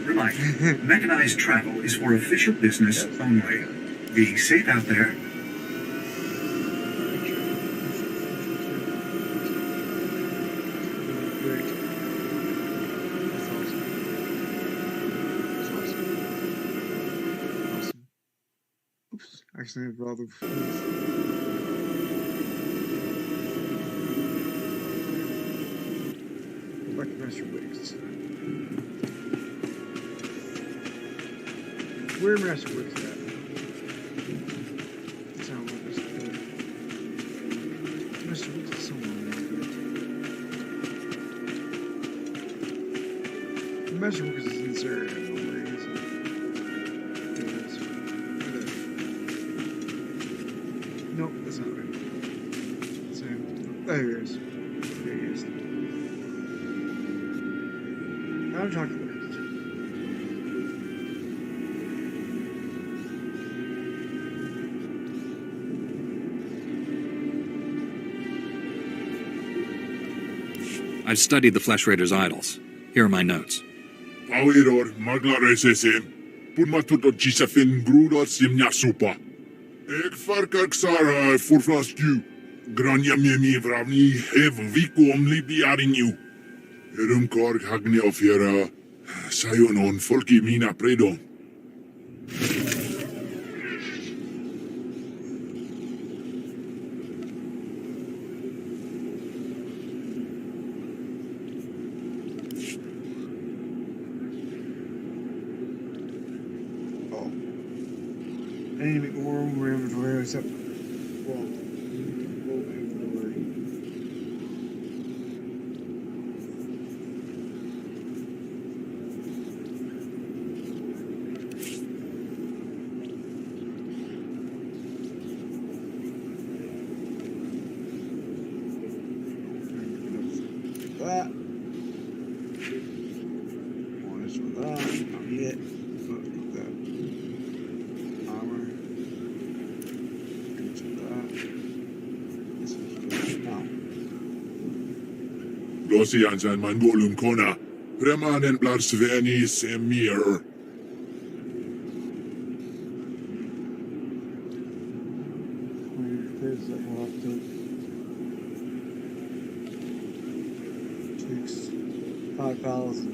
Reminder, mechanized travel is for official business only. Be safe out there. Actually, I'd rather. Back to Master Wigs. Where Master Wigs at? That's not what this is. Master Wigs is somewhere around here. Master Wigs is in this area. I don't know where he is. Nope, that's not right. Same. There he is. There he is. I'm talking about it. I've studied the Flesh Raiders' idols. Here are my notes. Pauiror, maglaresesem. Purmatut cisafin grudot simnya supa. Ek farkak sara furflasku. Grania mimi vravni hev vikom libi arinju. Erum korg hagni ofjera. Sayon on folki mina predon. I need to make more room for inventory except. Well, inventory. That. One is for that. Not yet. Not that. Armor. Go to that. This is for now. Losian zijn mijn golum kona. Remanen blarsveni semir. There's that we'll have to. Takes 5,000.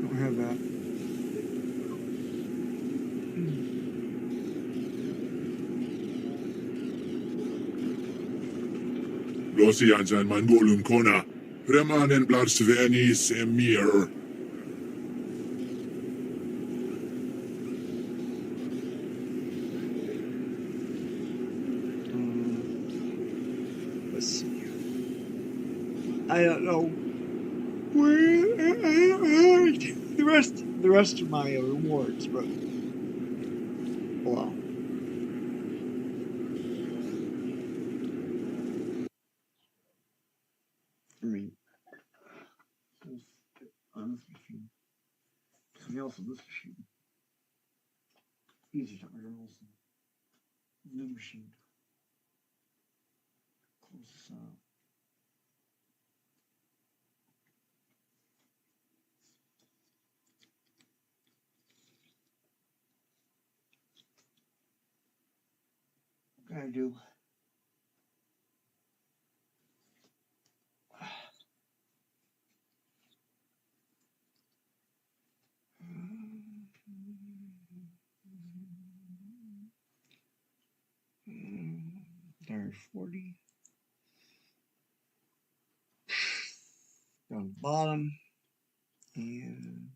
Don't have that. Losian zijn mijn golum kona. Remanen blarsveni semir. Let's see. I don't know where the rest of my rewards, but well. I mean, on this machine, something else on this machine. Easy time journals. New machine. Close this out. What can I do? There's 40. Down the bottom. And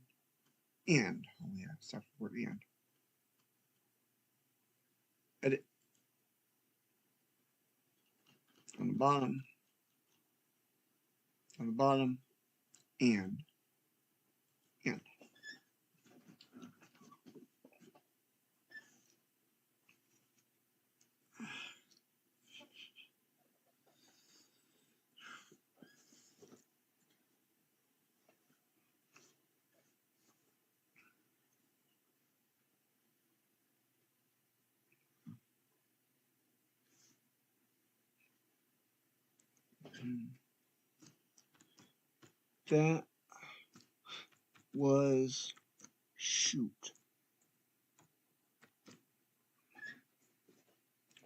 oh yeah, stuff for the end. Edit. On the bottom. On the bottom. And. That was shoot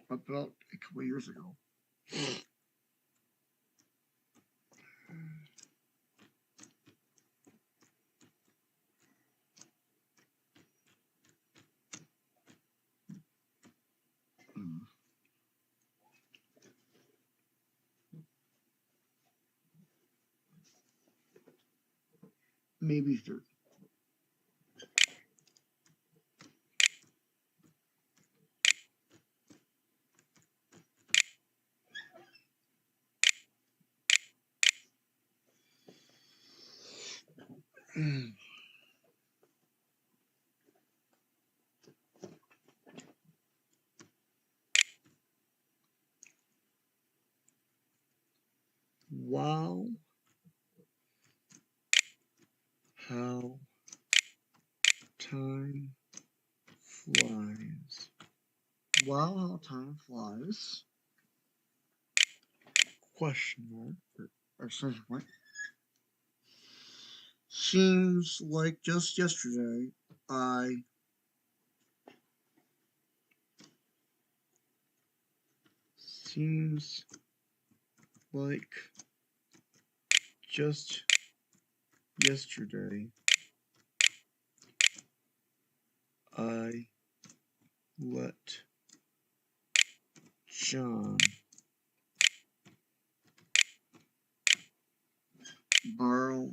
about a couple years ago. Maybe 30. Wow, how time flies. Wow, how time flies. Question mark, or exclamation point. Seems like just yesterday I seems like just yesterday I let John borrow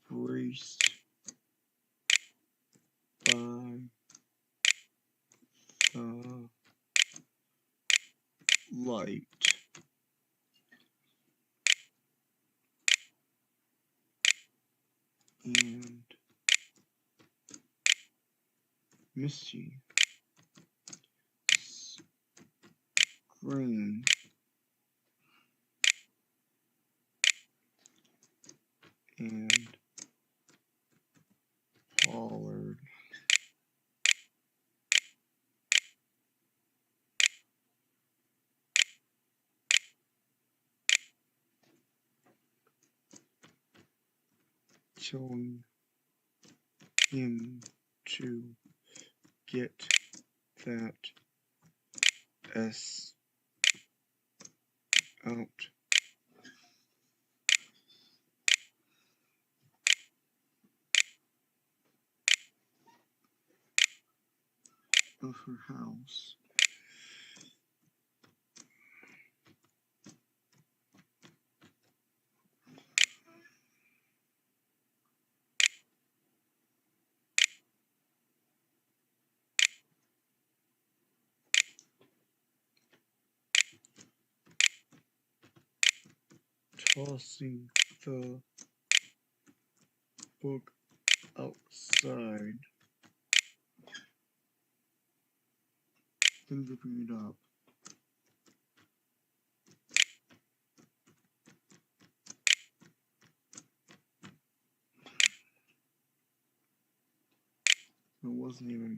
embraced by the light and misty scream and hollered telling him to get that S out of her house. Tossing the book outside, then ripping it up. It wasn't even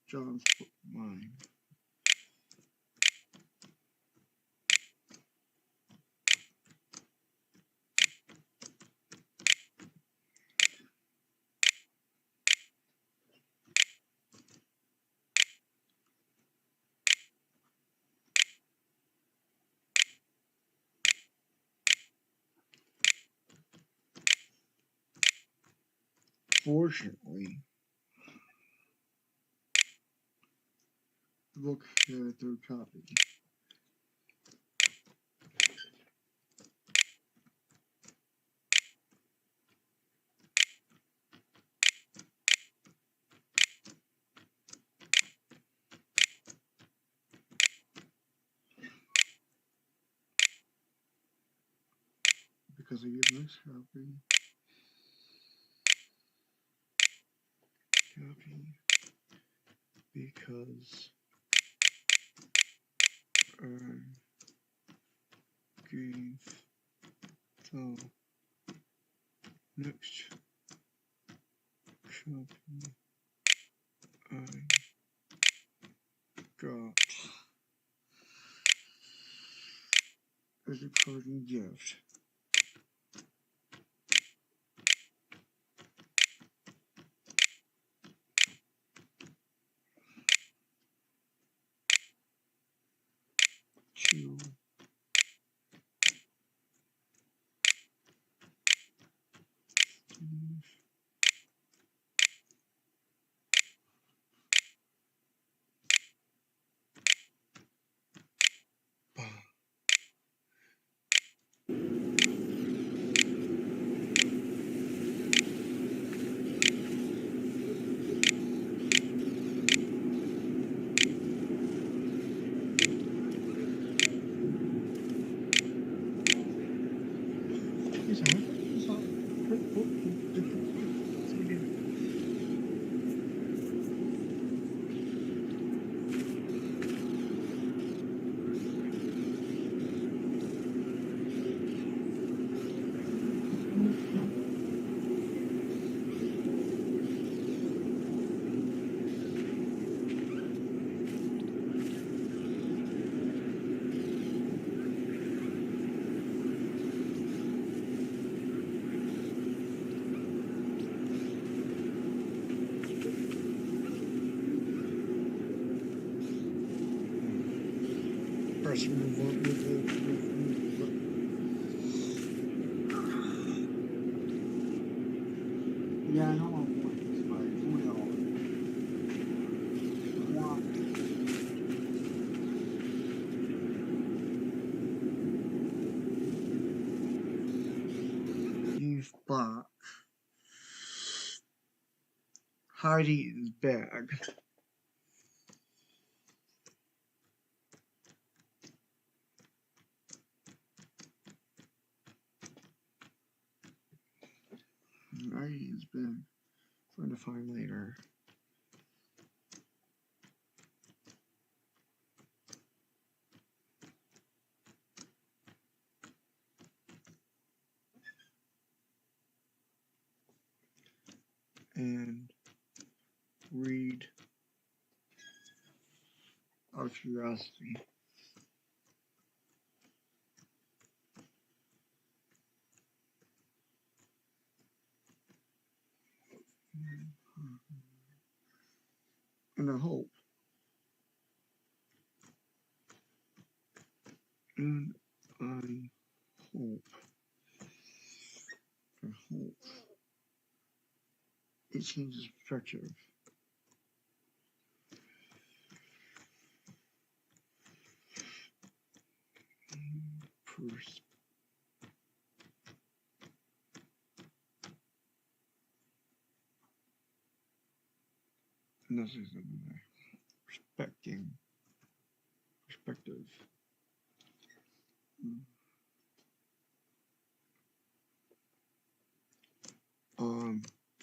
John's book, mine. Fortunately, the book had a third copy. Because I gave this copy. because I gave the next copy I got as a parting gift. To Steve Bob. Press move on with yeah, I don't want this by You've back. Heidi is bag. Heidi's been trying to find later. And read out of curiosity. And I hope. And I hope. I hope it changes perspective. This is respecting perspective.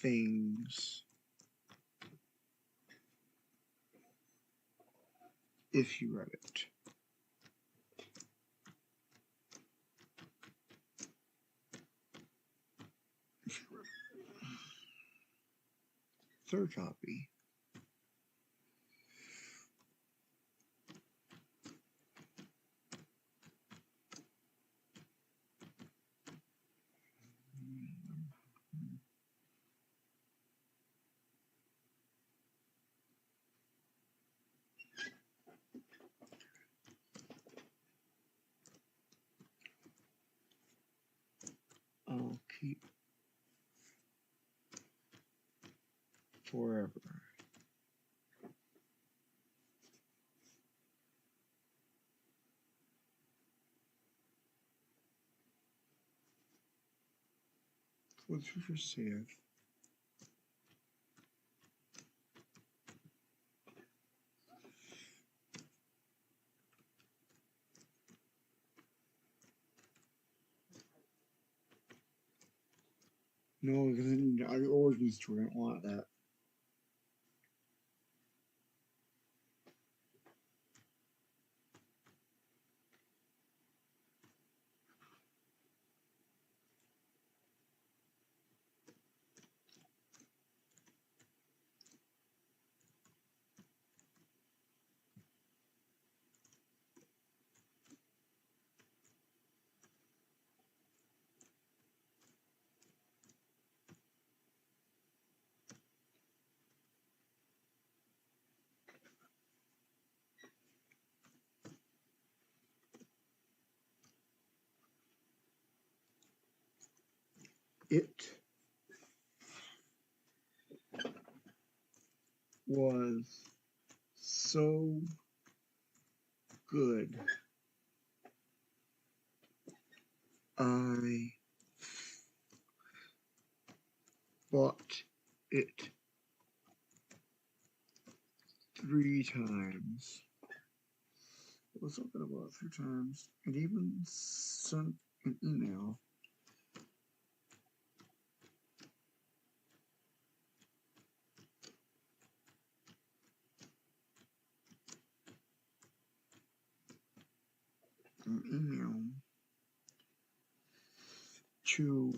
Things. If you read it. Third copy. I'll keep forever. What's for said? No, because I origin story. I don't want that. It was so good. I bought it 3 times. I was talking about it 3 times, and even sent an email. To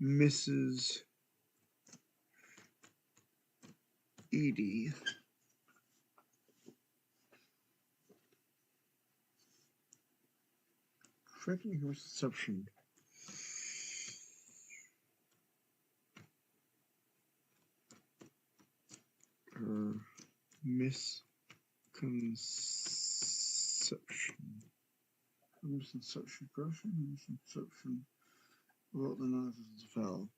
Mrs. Edie. Correcting her misconception. Her misconception. Misconception about the nonsense of hell.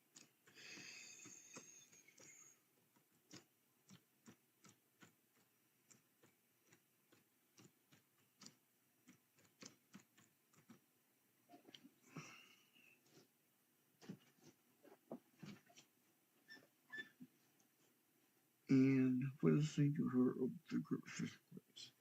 And listening to her of the grocery place.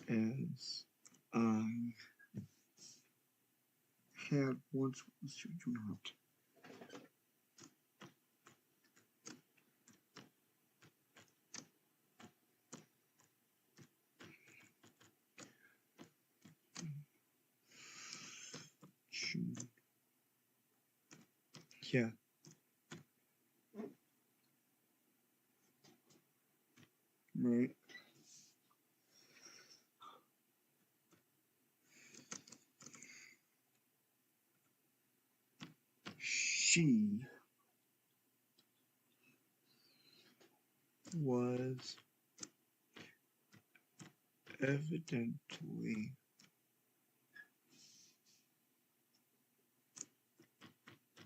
As I had once was to do not. Yeah. Right. She was evidently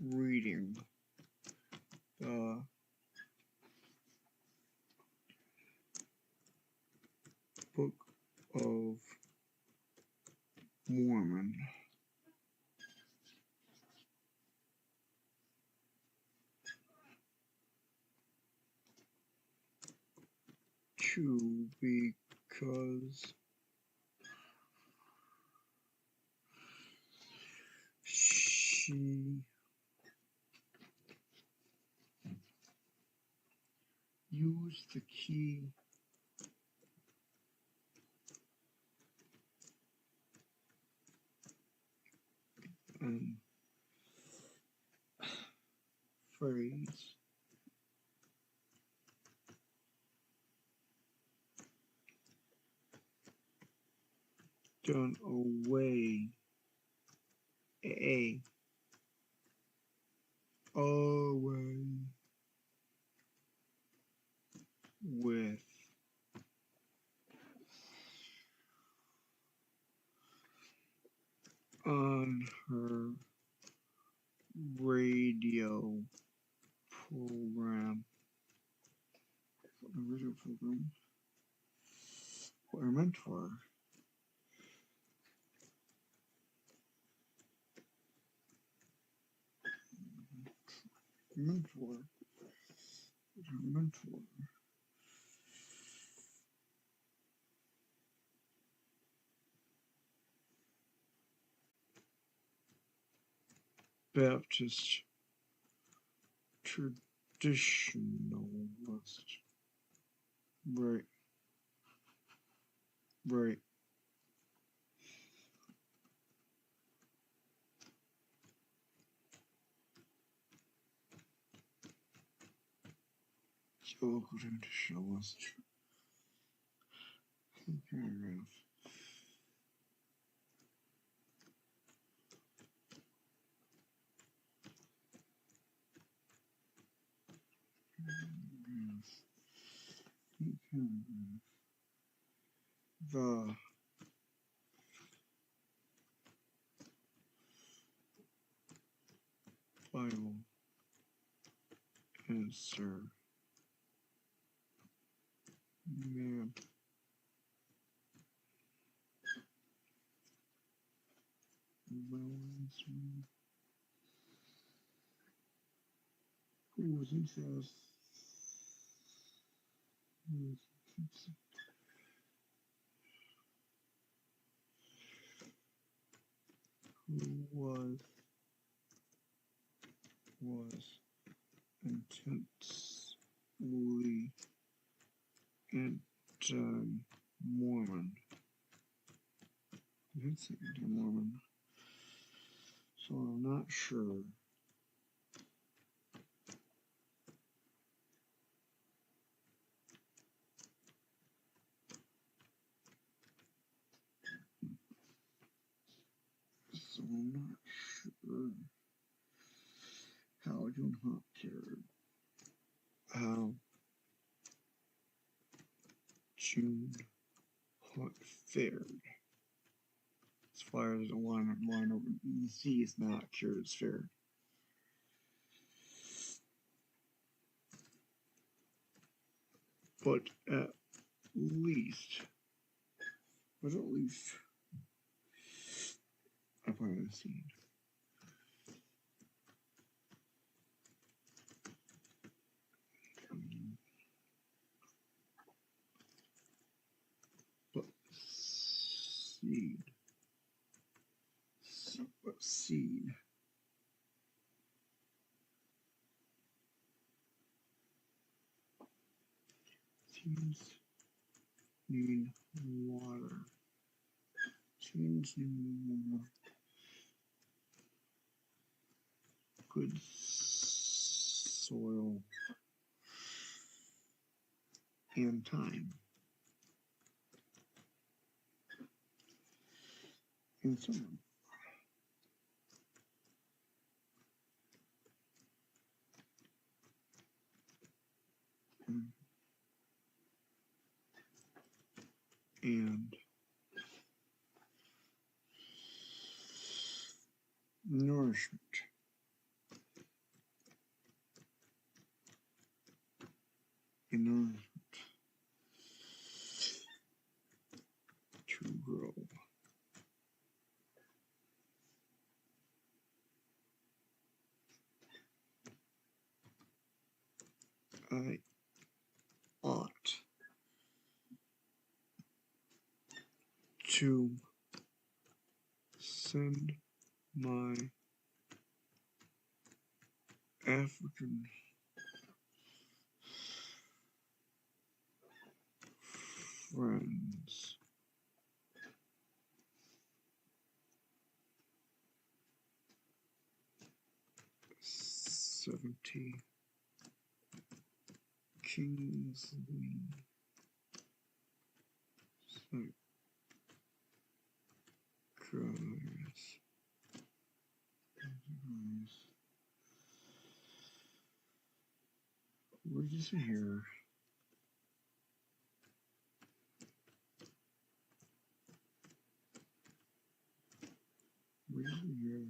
reading the Book of Mormon. Two, because she used the key phrase done away with on her radio program. What I meant for. Mentor. Baptist traditionalist. Right. So go down to show us. Paragraph. The final answer map who was interested who was intensely anti-Mormon. That's anti-Mormon. So I'm not sure. So I'm not sure how John Hopkins, how June Hawk fared. As far as the line over the sea is not cured, it's fair. But at least I probably seen. But seed. Seeds need water. Seeds need water. Good soil and time. And so on. And nourishment. And nourishment to grow. I ought to send my African friends $70 Kingsley Sacrifice. We're just here. We're just here.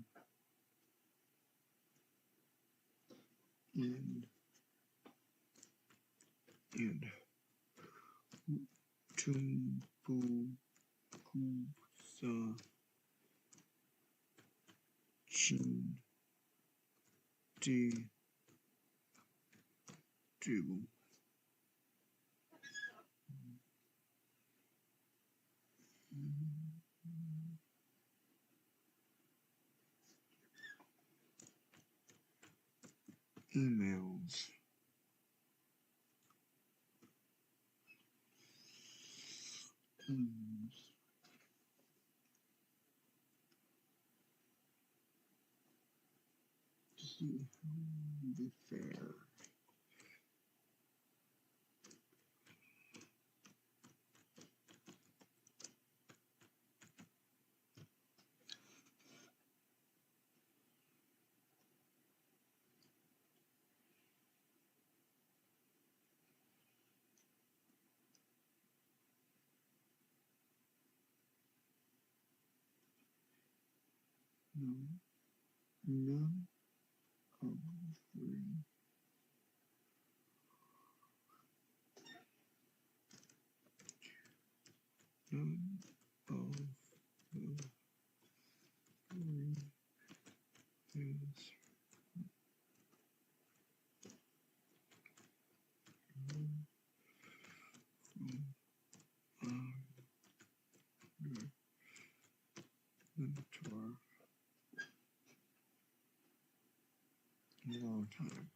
And Tumbukusa Chin De Do. Emails. To see how they fare. None of three. None of the three is mentor in a long time.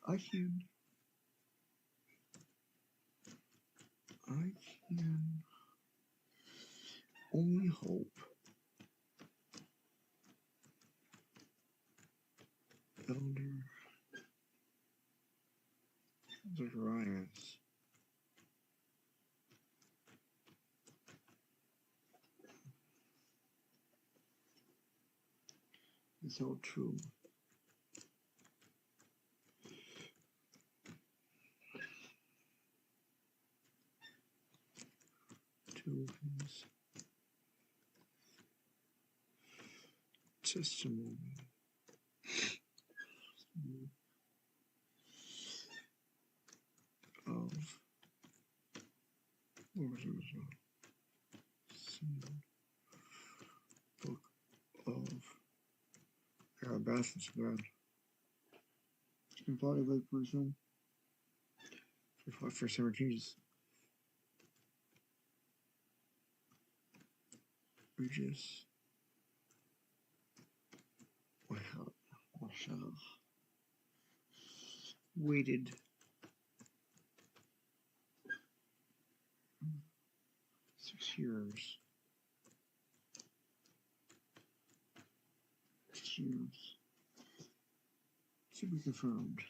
I can only hope Elder Zacharias is held true to his testimony of what was it? Book of Bath's bad. It's been probably like pretty soon. For 17. We just waited 6 years. 6 years to be confirmed.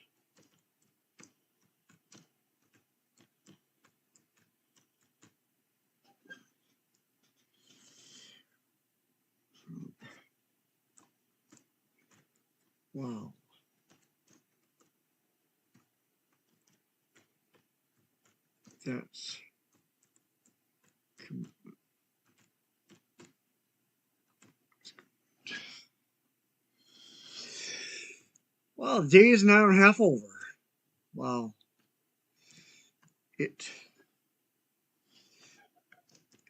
Wow. That's well, the day is an hour and a half over. Wow. It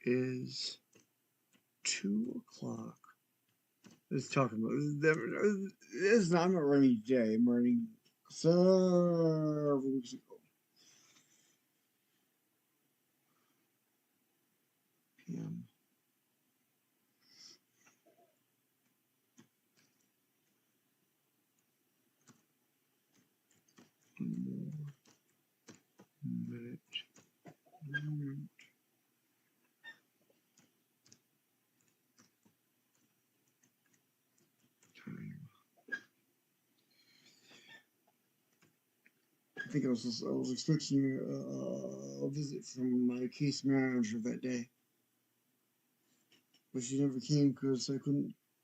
is 2 o'clock. Let's talk about this. I'm not running today. I'm running several weeks ago. PM. Minute. Time. I think I was expecting a visit from my case manager that day, but she never came because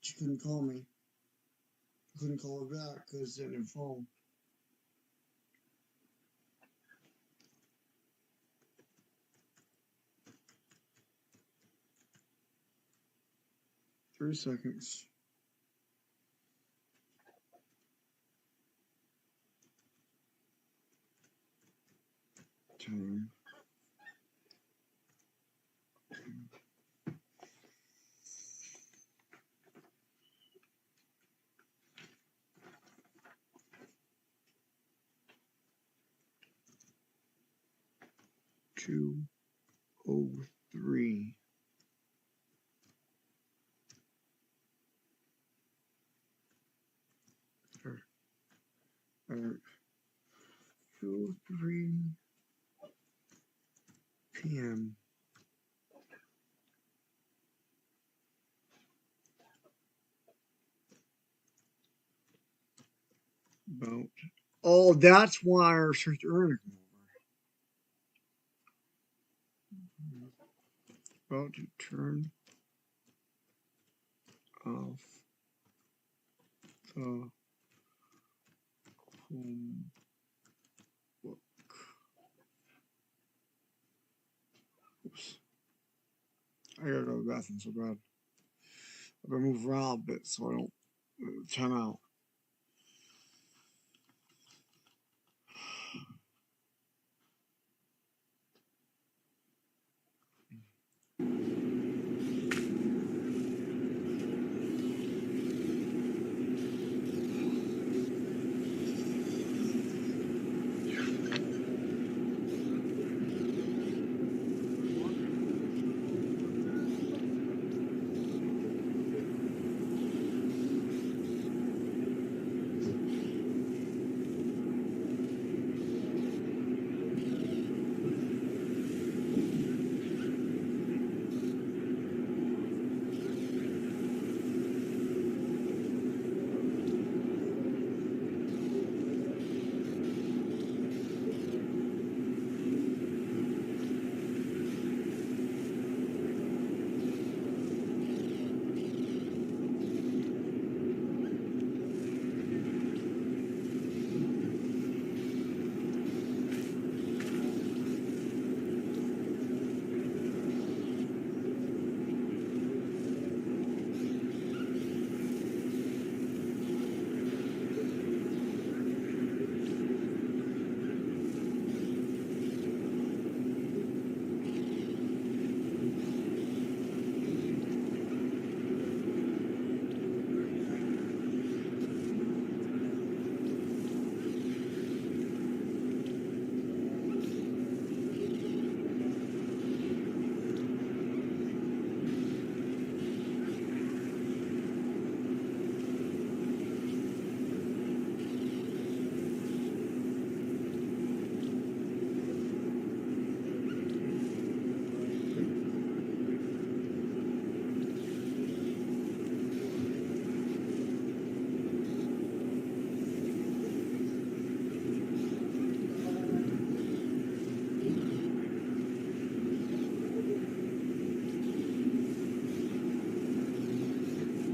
she couldn't call me. I couldn't call her back because I didn't have a phone. Three seconds. Time. Two 03. Or 2:03 p.m. About. Oh, that's why our search earlier. About to turn off the home book. I gotta go to the bathroom so bad. I better move around a bit so I don't time out.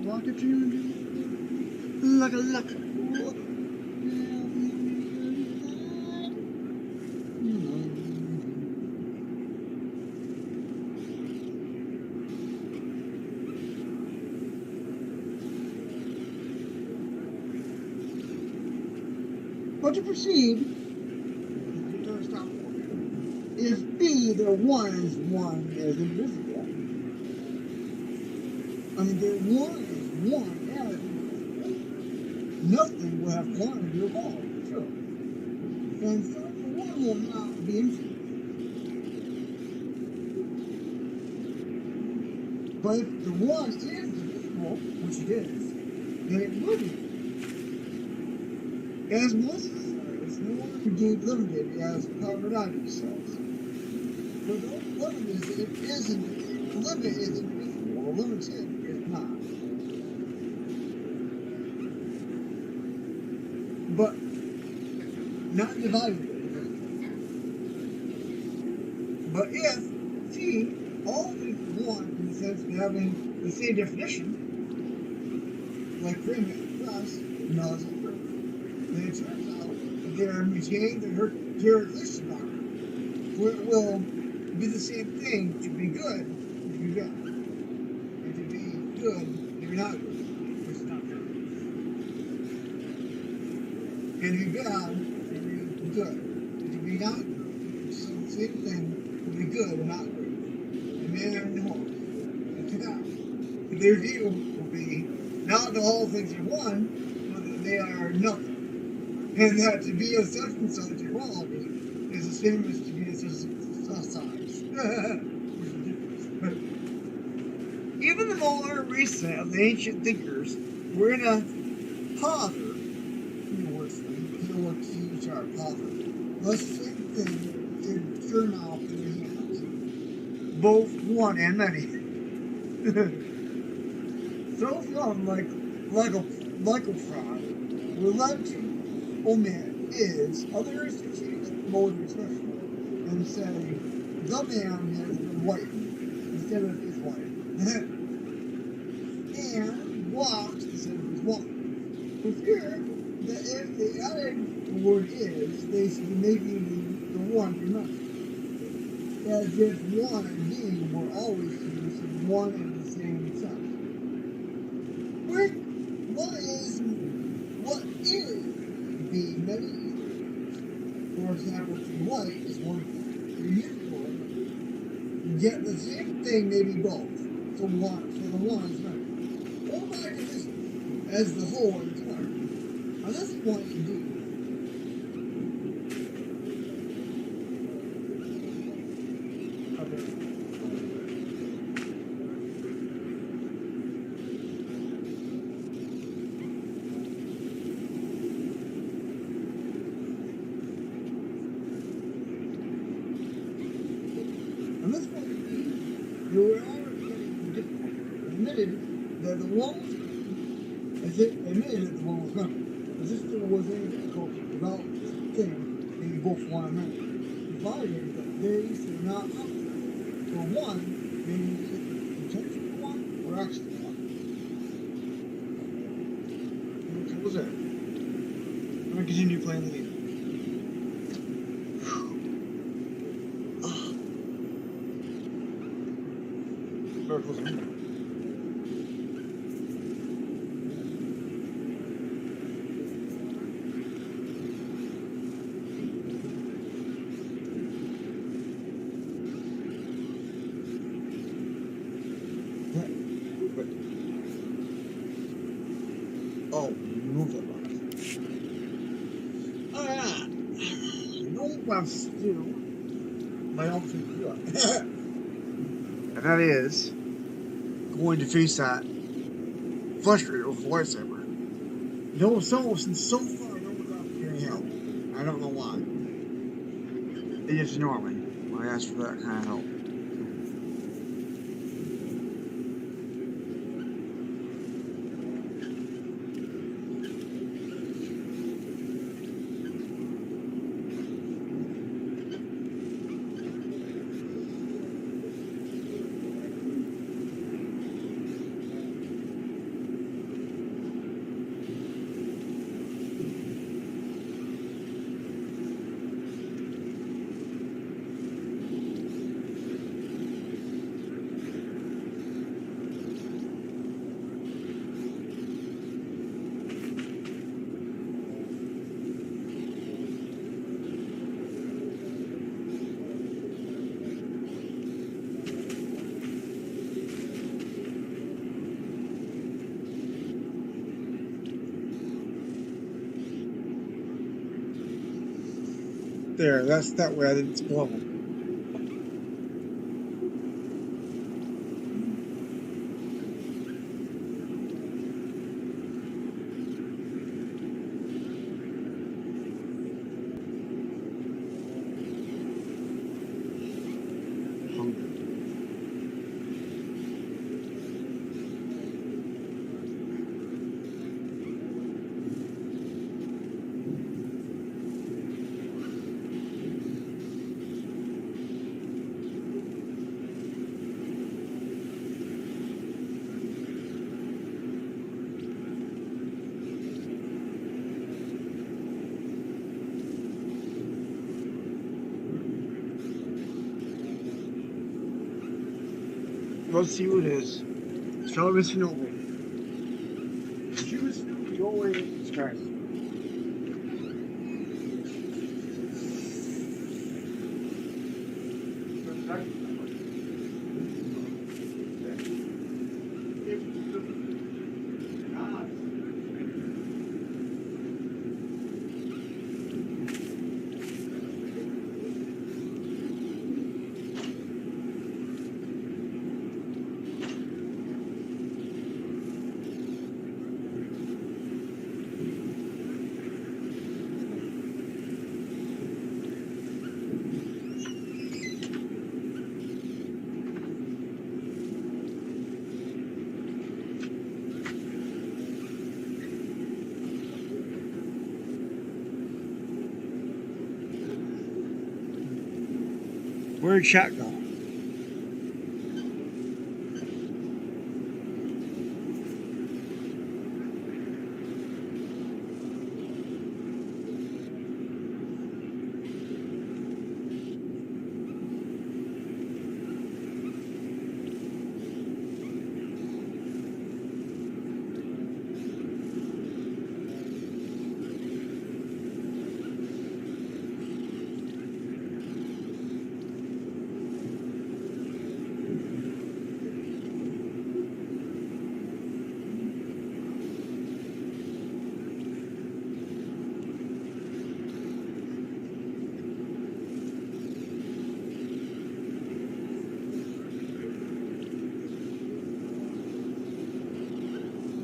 Walk a dream, luck a luck. But to proceed, if B, their one is invisible, I mean, their one is one as invisible, nothing will have quantity at all, true. And so the one will not be infinite. But if the one is divisible, which it is, then it will be. As Moses says, no one indeed limited as Parmenides says. For the limit is it isn't, the limit is indivisible, the limited is not. But not divided. But if T, all these one in the sense of having the same definition, like Freeman plus, null and proof, then it turns out that they are maintaining the jurisdiction doctrine, where it will be the same thing to be good and to be bad, and to be good and to be not good, which is not true, and to be bad and to be good, and to be not good, which is the same thing to be good and not good. And man and horse, and to that, their view will be not that all things are one, but that they are nothing. And that to be a such and such equality is the same as to be a such size. Even the more recent of the ancient thinkers were in a pother, pother. The same thing did turn off in their hands, both one and many. So from like a fraud, we're led to omit is other institutes mode of expression and say the man has been whitened instead of his wife and walked instead of his walk. For fear that if they added the word is, they should be making the one be nothing. as if 1 and D were always used as one and the same sense. What is the many uses? For example, to white is one thing. To useful, yet the same thing may be both. So the one is many. Or back to this as the whole entire. On this point, indeed. On this point, you were already getting difficult. Admitted that the one was as it admitted that the one was coming. As if there was any difficulty about this thing being both one and many, provided that they should not operate. For one, meaning intentional one or actual one. What was that? I'm gonna continue playing the game. Very close to me. Oh, move that box. Alright. No one still. My option is and that is going to face that frustrated with the lightsaber. No, so far, no one's out getting help. I don't know why. They just ignore me when I ask for that kind of help. There, that's that way I didn't spoil them. Let's see who it is. Show Miss Noble. Choose your way to subscribe. Where'd chat go?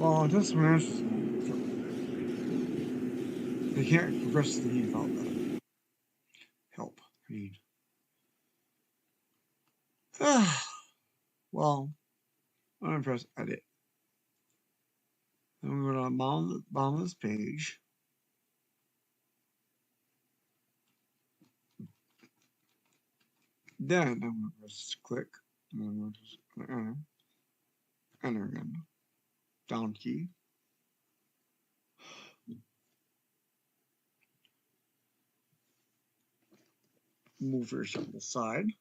Well, this match is they can't progress the heat without that help. I mean, well, I'm gonna press edit. Then we're gonna bottom of this page. Then I'm gonna press click. And then we're just gonna enter again. Down key. Move your to the side.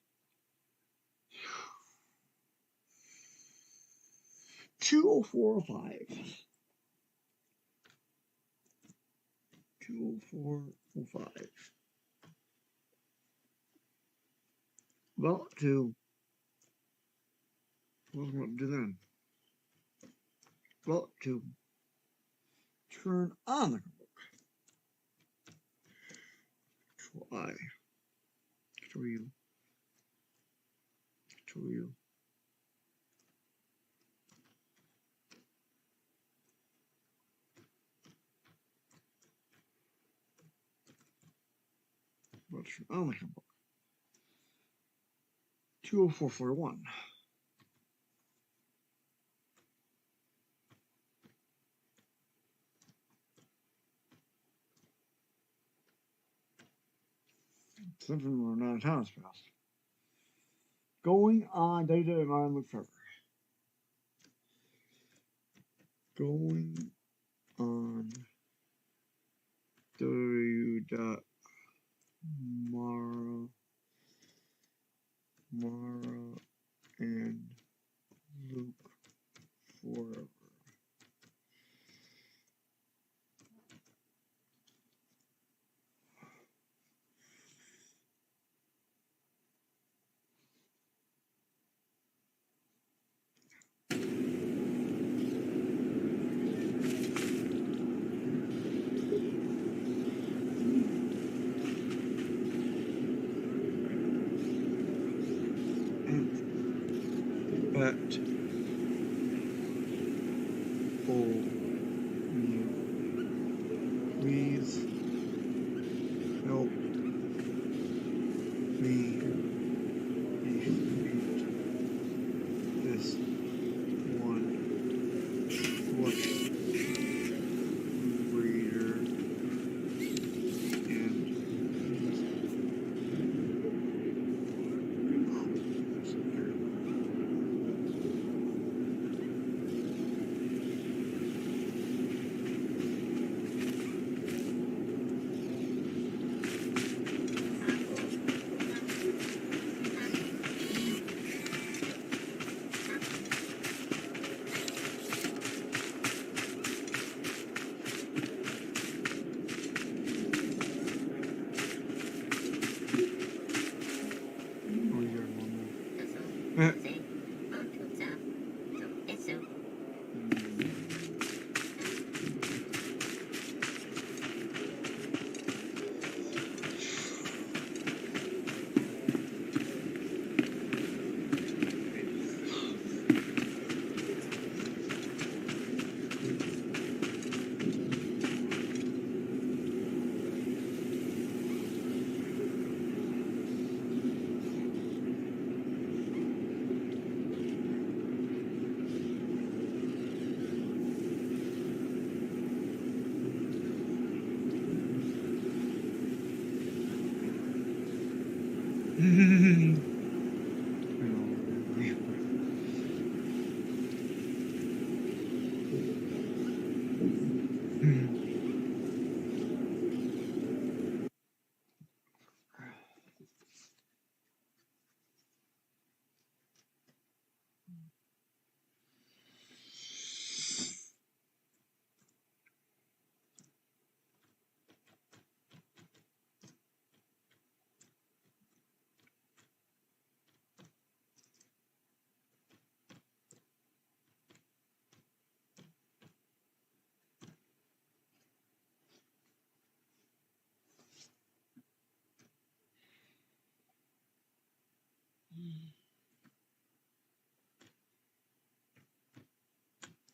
20405. 20405. Well, what am I going to do then? Well, to turn on the Control I. Control U. Control U. Well, turn on the Control. 20441. Something we're not time has passed. Going on www. Look forever. Going on www.mara and Luke forever. Bet you please help me defeat this one what breeder and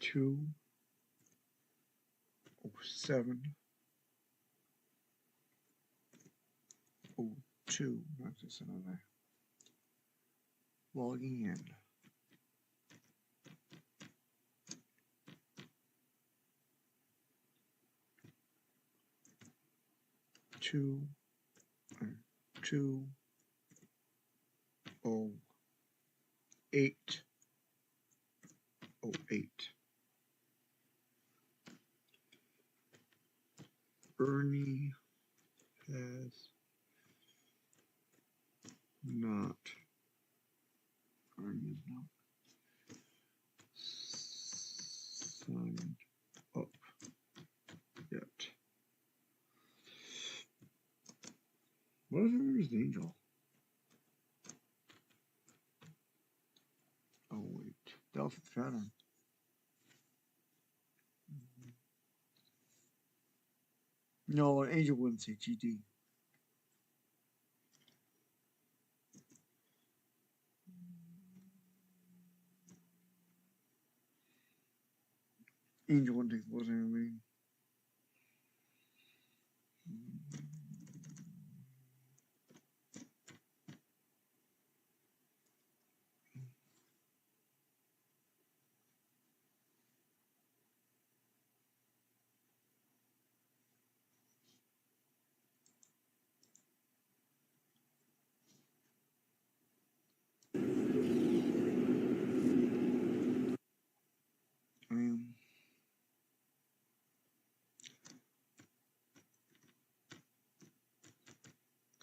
two 0702. Not this another. Logging in. Two 20808. Ernie has not signed up yet. What if it was the angel? Oh wait, Delta pattern. No, an angel wouldn't say GD. Angel wouldn't take the listening meeting.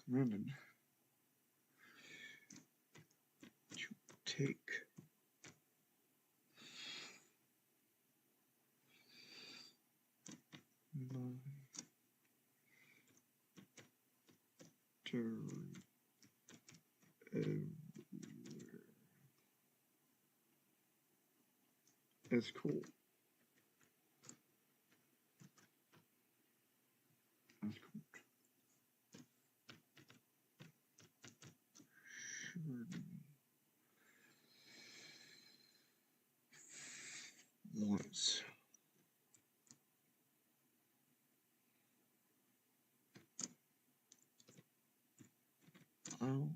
Commanded to take my territory everywhere. That's cool. That's cool. Once. I'll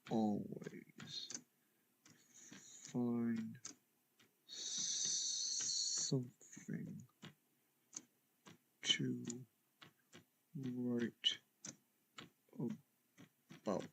always find something to write about.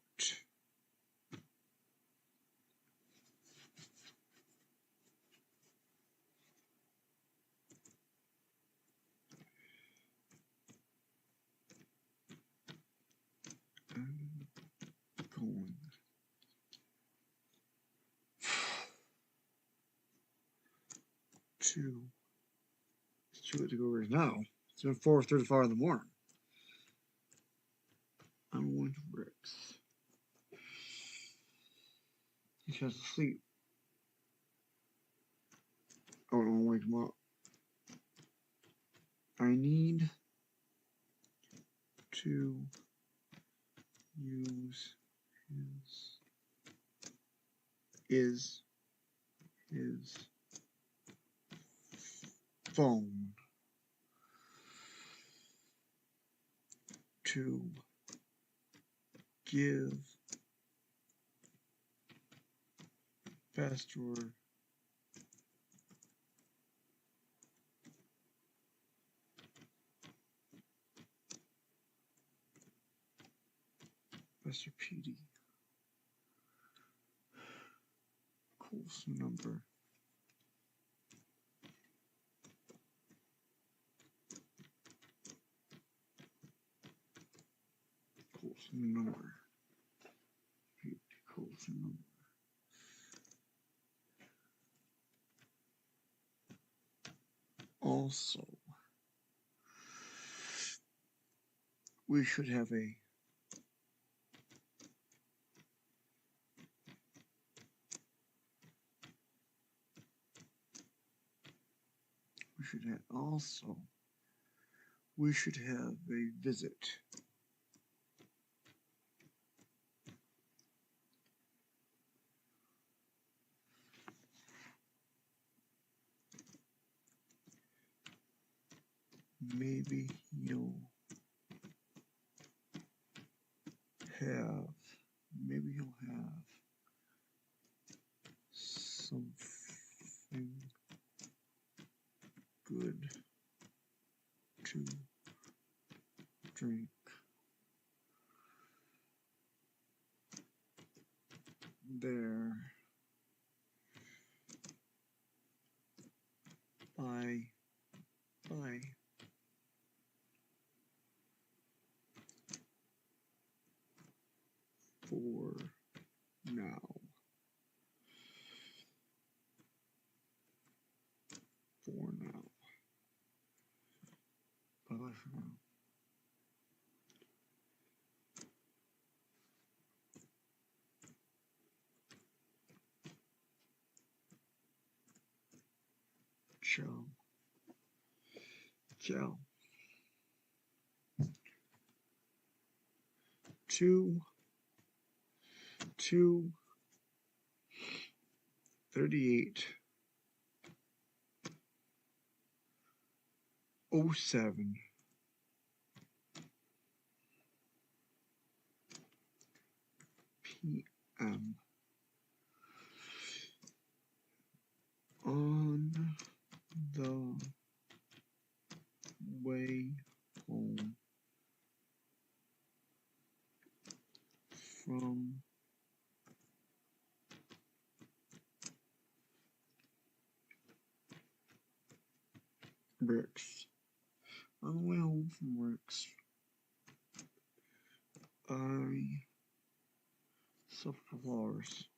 I'm going to go right now. It's 4:35 in the morning. I'm going to Rick's. He has to sleep. I don't want to wake him up. I need to use his phone to give password Mr. PD. Coulson number. Coulson number. PD Coulson number. Also, we should have a visit. maybe you'll have something good to drink there by for now. Bye for now. Ciao. Ciao. 2:38:07 p.m. on the way home from Rick's. On the way home from Rick's, I suffered flowers.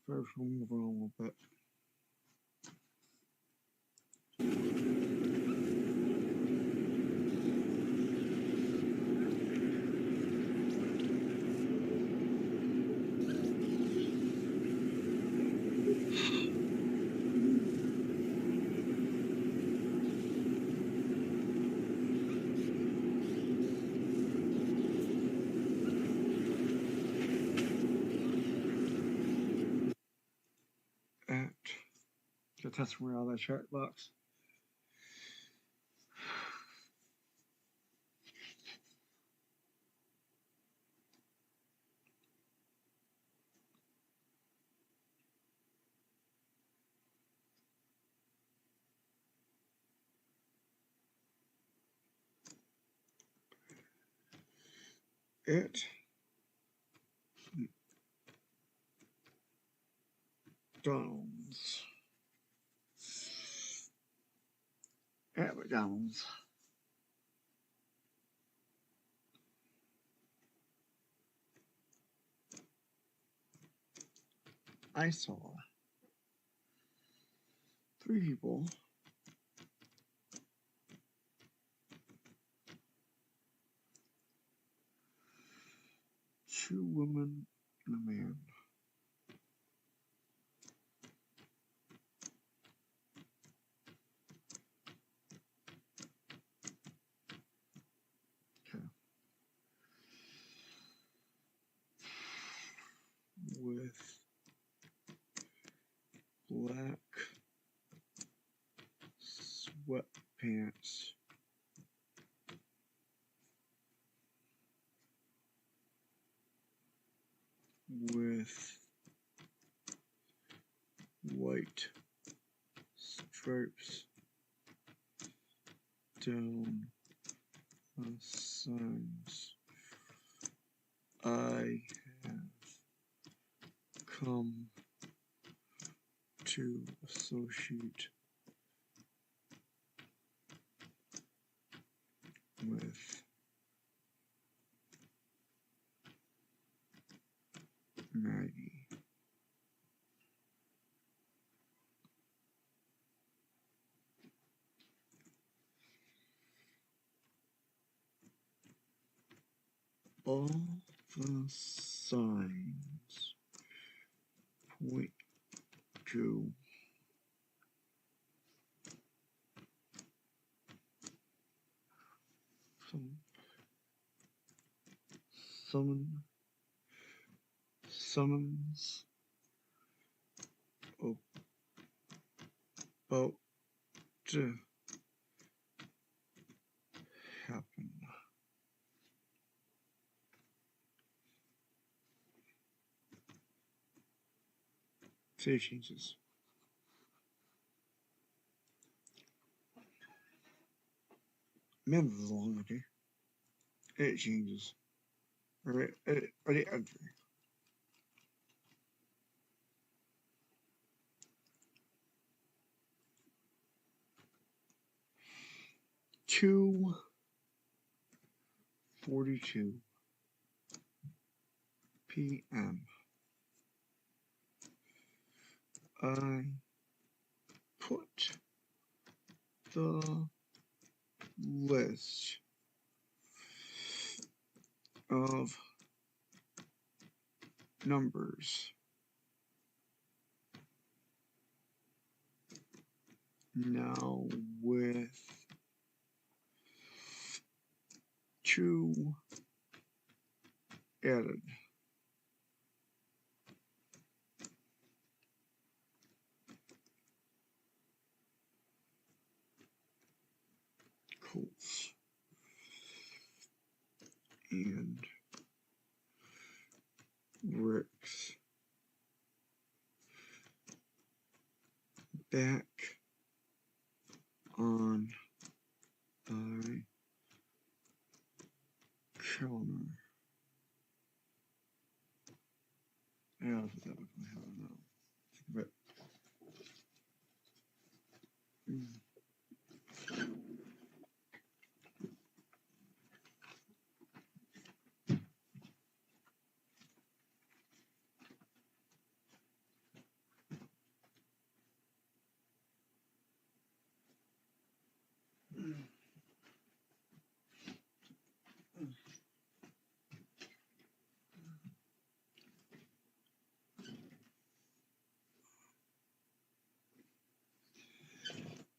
First, we'll move on a little bit. Get test me out of that chat box. It McDonald's. At McDonald's, I saw 3 people two women and a man. Okay. With black sweatpants with white stripes down the sides. I have come to associate with Maggie. All the signs 22. Summons about to happen. Save changes. Man, this is long, okay? Edit changes. Alright, edit entry. (2:42 p.m.) I put the list of numbers now with 2 added. Colts and Ricks back on the counter. Yeah, I'll put that back on the counter now. Think of it.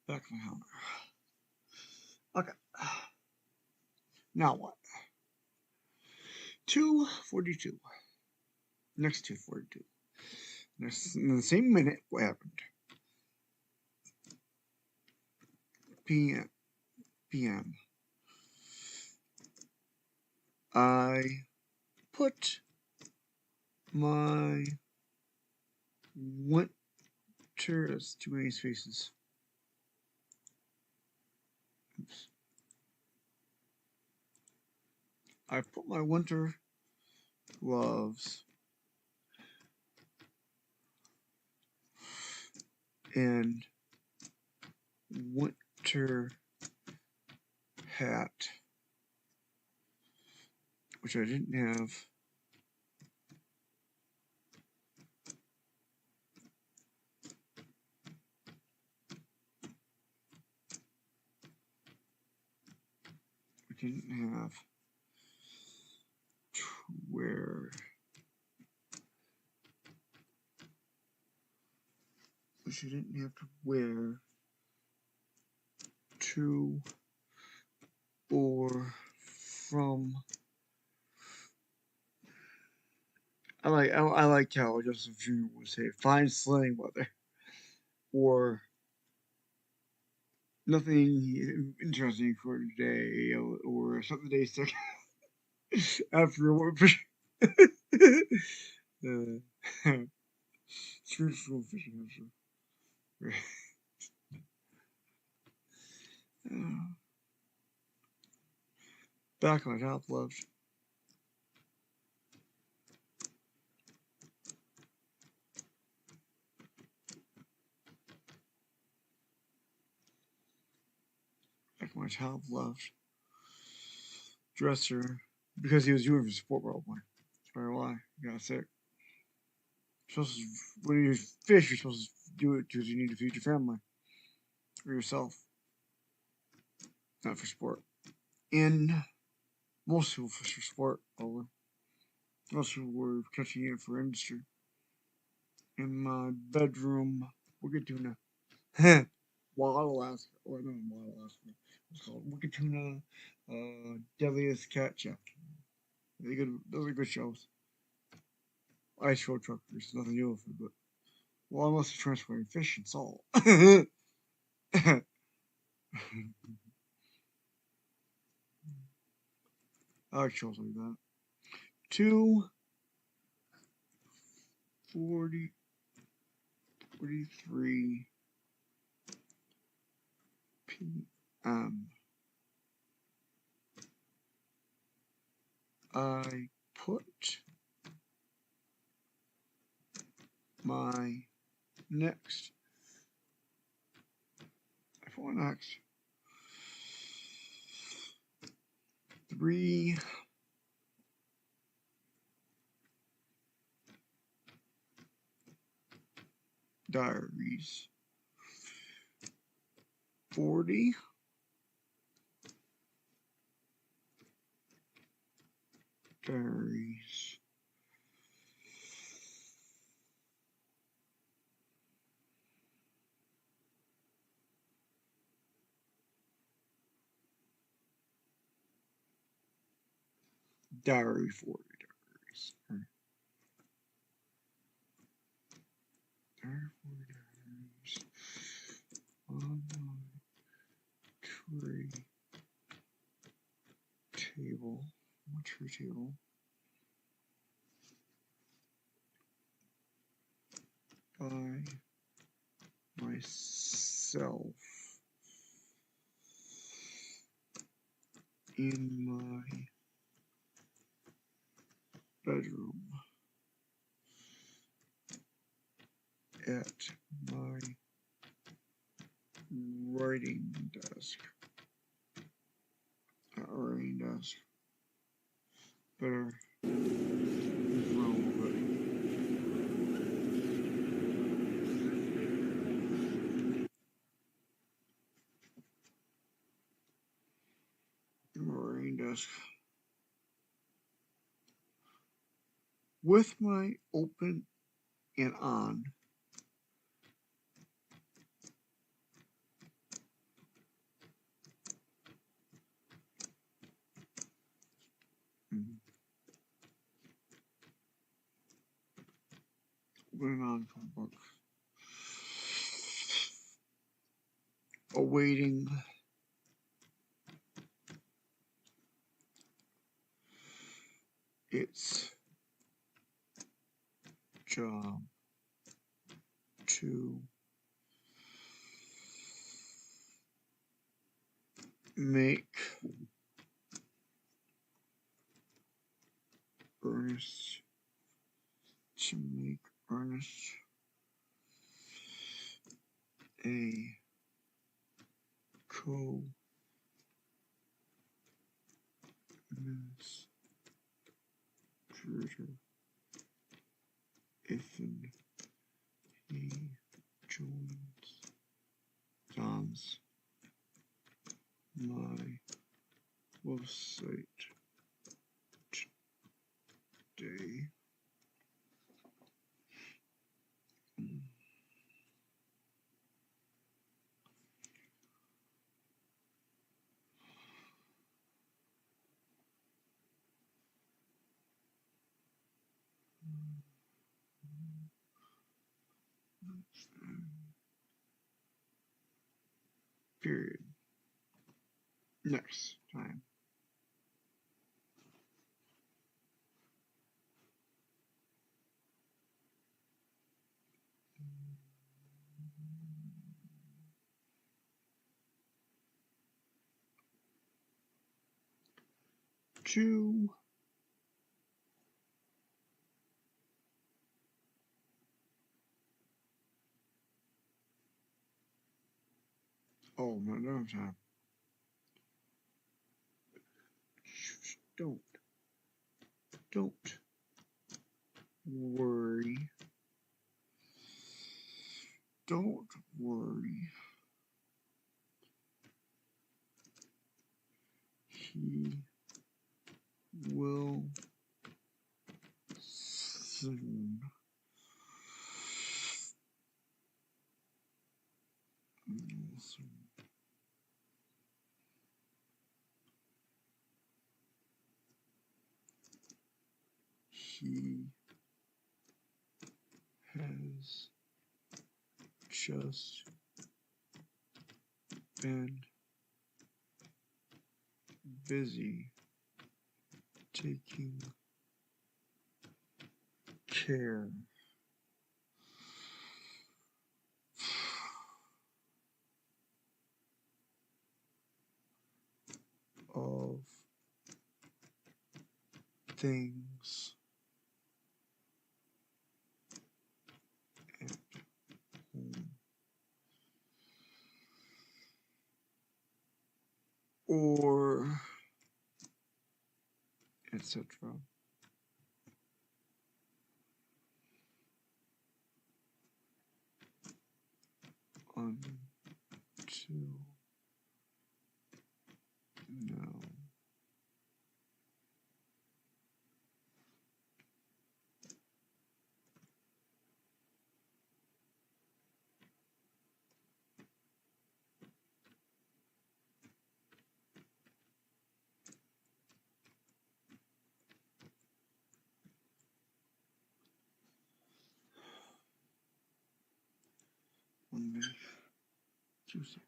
Back on the counter. Okay. Now what? 2:42. Next 2:42. In the same minute, what happened? PM. I put my winter. That's too many spaces. Oops. I put my winter gloves and winter hat, which I didn't have. To wear. Which I didn't have to wear to or from. I like how Justin Jr. would say fine slang weather or nothing interesting for today or something they stuck after what spiritual fishing answer. Back on top left. Back on my top left. Dresser. Because he was doing it for support probably. That's probably why he got sick. When you fish, you're supposed to do it because you need to feed your family or yourself, not for sport. And most people fish for sport, probably. Most people were catching it for industry in my bedroom. Wicked tuna. Wild Alaska. Or no, Wild Alaska. It's called Wicked Tuna. Deadliest Cat Chef. Really good. Those are good shows. Ice Road Truckers. Nothing new with it, but well, unless you're transporting fish and salt. I like shows like that. 2:43 p.m. I put my next 3 diaries. 40 diaries. Diary 40 diaries. Diary 40 diaries. On my tray table. My tray table. By myself in my bedroom at my writing desk. Not writing desk. Better move around a little bit. Writing desk. With my open and on open and on from book. Awaiting its job to make Ernest a co-administrator if he joins my website today. Period. Next time. Oh, no, no time. Don't worry. Don't worry. He will soon he has just been busy taking care of things at home, or etc. Until now. Monday, Tuesday.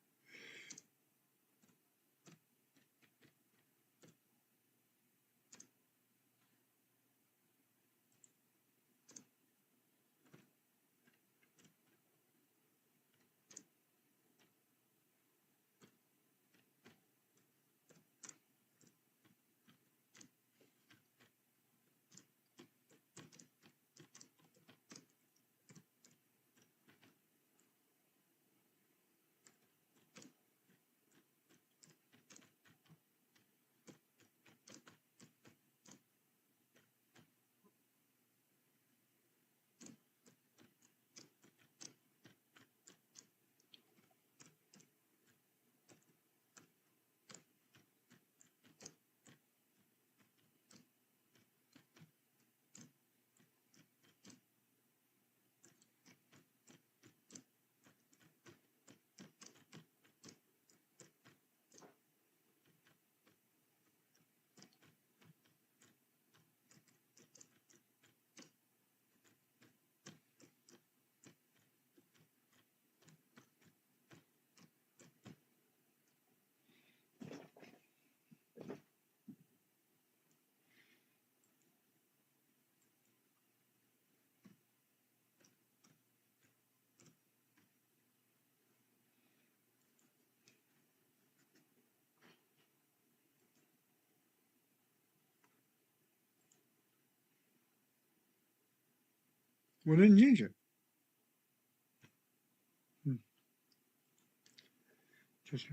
Well, then change it. Just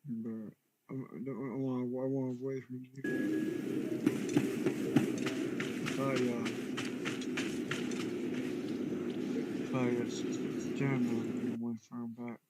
But I want to wait for you. It's jam now. I want to turn back.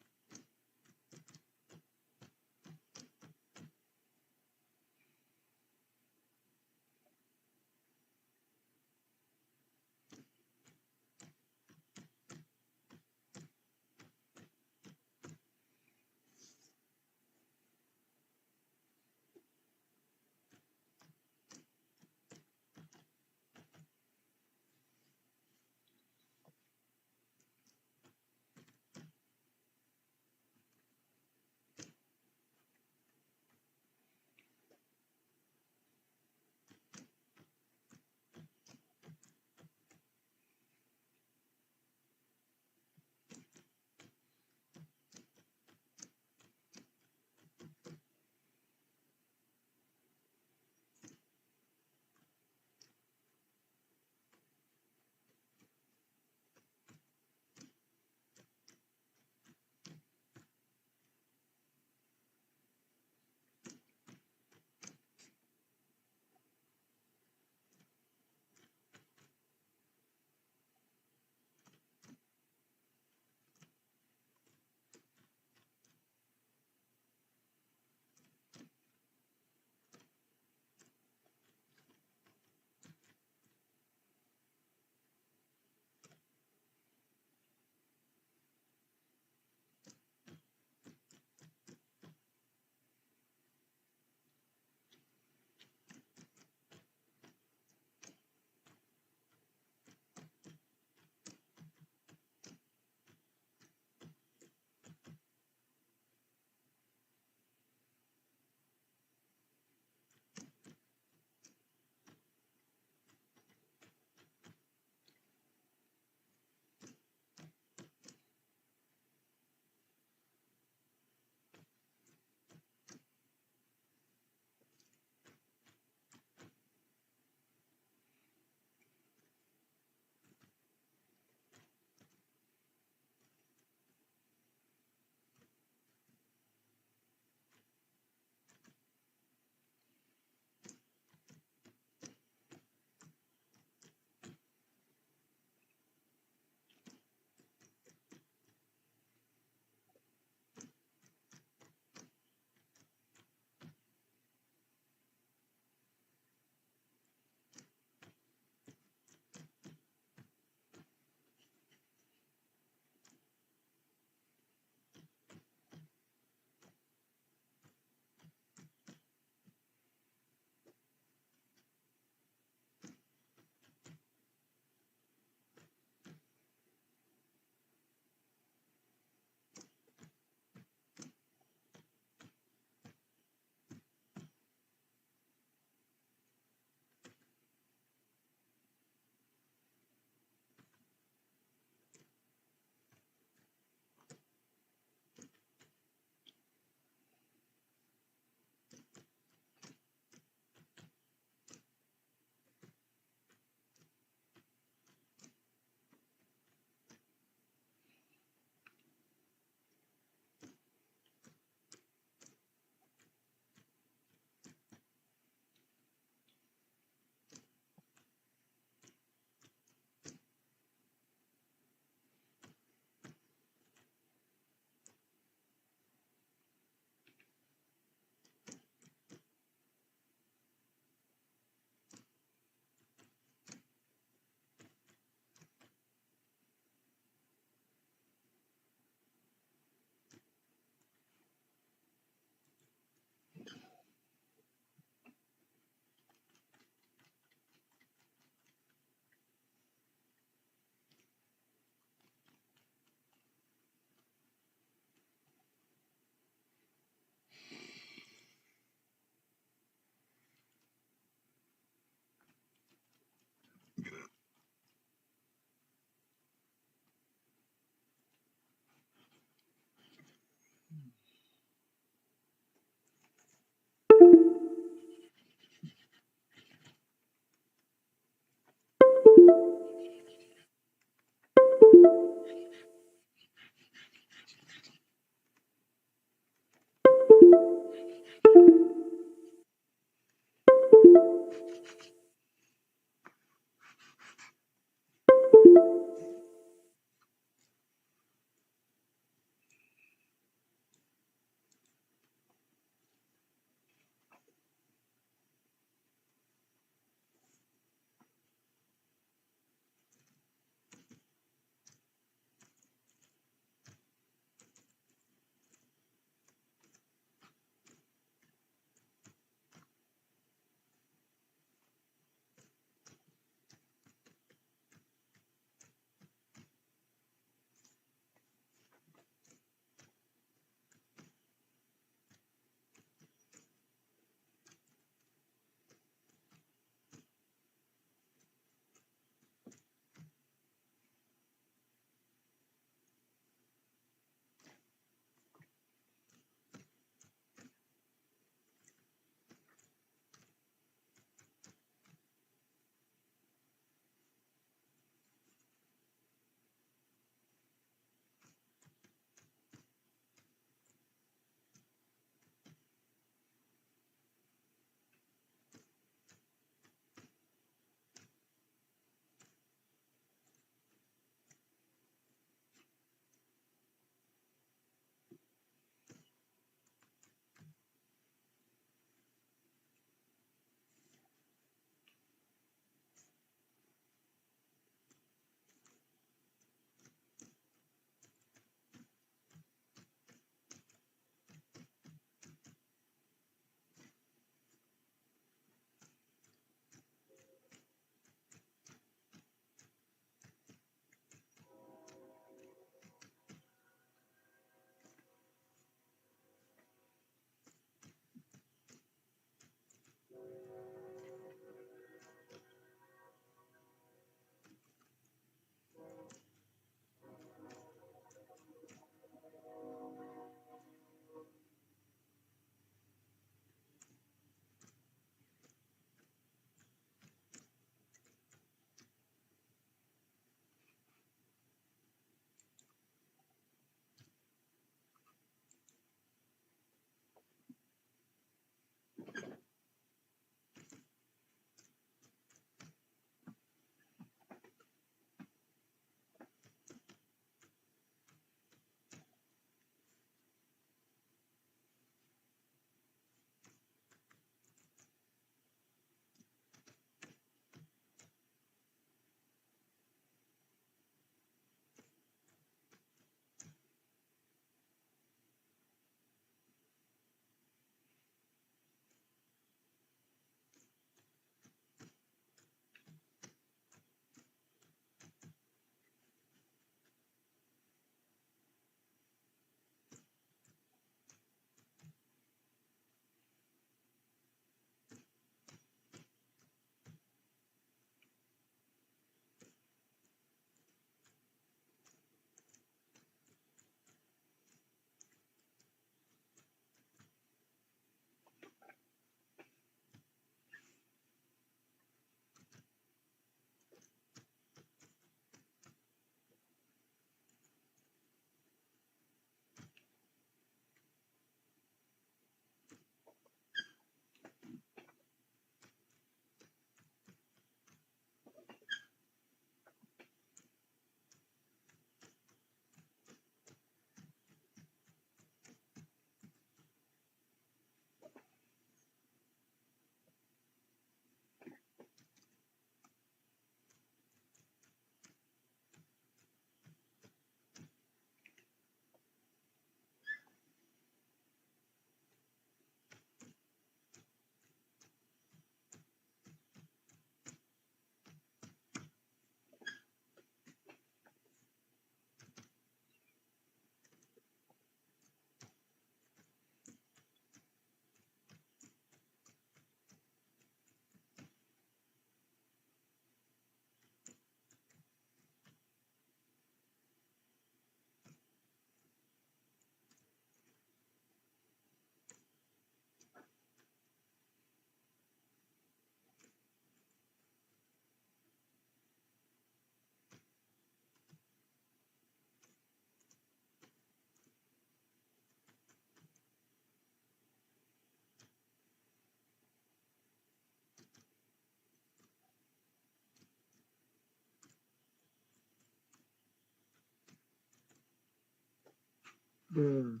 Brr.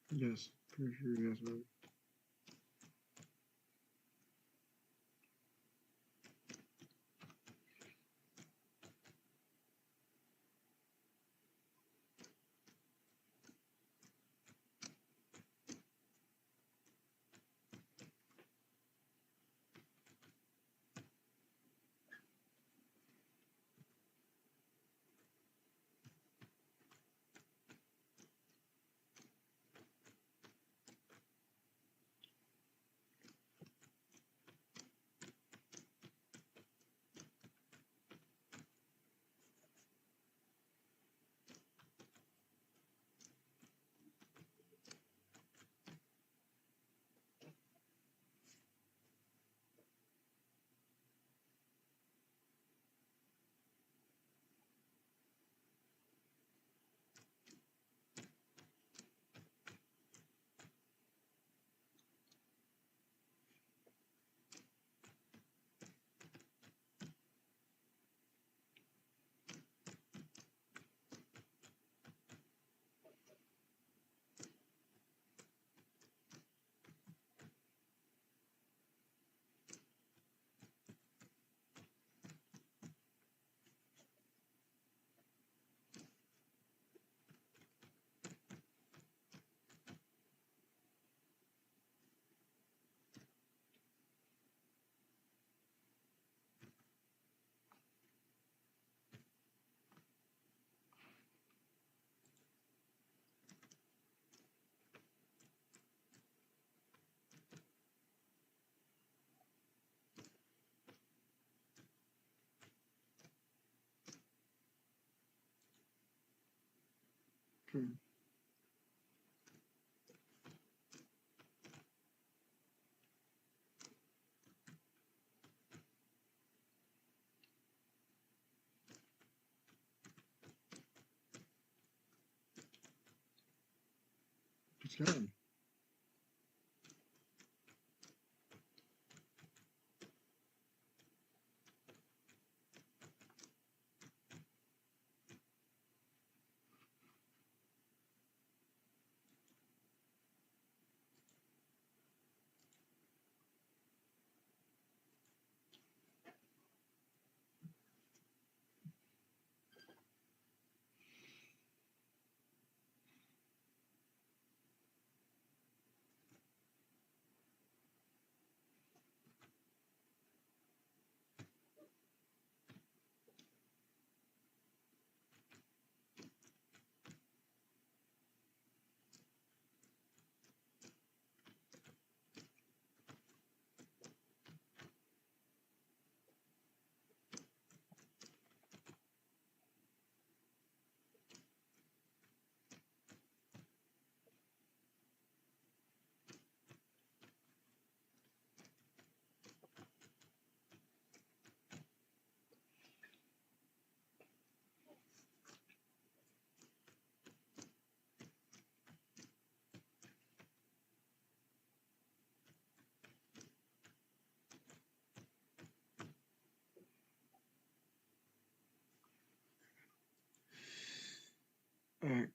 Yes, pretty sure yes, right. Okay. It's gone. Alright.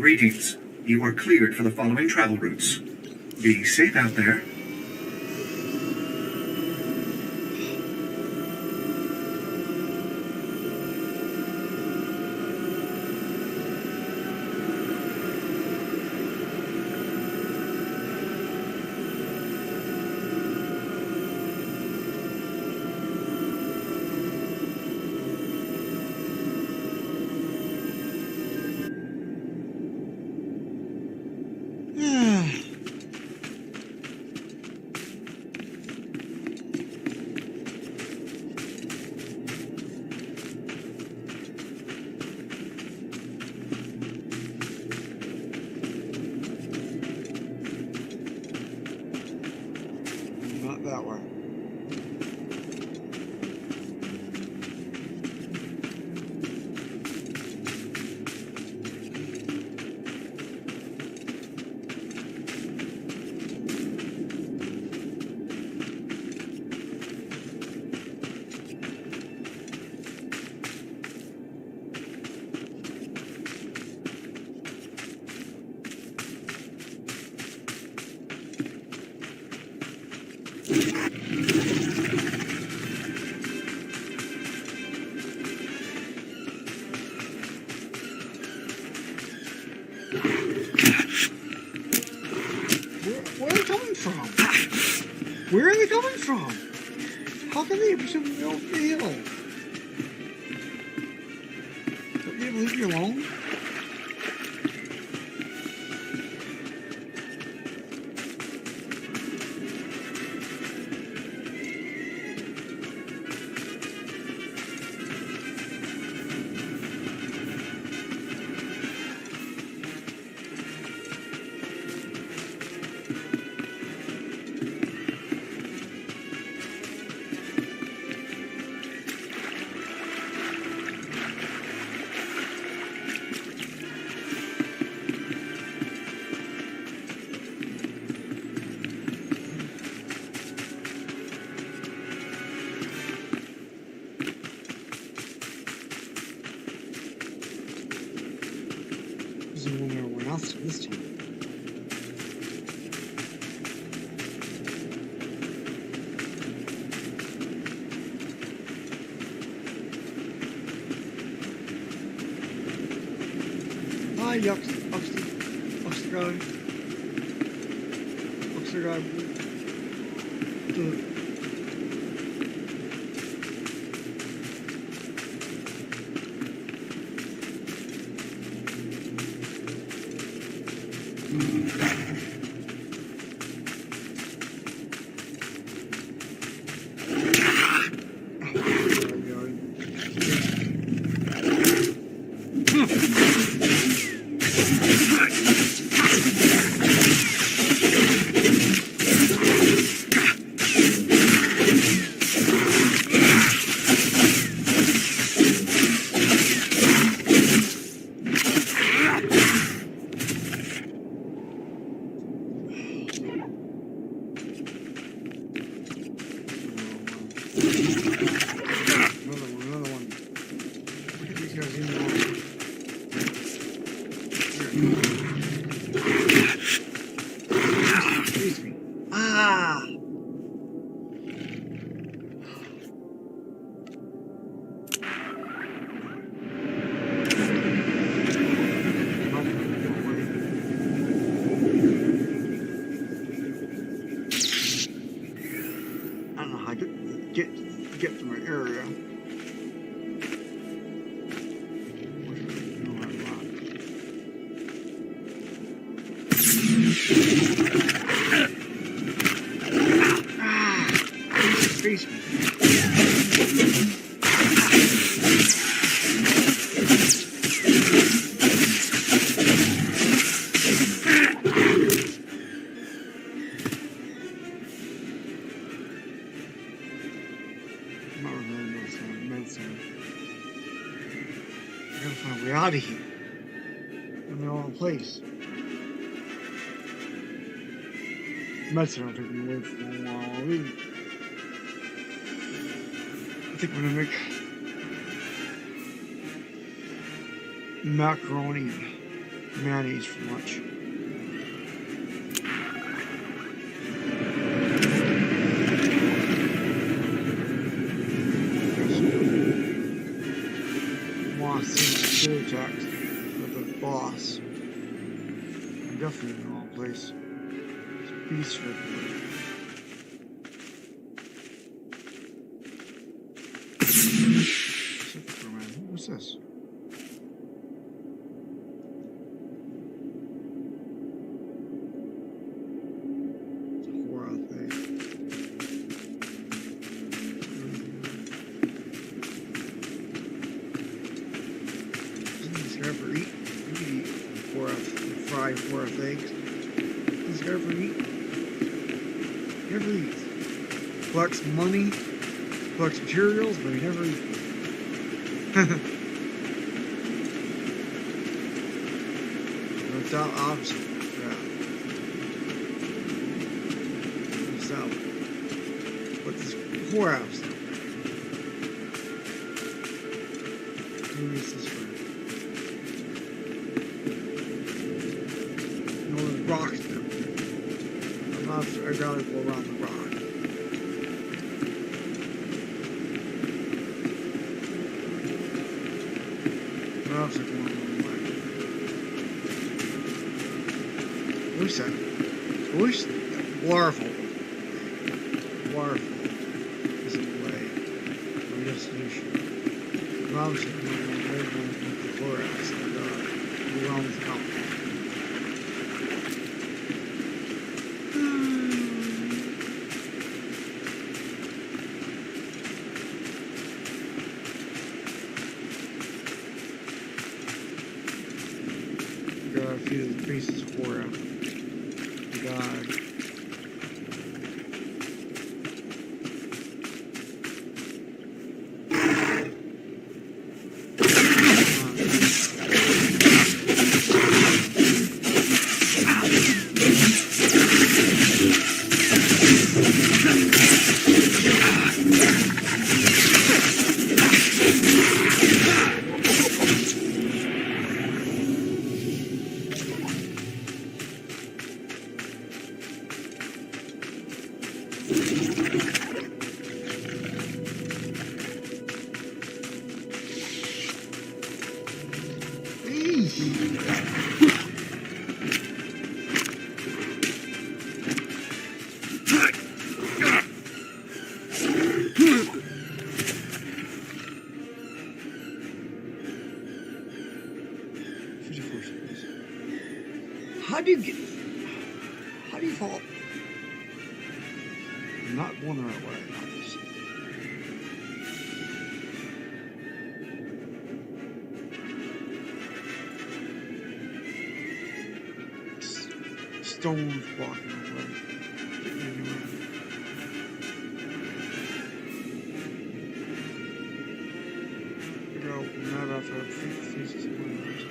Greetings. You are cleared for the following travel routes. Be safe out there. from? How can they presume me off the hill? Don't they leave me alone? There's no one else this time. Hi, Yucks, Ups the guy. Another one. Look at these guys in the Excuse me. Ah! I don't know how to get to my area. Face me. I gotta find a way out of here. I'm in the wrong place. Medicine will take me away for a while. I think I'm gonna make macaroni and mayonnaise for lunch. Contact with the boss. I'm definitely in the wrong place. There's beasts everywhere. What's this? It's a horror thing. Ever eat? You can eat fried 4 eggs. Does he ever eat? Never eats. Collects money, collects materials, but he never eats. It's out obviously. Yeah. It's out. But this whorehouse. Who is this for? Rocks down there. I gotta go around the rock. Rocks are going the wrong way. I wish that Waterfall. obviously, we're going with the Flores and around the mountain. We got a few of the pieces for him. We got How do you fall? I'm not going the right way, obviously. Stones blocking the way. Figure out not after faces windows.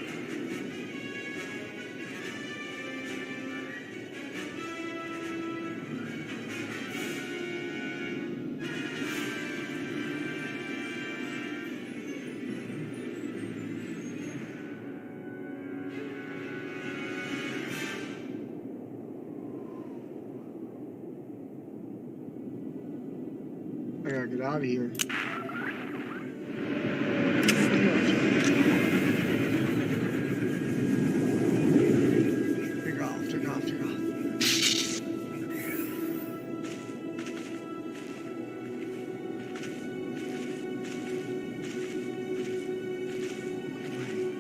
I gotta get out of here. Take off.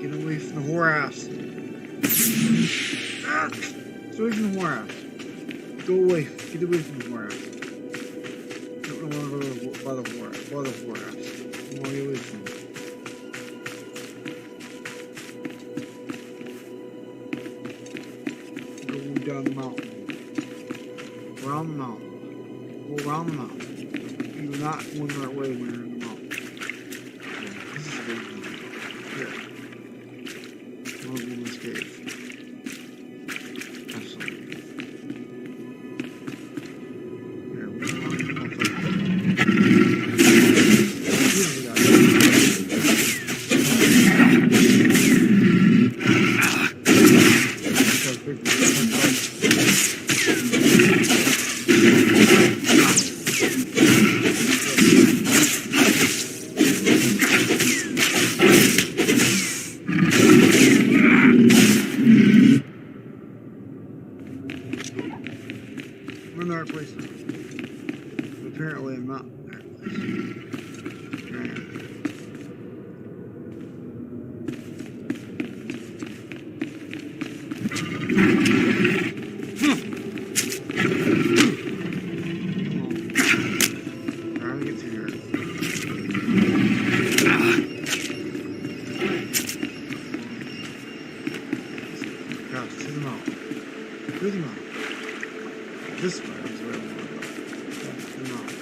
Get away from the whorehouse. Get away from the whorehouse. Go away. Get away from the whorehouse. By the whorehouse. I'm gonna get away from it. Go down the mountain. Around the mountain. Go around the mountain. You're not going the right way when you're in the mountain. This is a big one. Here. I'm gonna go in this cave. Absolutely. Here, we're going to I'm in the right place now. But apparently I'm not in the right place. Right. Come on. Trying to get through here. Gosh, to the mountain. To the mountain. This way is where I want to go. To the mountain.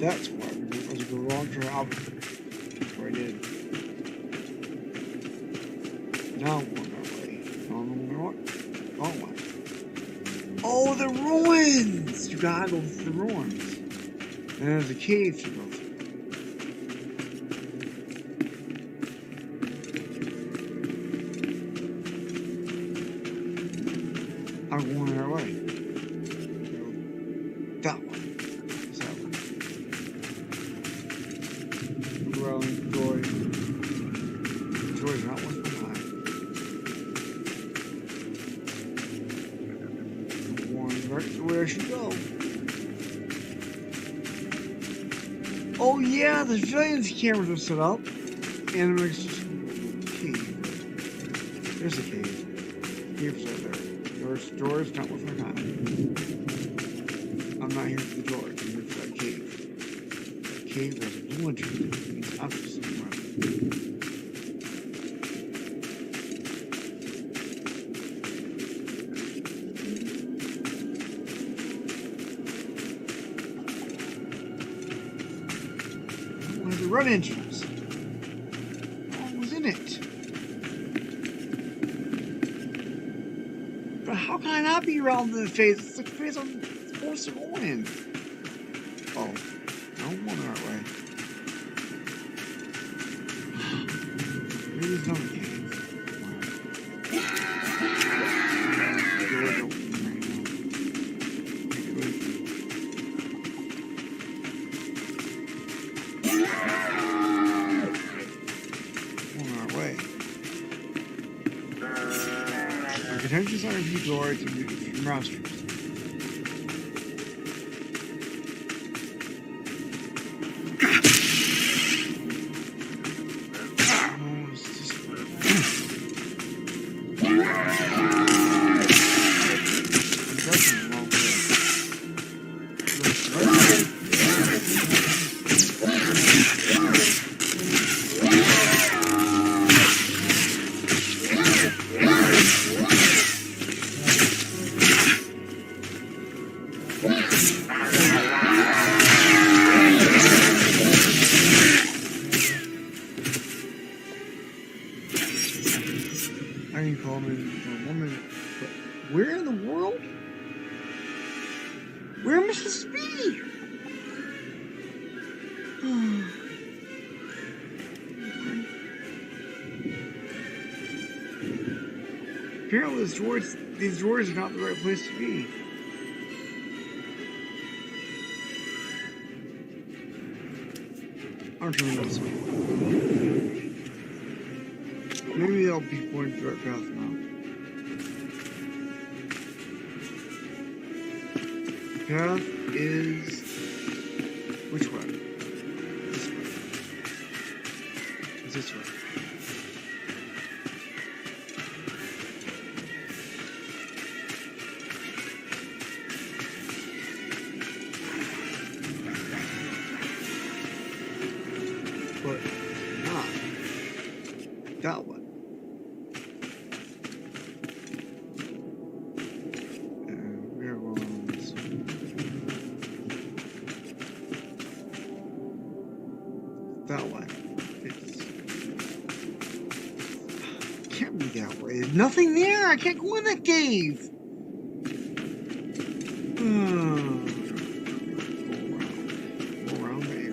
That's why, because it was a long travel. That's what I did. Now I'm going that way. Oh my. Oh, the ruins! You gotta go through the ruins. And there's a cave to go through. I'm going that way. That one. It's that one. Well, Joy's not one behind. Going right to where I should go. Oh yeah, the surveillance cameras are set up. And there's a cave. There's a cave. Cave's right there. Doors, not worth my time. I'm not here for the doors. I'm here for that cave. That cave has a blue entrance. It means I'm just sitting around. Oh, there's a run entrance. What was in it? But how can I not be around the phase? It's the phase I'm supposed to go in. Oh, I don't want that way. Maybe there's another cave. Attention center view doors and masters. I can call him for a woman, but where in the world? Where must this be? Apparently these drawers are not the right place to be. I'm turning this way. Maybe I'll be pointing to the right path now. The path is... which way? This way. It's this way. But not that one. Where was that one? It can't be that way. There's nothing there. I can't go in that cave. Go around the area.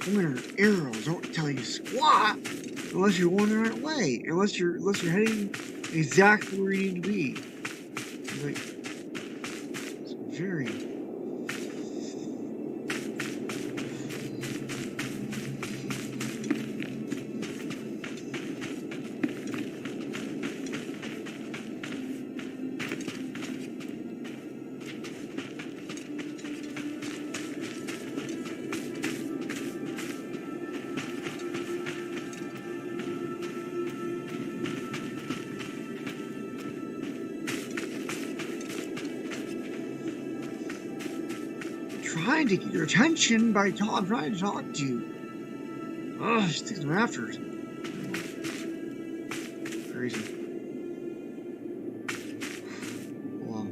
Pointer arrows don't tell you squat unless you're going the right way. Unless you're heading exactly where you need to be. It's very... trying to get your attention by I'm trying to talk to you. Ugh, she thinks I'm after it. Crazy. Wow.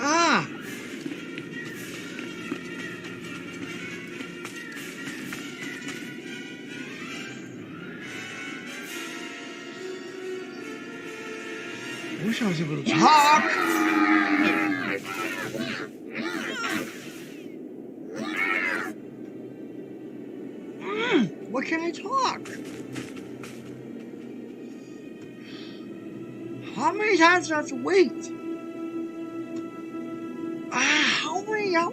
Ah! I wish I was able to talk. Why can't I talk? How many times do I have to wait? How many? How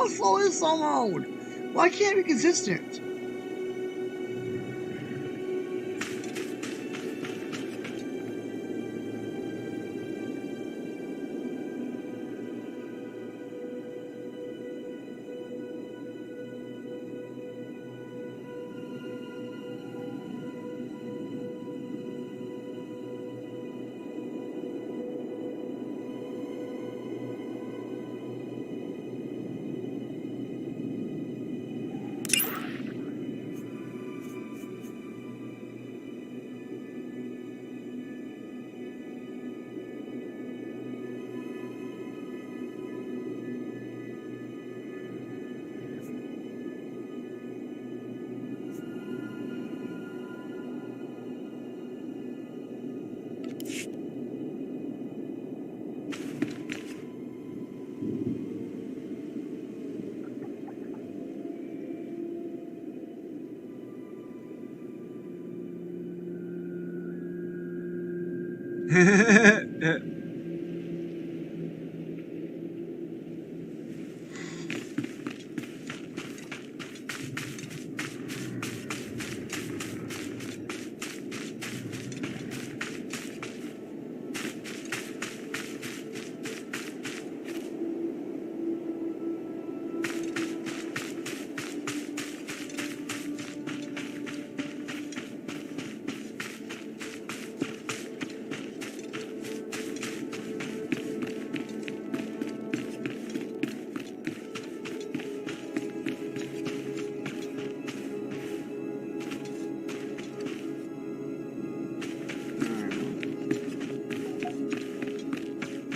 slow is slow mode? Why can't it be consistent?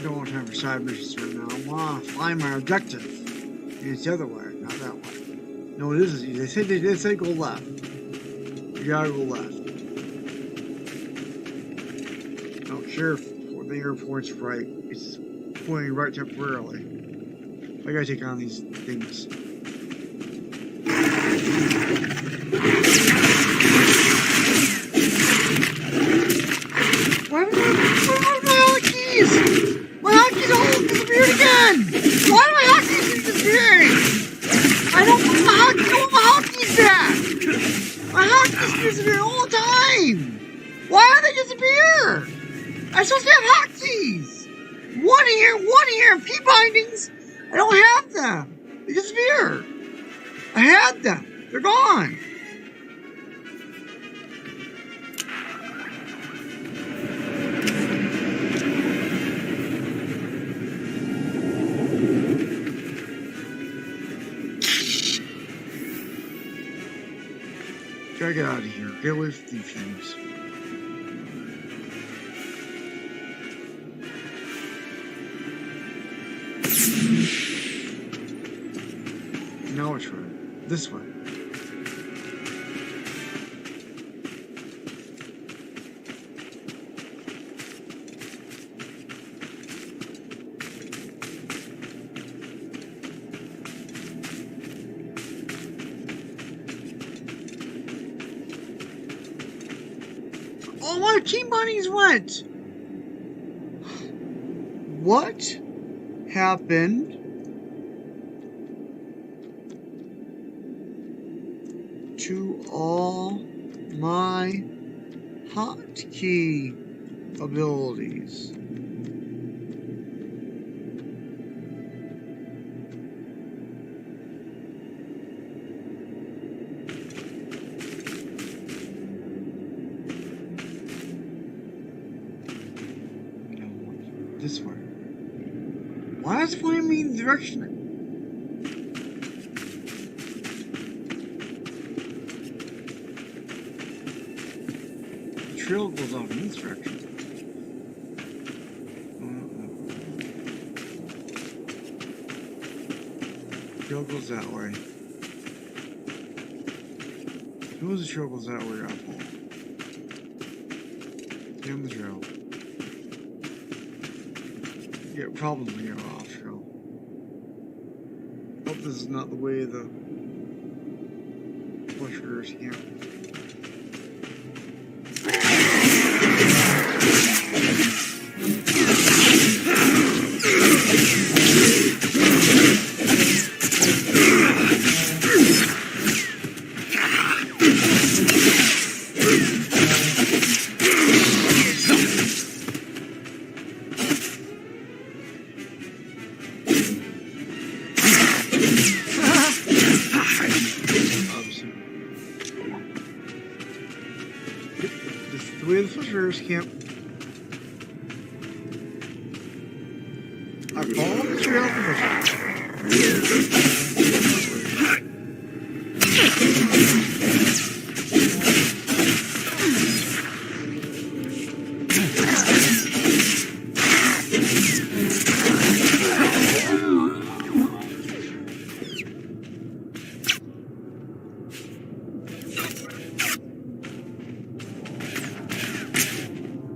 Don't want time for side missions right now. I want to find my objective. And it's the other way, not that way. No, this is easy. They say go left. You gotta go left. I don't care if the airport's right. It's pointing right temporarily. I gotta take on these things. Where are my hotkeys? My hotkeys all disappeared again! Why are my hotkeys disappearing? I don't want my hotkeys back! My hotkeys disappear all the time! Why do they disappear? I'm supposed to have hotkeys! One here, and P bindings! I don't have them! They disappear! I had them! They're gone! Gotta get out of here. Get away from the fumes. this way. All my team bunnies went! What happened to all my hotkey abilities? This way. Why is it pointing me in the direction? The trail goes off in this direction. The trail goes that way. As soon as the trail goes that way, I'll pull. Get on the trail. Yeah, probably get off trail. Hope this is not the way the flesh raiders camp. The way the fishers camp. I followed the trail of the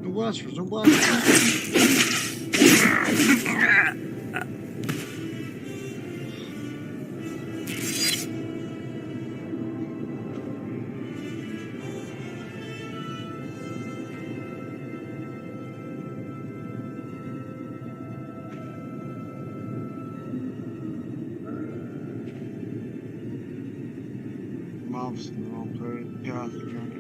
No blasters, no blasters. I'm obviously in the wrong path again.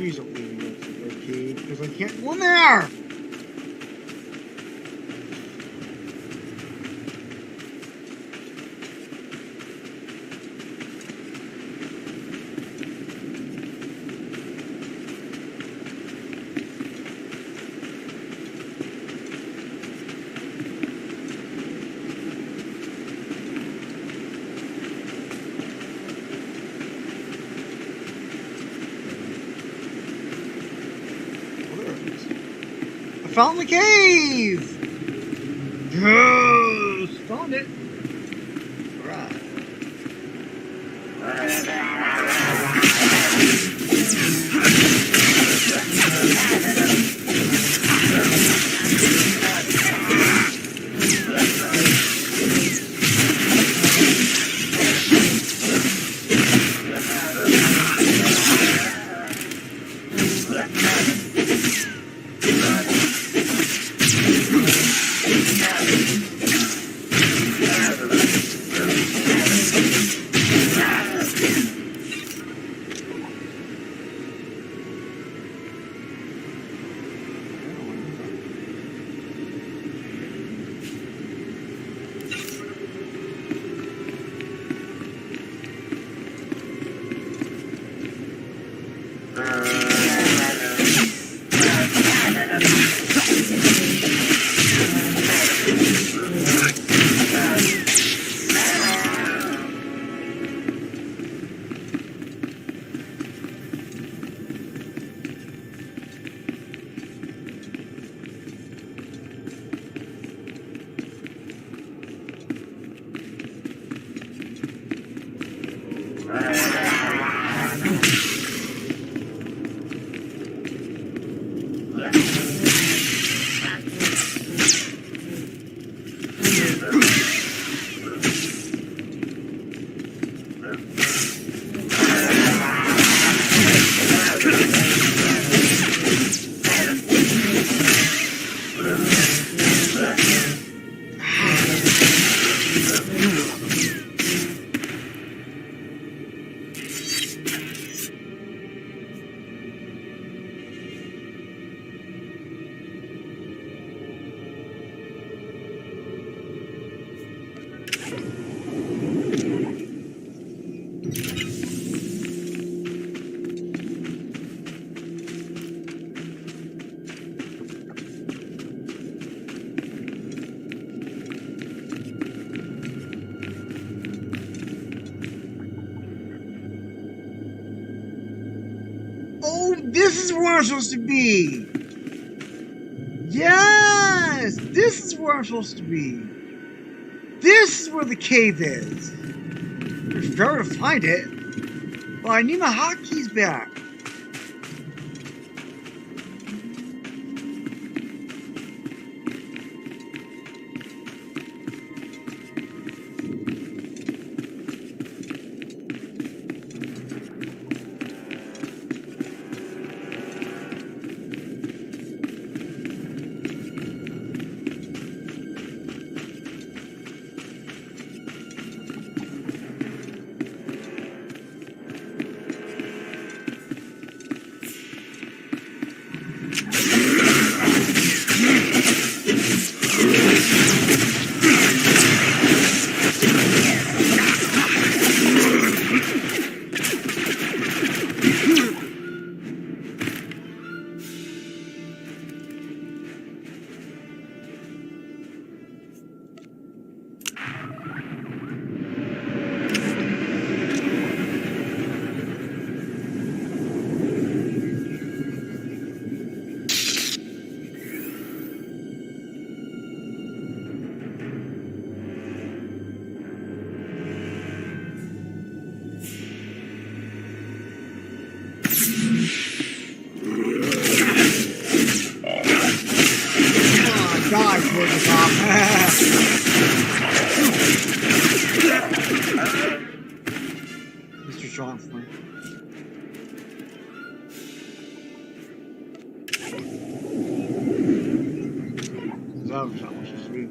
Please don't leave me outside the arcade because I can't go in there! I found the cave! Yes! Found it! Alright. Oh, this is where I'm supposed to be! Yes! This is where I'm supposed to be! This is where the cave is! It's fair to find it, but I need my hotkeys back. Die, Cortacop. Mr. Johnson. That was not much to see.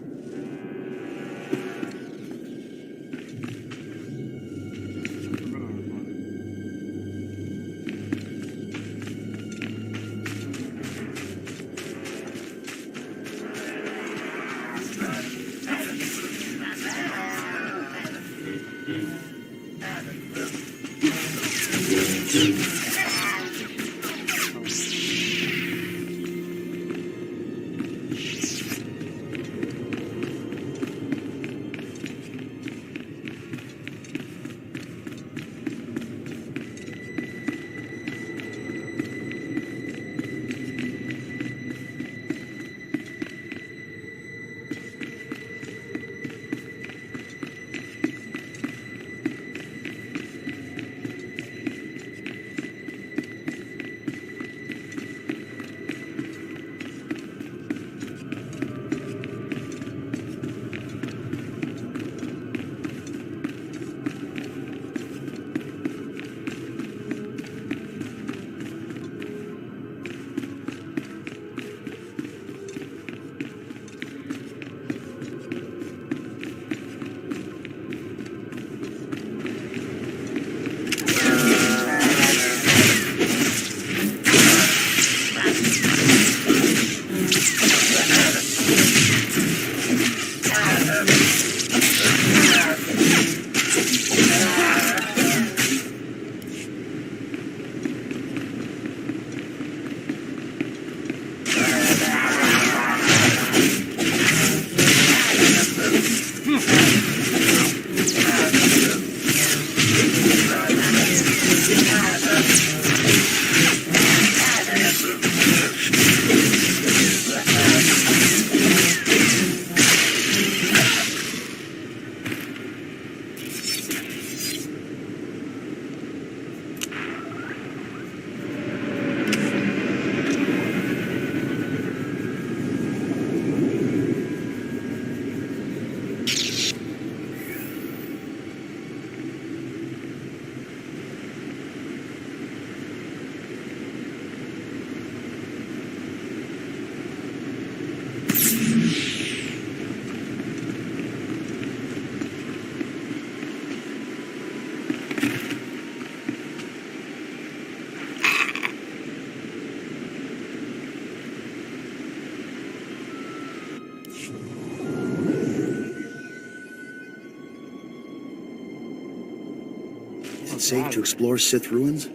Is it safe to explore Sith ruins?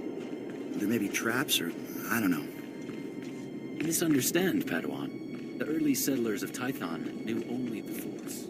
There may be traps or, I don't know. Misunderstand, Padawan. The early settlers of Tython knew only the Force.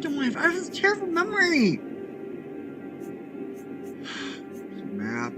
don't have. I have this terrible memory. Map.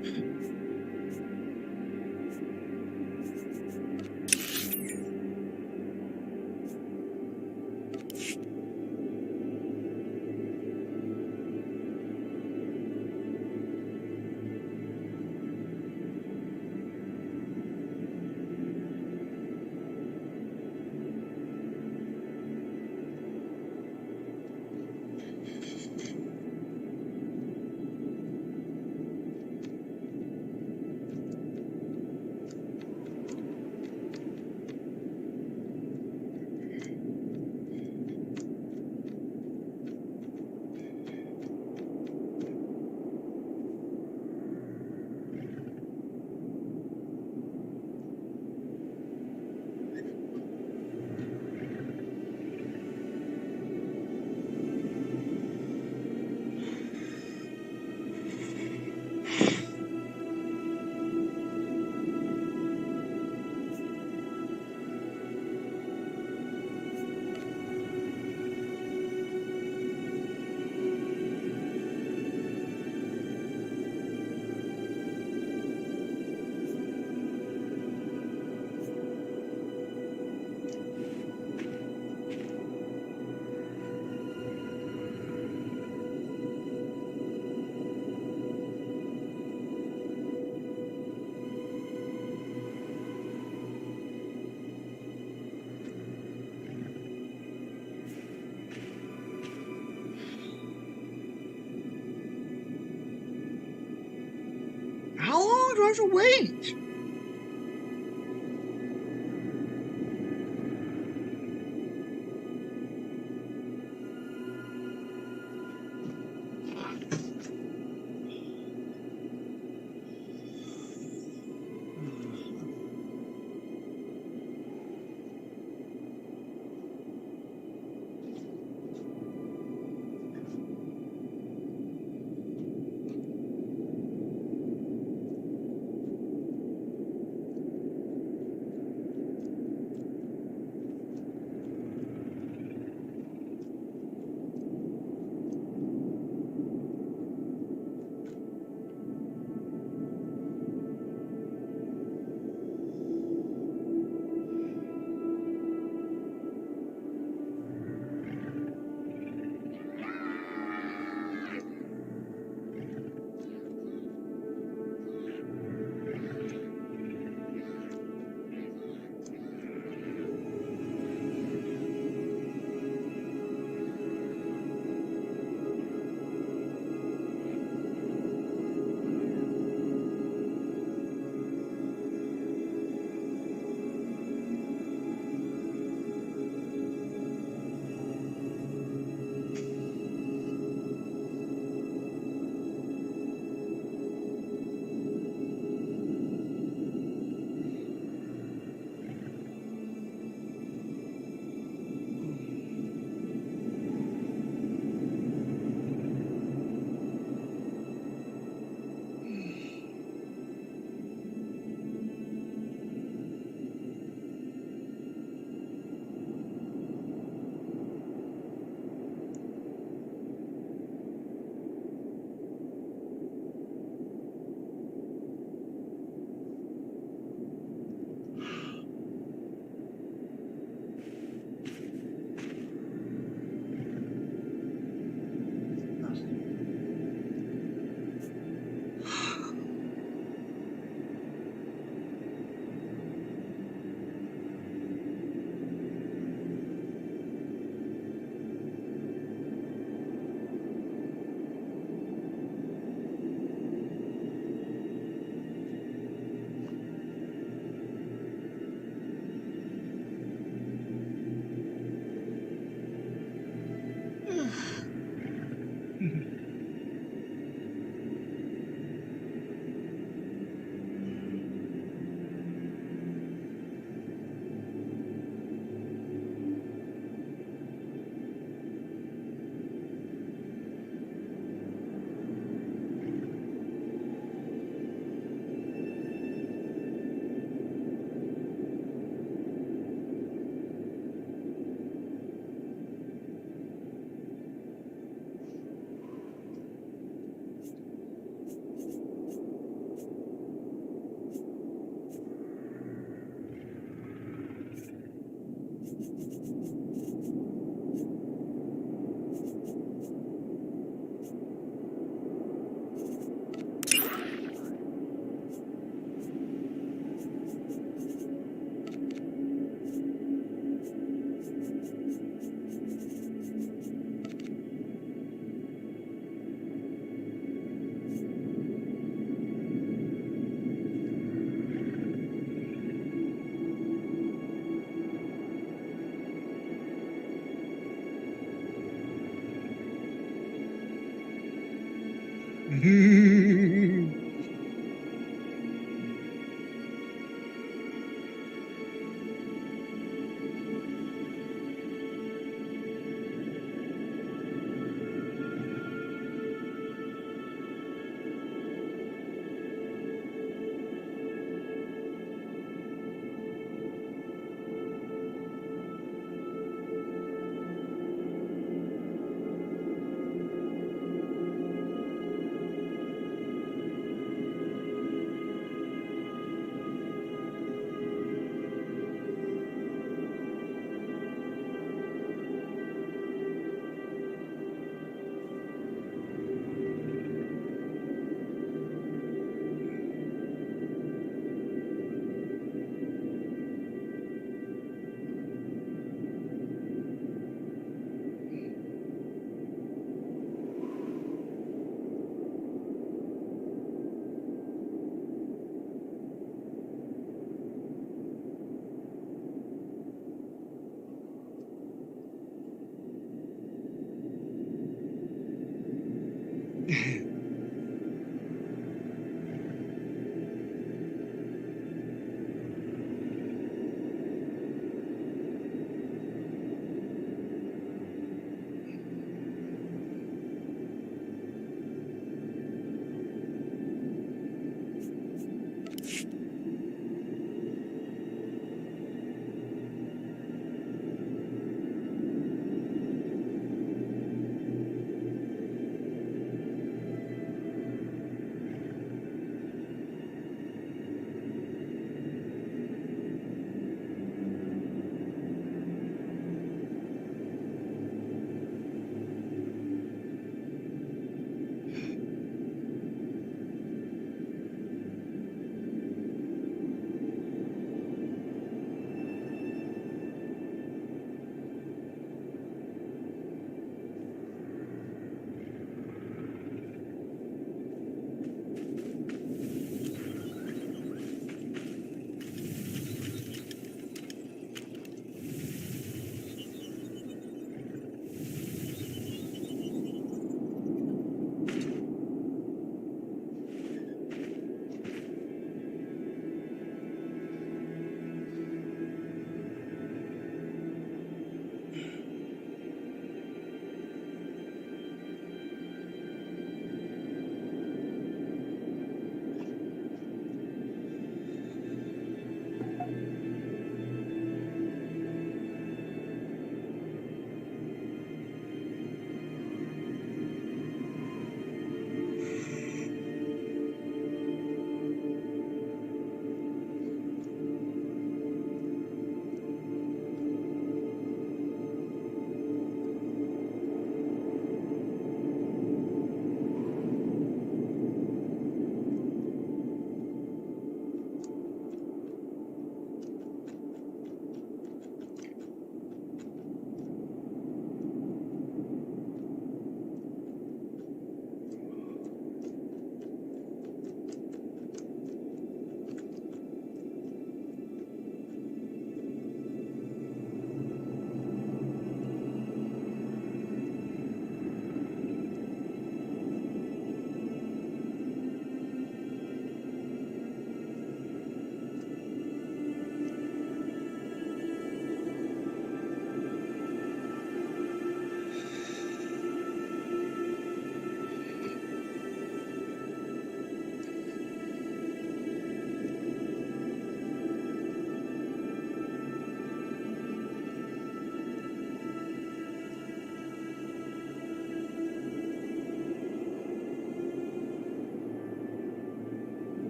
How long do I have to wait?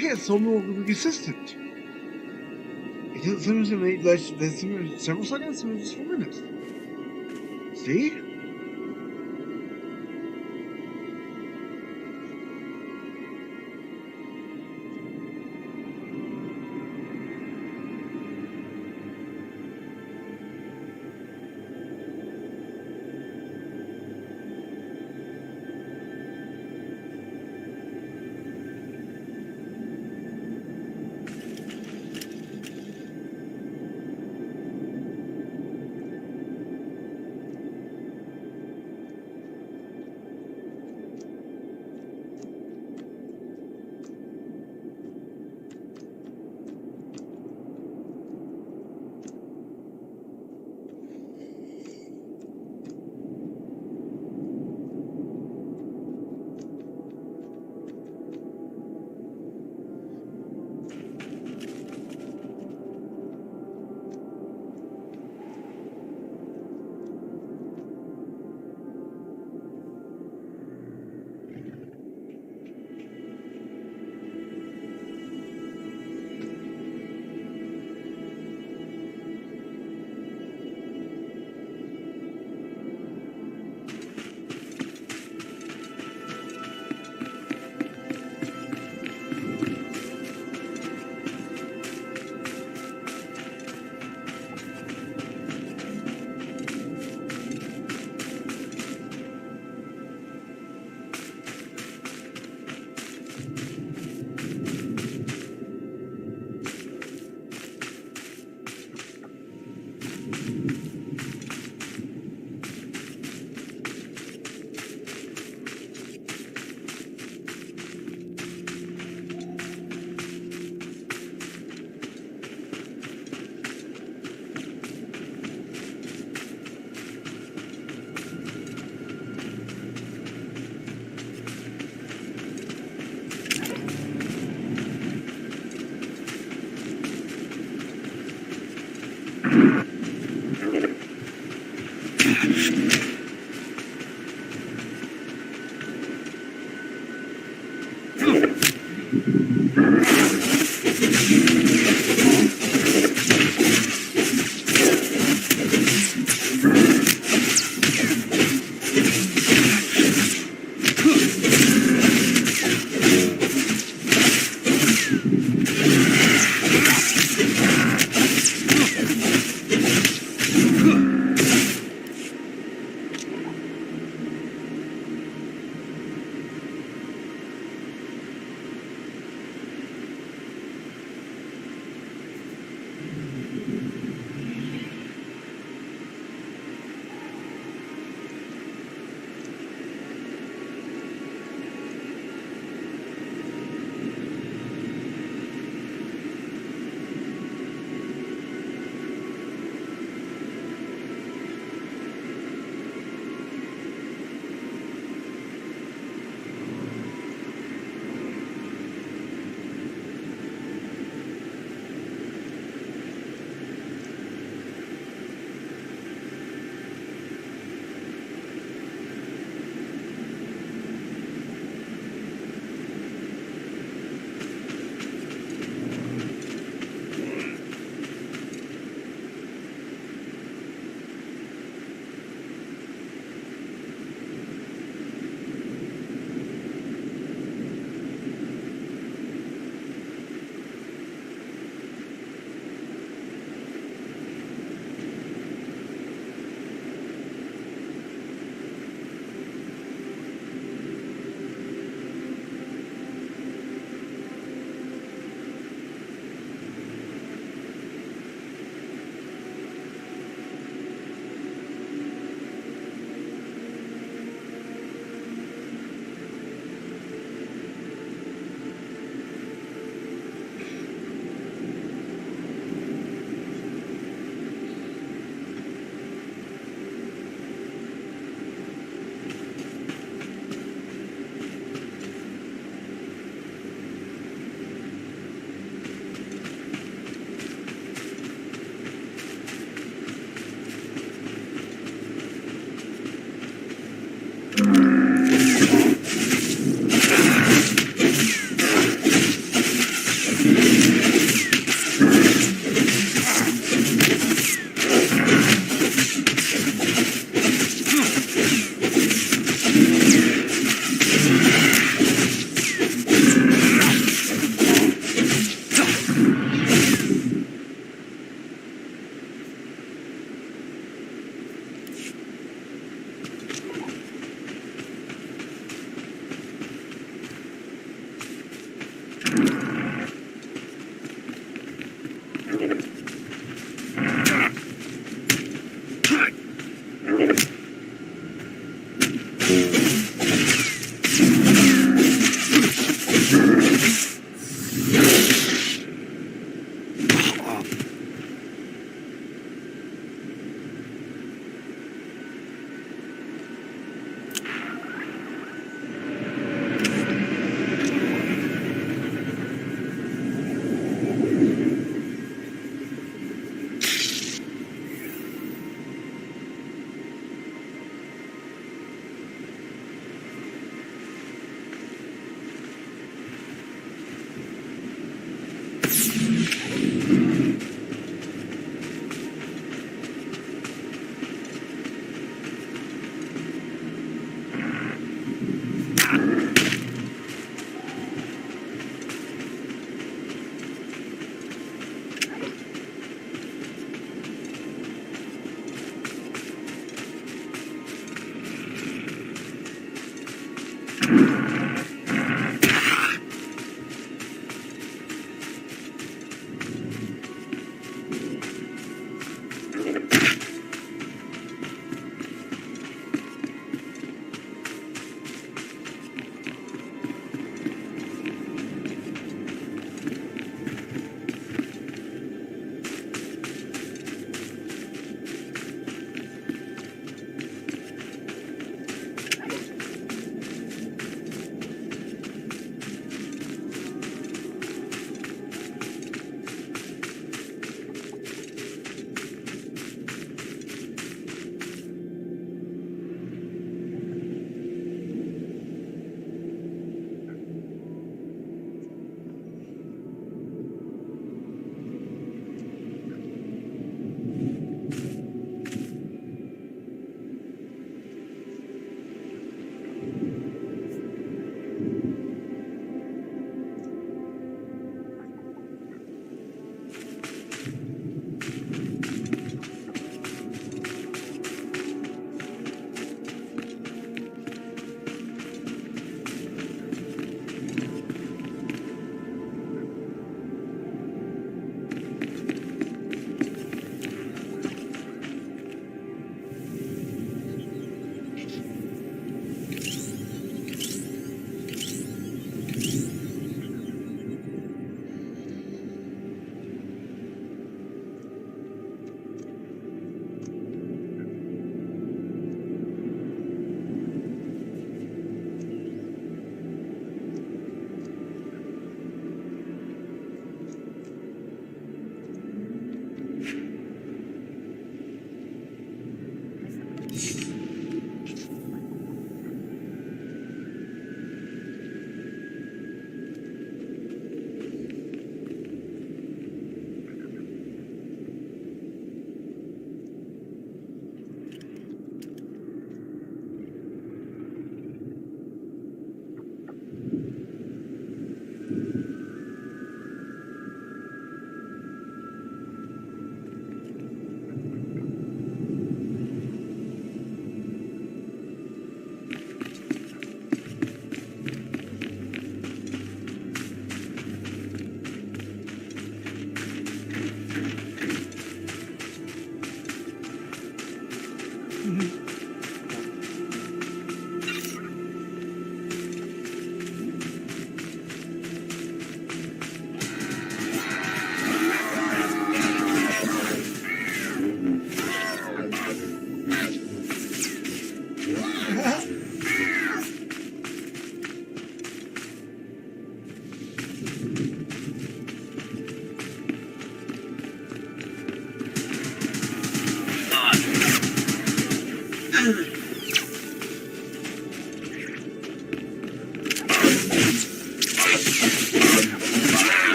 Look at it's so more consistent. It doesn't sometimes make like there's several seconds, sometimes just 4 minutes. See?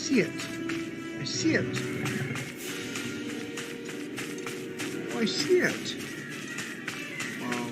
see it. I see it. Oh, I see it. Wow.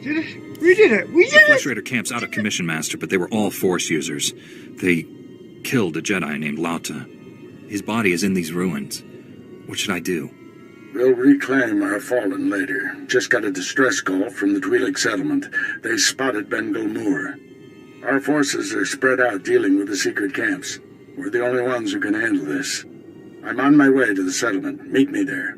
Did it? We did it! We The did Flesh it! Raider camp's out of commission, Master, but they were all Force users. They killed a Jedi named Lauta. His body is in these ruins. What should I do? We'll reclaim our fallen later. Just got a distress call from the Twi'lek settlement. They spotted Ben Gulmur. Our forces are spread out dealing with the secret camps. We're the only ones who can handle this. I'm on my way to the settlement. Meet me there.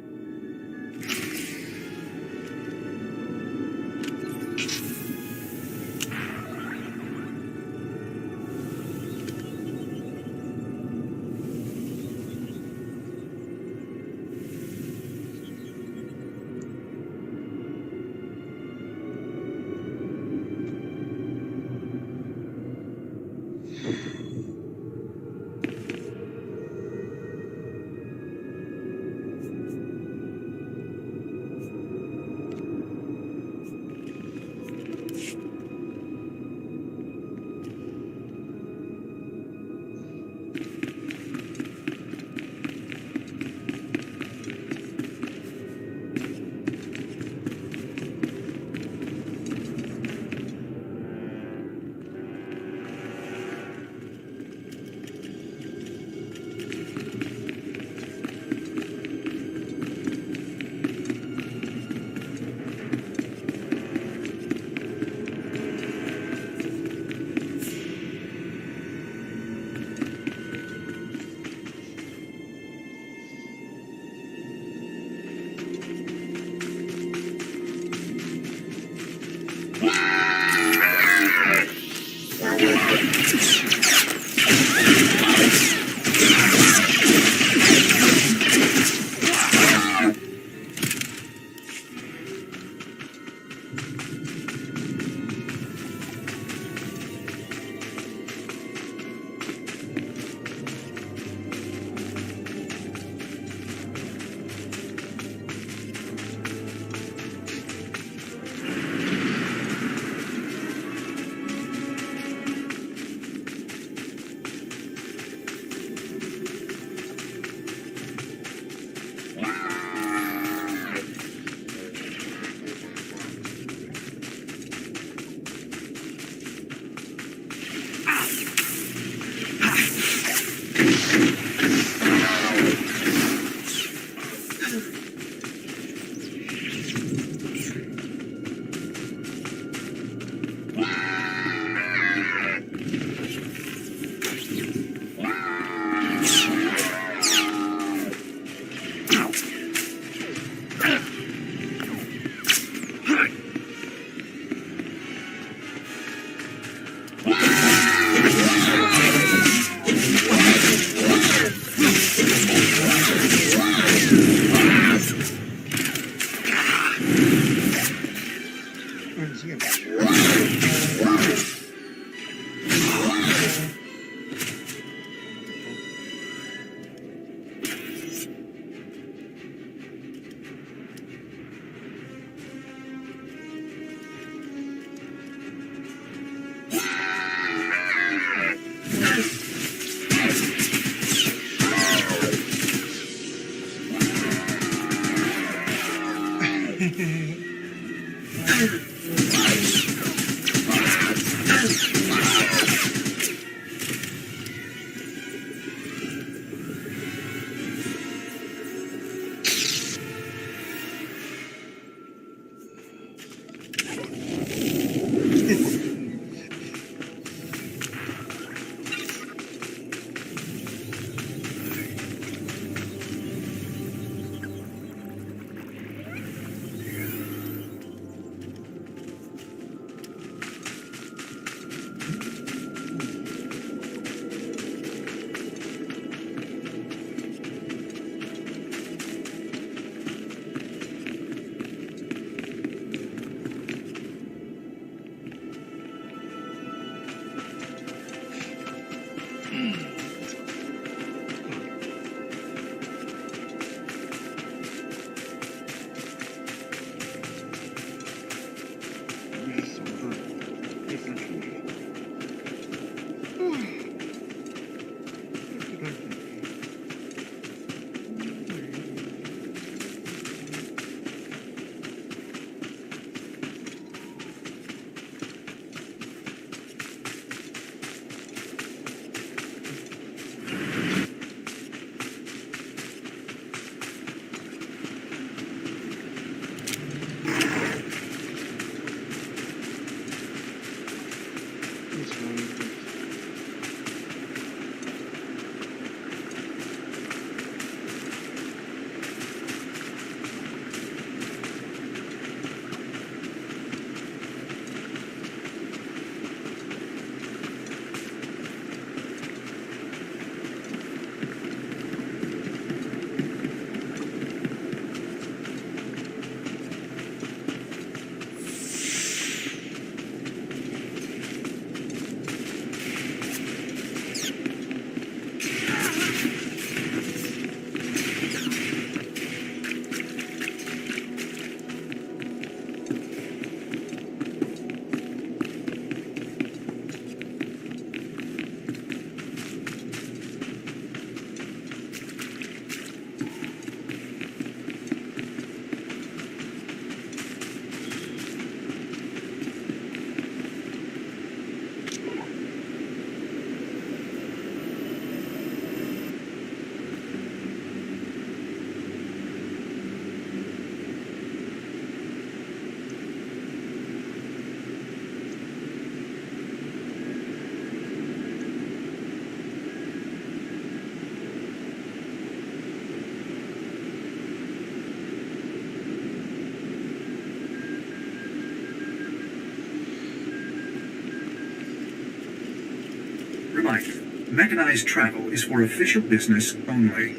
Mechanized travel is for official business only.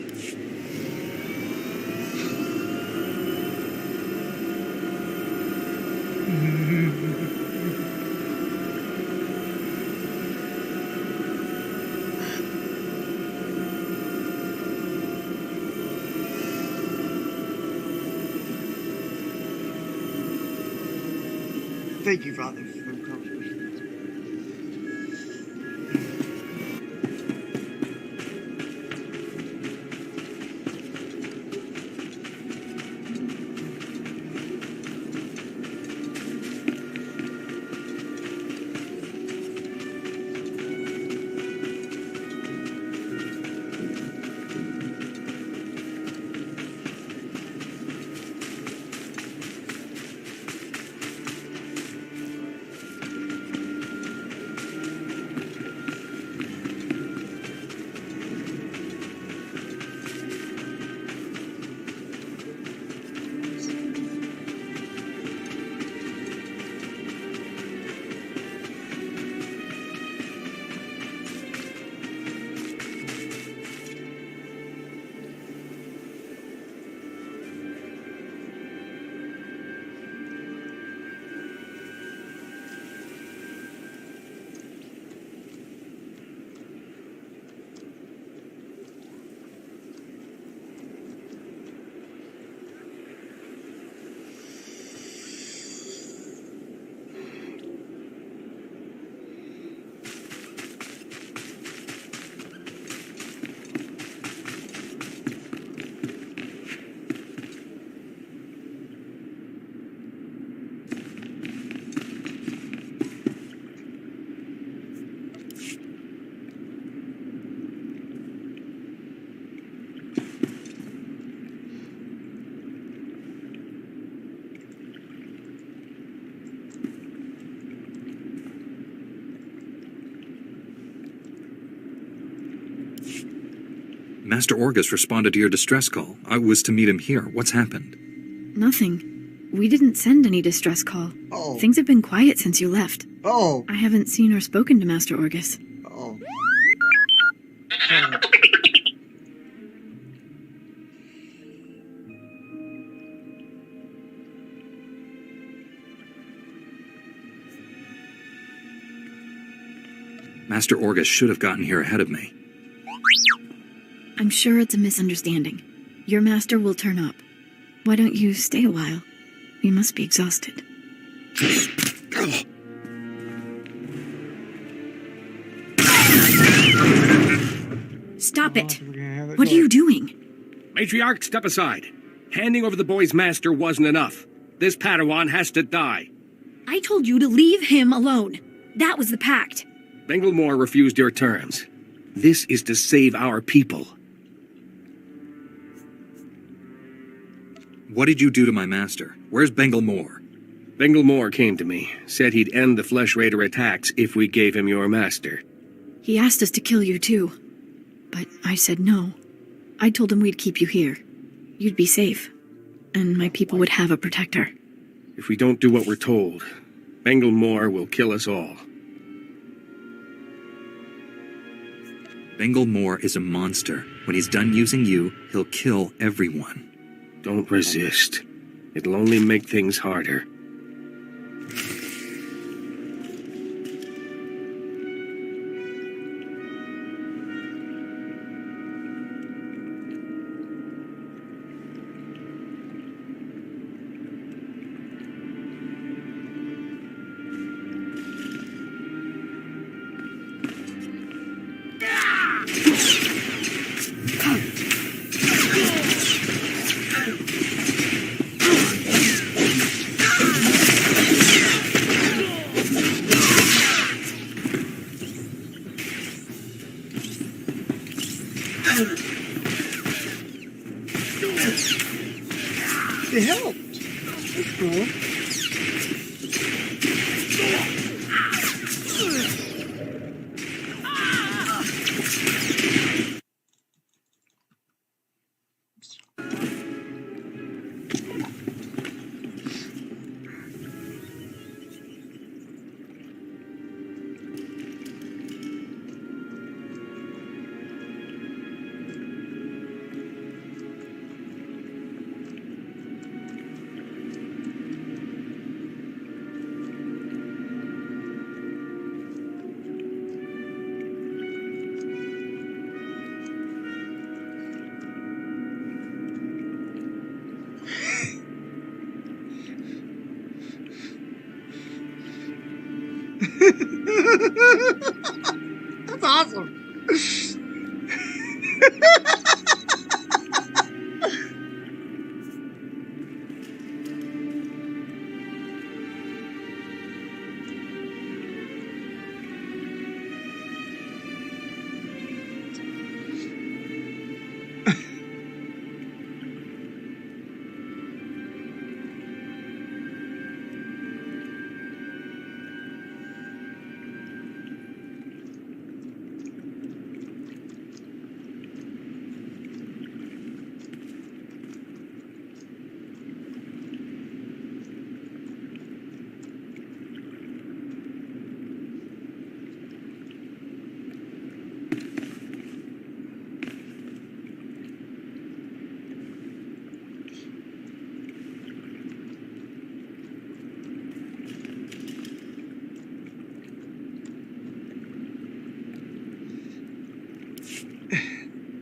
Thank you, Father, for the confirmation. Master Orgus responded to your distress call. I was to meet him here. What's happened? Nothing. We didn't send any distress call. Oh. Things have been quiet since you left. Oh. I haven't seen or spoken to Master Orgus. Oh. Master Orgus should have gotten here ahead of me. I'm sure it's a misunderstanding. Your master will turn up. Why don't you stay a while? You must be exhausted. Stop it! What are you doing? Matriarch, step aside. Handing over the boy's master wasn't enough. This Padawan has to die. I told you to leave him alone. That was the pact. Bengilmore refused your terms. This is to save our people. What did you do to my master? Where's Bengilmore? Bengilmore came to me, said he'd end the Flesh Raider attacks if we gave him your master. He asked us to kill you too. But I said no. I told him we'd keep you here. You'd be safe. And my people would have a protector. If we don't do what we're told, Bengilmore will kill us all. Bengilmore is a monster. When he's done using you, he'll kill everyone. Don't resist. It'll only make things harder. They helped. That's cool. That's awesome.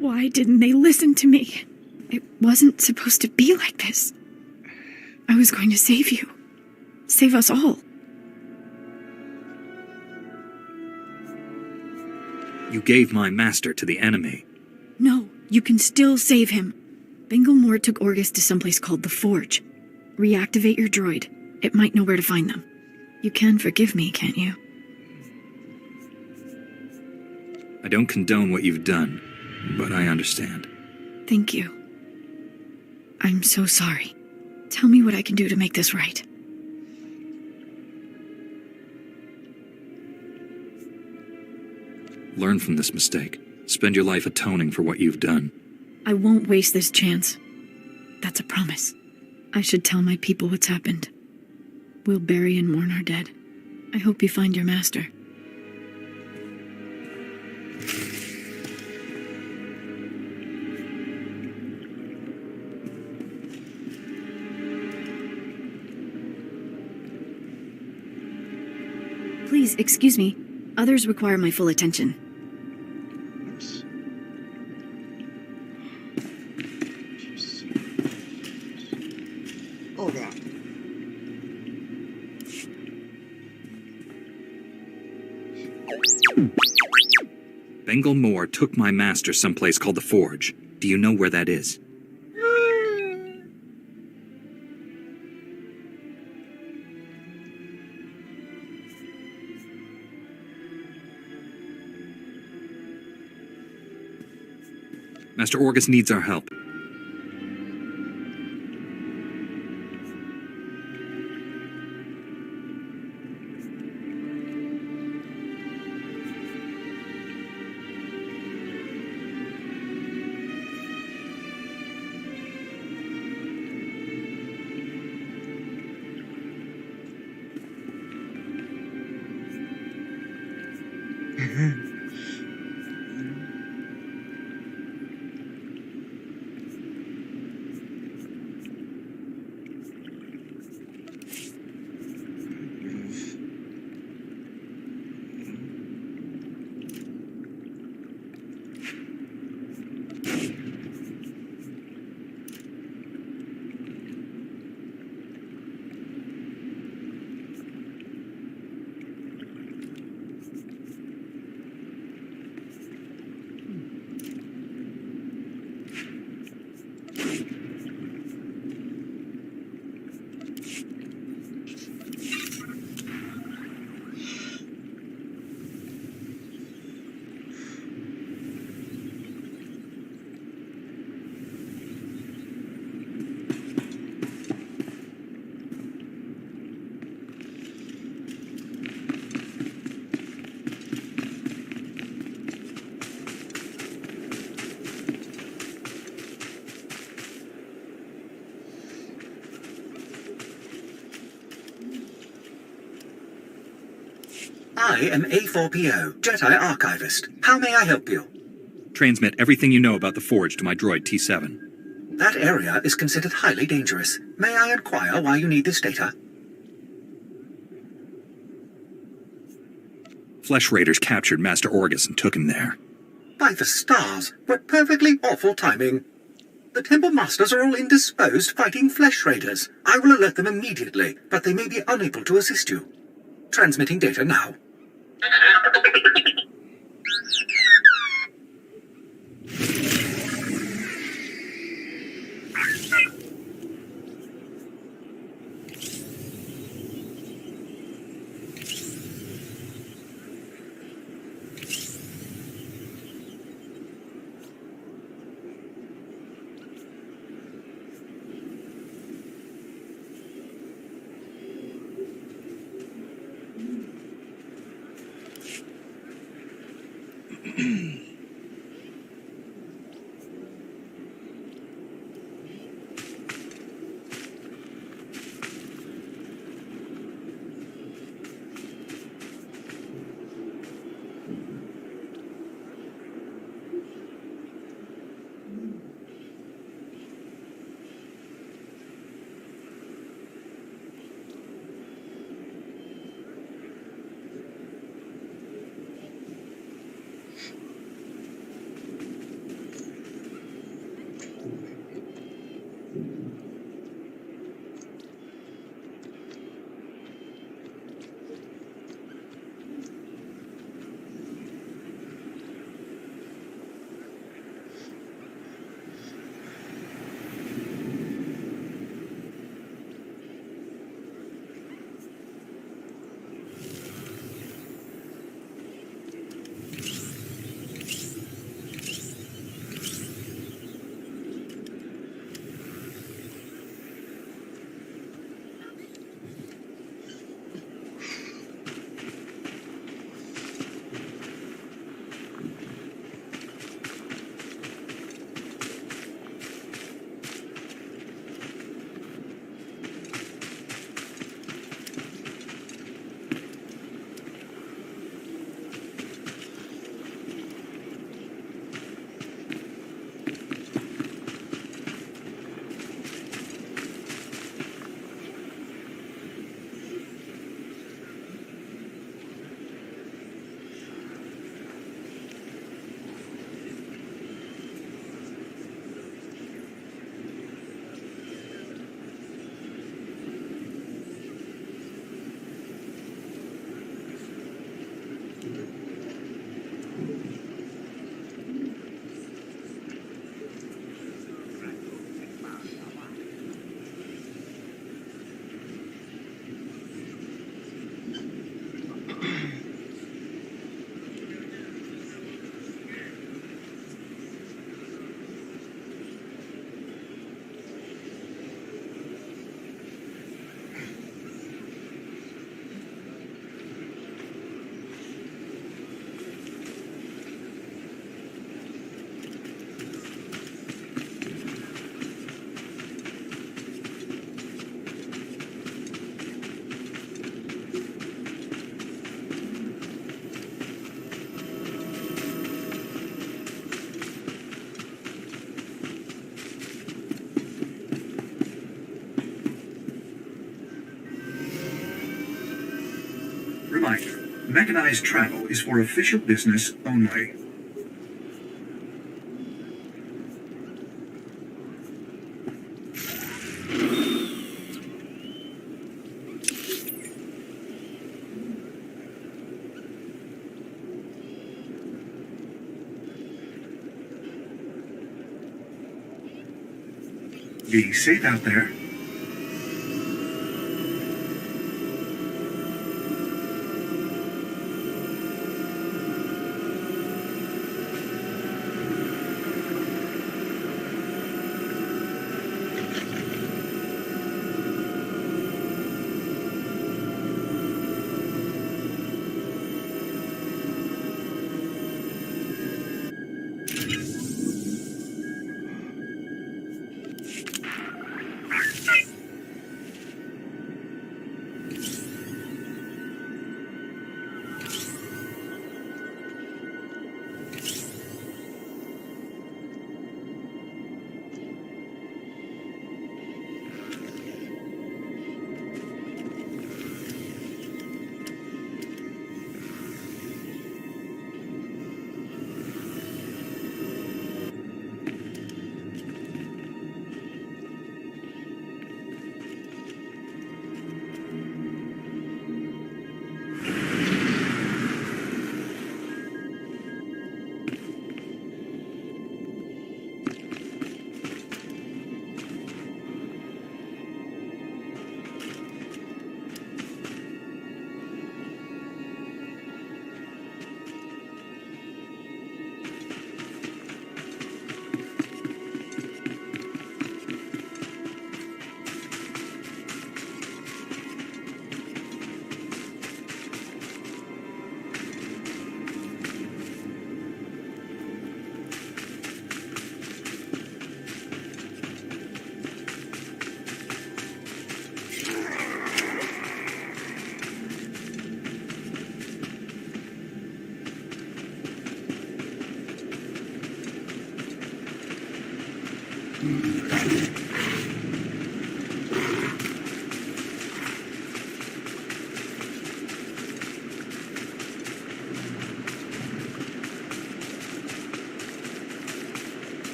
Why didn't they listen to me? It wasn't supposed to be like this. I was going to save you. Save us all. You gave my master to the enemy. No, you can still save him. Bengal Moore took Orgus to someplace called the Forge. Reactivate your droid. It might know where to find them. You can forgive me, can't you? I don't condone what you've done, but I understand. Thank you. I'm so sorry. Tell me what I can do to make this right. Learn from this mistake. Spend your life atoning for what you've done. I won't waste this chance. That's a promise. I should tell my people what's happened. We'll bury and mourn our dead. I hope you find your master. Please, excuse me. Others require my full attention. Oh, God. Bengal Moore took my master someplace called the Forge. Do you know where that is? Master Orgus needs our help. I am A4PO, Jedi Archivist. How may I help you? Transmit everything you know about the Forge to my droid T7. That area is considered highly dangerous. May I inquire why you need this data? Flesh Raiders captured Master Orgus and took him there. By the stars, what perfectly awful timing. The Temple Masters are all indisposed fighting Flesh Raiders. I will alert them immediately, but they may be unable to assist you. Transmitting data now. Reminder, mechanized travel is for official business only. Be safe out there.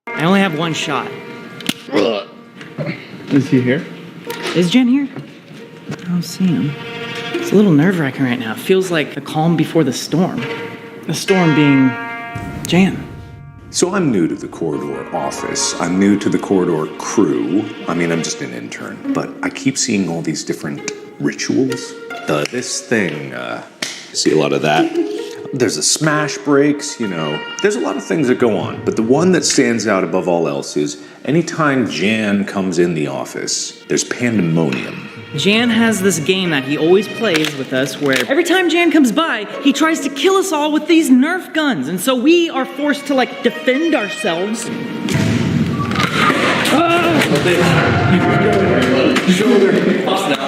I only have one shot. Is he here? Is Jen here? I don't see him. It's a little nerve-wracking right now. It feels like the calm before the storm. The storm being Jan. So I'm new to the Corridor office. I'm new to the Corridor crew. I mean, I'm just an intern. But I keep seeing all these different rituals. This thing, see a lot of that. There's a smash breaks, you know. There's a lot of things that go on. But the one that stands out above all else is anytime Jan comes in the office, there's pandemonium. Jan has this game that he always plays with us where every time Jan comes by, he tries to kill us all with these Nerf guns. And so we are forced to, like, defend ourselves.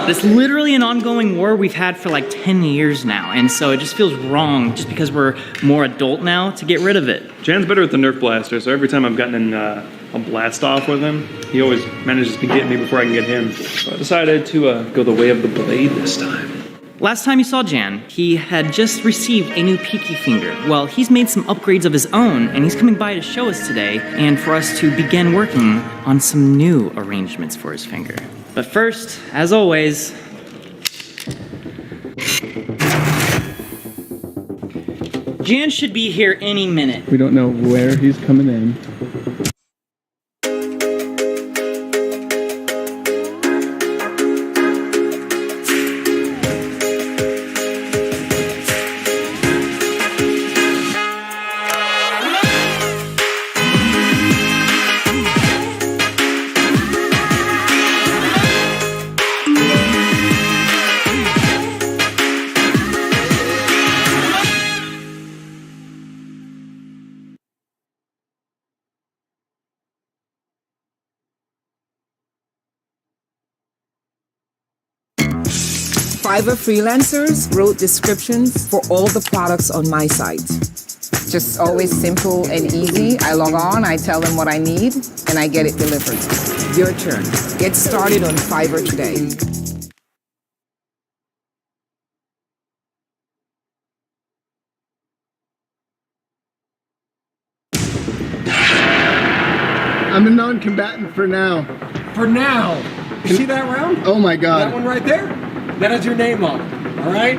It's literally an ongoing war we've had for like 10 years now, and so it just feels wrong just because we're more adult now to get rid of it. Jan's better with the Nerf blaster, so every time I've gotten in a blast off with him, he always manages to get me before I can get him. So I decided to go the way of the blade this time. Last time you saw Jan, he had just received a new peaky finger. Well, he's made some upgrades of his own, and he's coming by to show us today, and for us to begin working on some new arrangements for his finger. But first, as always, Jan should be here any minute. We don't know where he's coming in. Fiverr freelancers wrote descriptions for all the products on my site. Just always simple and easy. I log on, I tell them what I need, and I get it delivered. Your turn. Get started on Fiverr today. I'm a non-combatant for now. For now. You see that round? Oh my god. That one right there? That has your name on it, all right?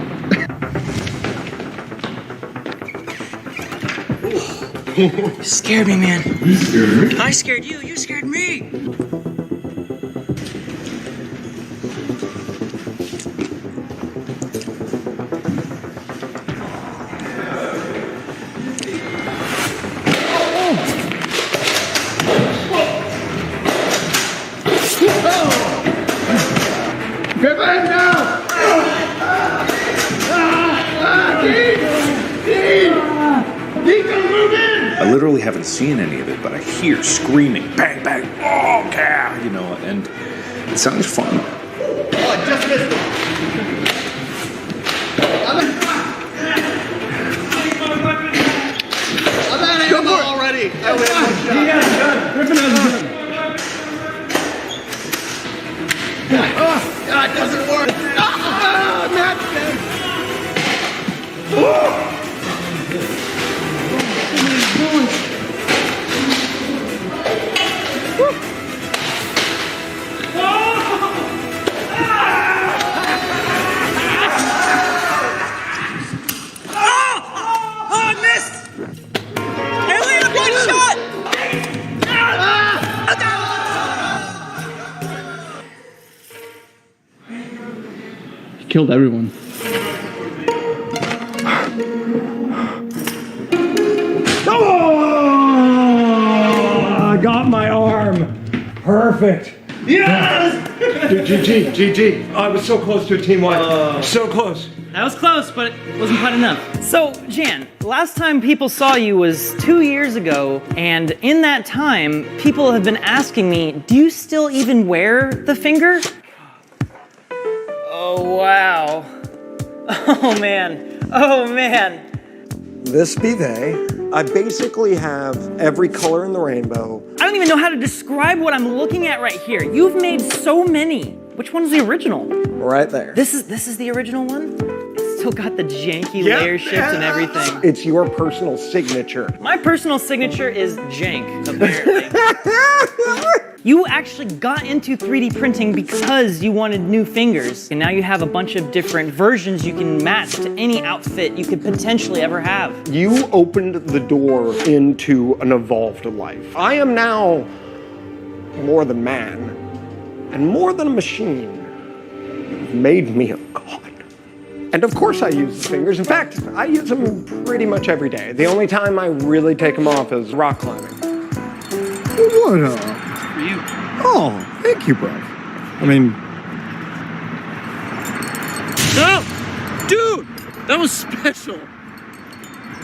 You scared me, man. You scared me? I scared you, you scared me. Get back now! I literally haven't seen any of it, but I hear screaming, bang, bang, oh, yeah, you know, and it sounds fun. Oh, I just missed it. I'm out of ammo already. I only have one shot. Yeah, gun. Griffin has a gun. It doesn't work. Matt. I missed! I only had one shot! He killed everyone. Oh! I got my arm. Perfect. Yes! Dude, GG. I was so close to a team wipe. So close. That was close, but it wasn't quite enough. So, Jan, last time people saw you was 2 years ago, and in that time, people have been asking me, do you still even wear the finger? Oh, wow. Oh, man. Oh, man. This be they. I basically have every color in the rainbow. I don't even know how to describe what I'm looking at right here. You've made so many. Which one's the original? Right there. This is the original one? It's still got the janky layer shift and everything. It's your personal signature. My personal signature is jank, apparently. You actually got into 3D printing because you wanted new fingers. And now you have a bunch of different versions you can match to any outfit you could potentially ever have. You opened the door into an evolved life. I am now more than man and more than a machine. You've made me a god. And of course I use the fingers. In fact, I use them pretty much every day. The only time I really take them off is rock climbing. What For you. Oh, thank you, bro. I mean, No! Dude! That was special.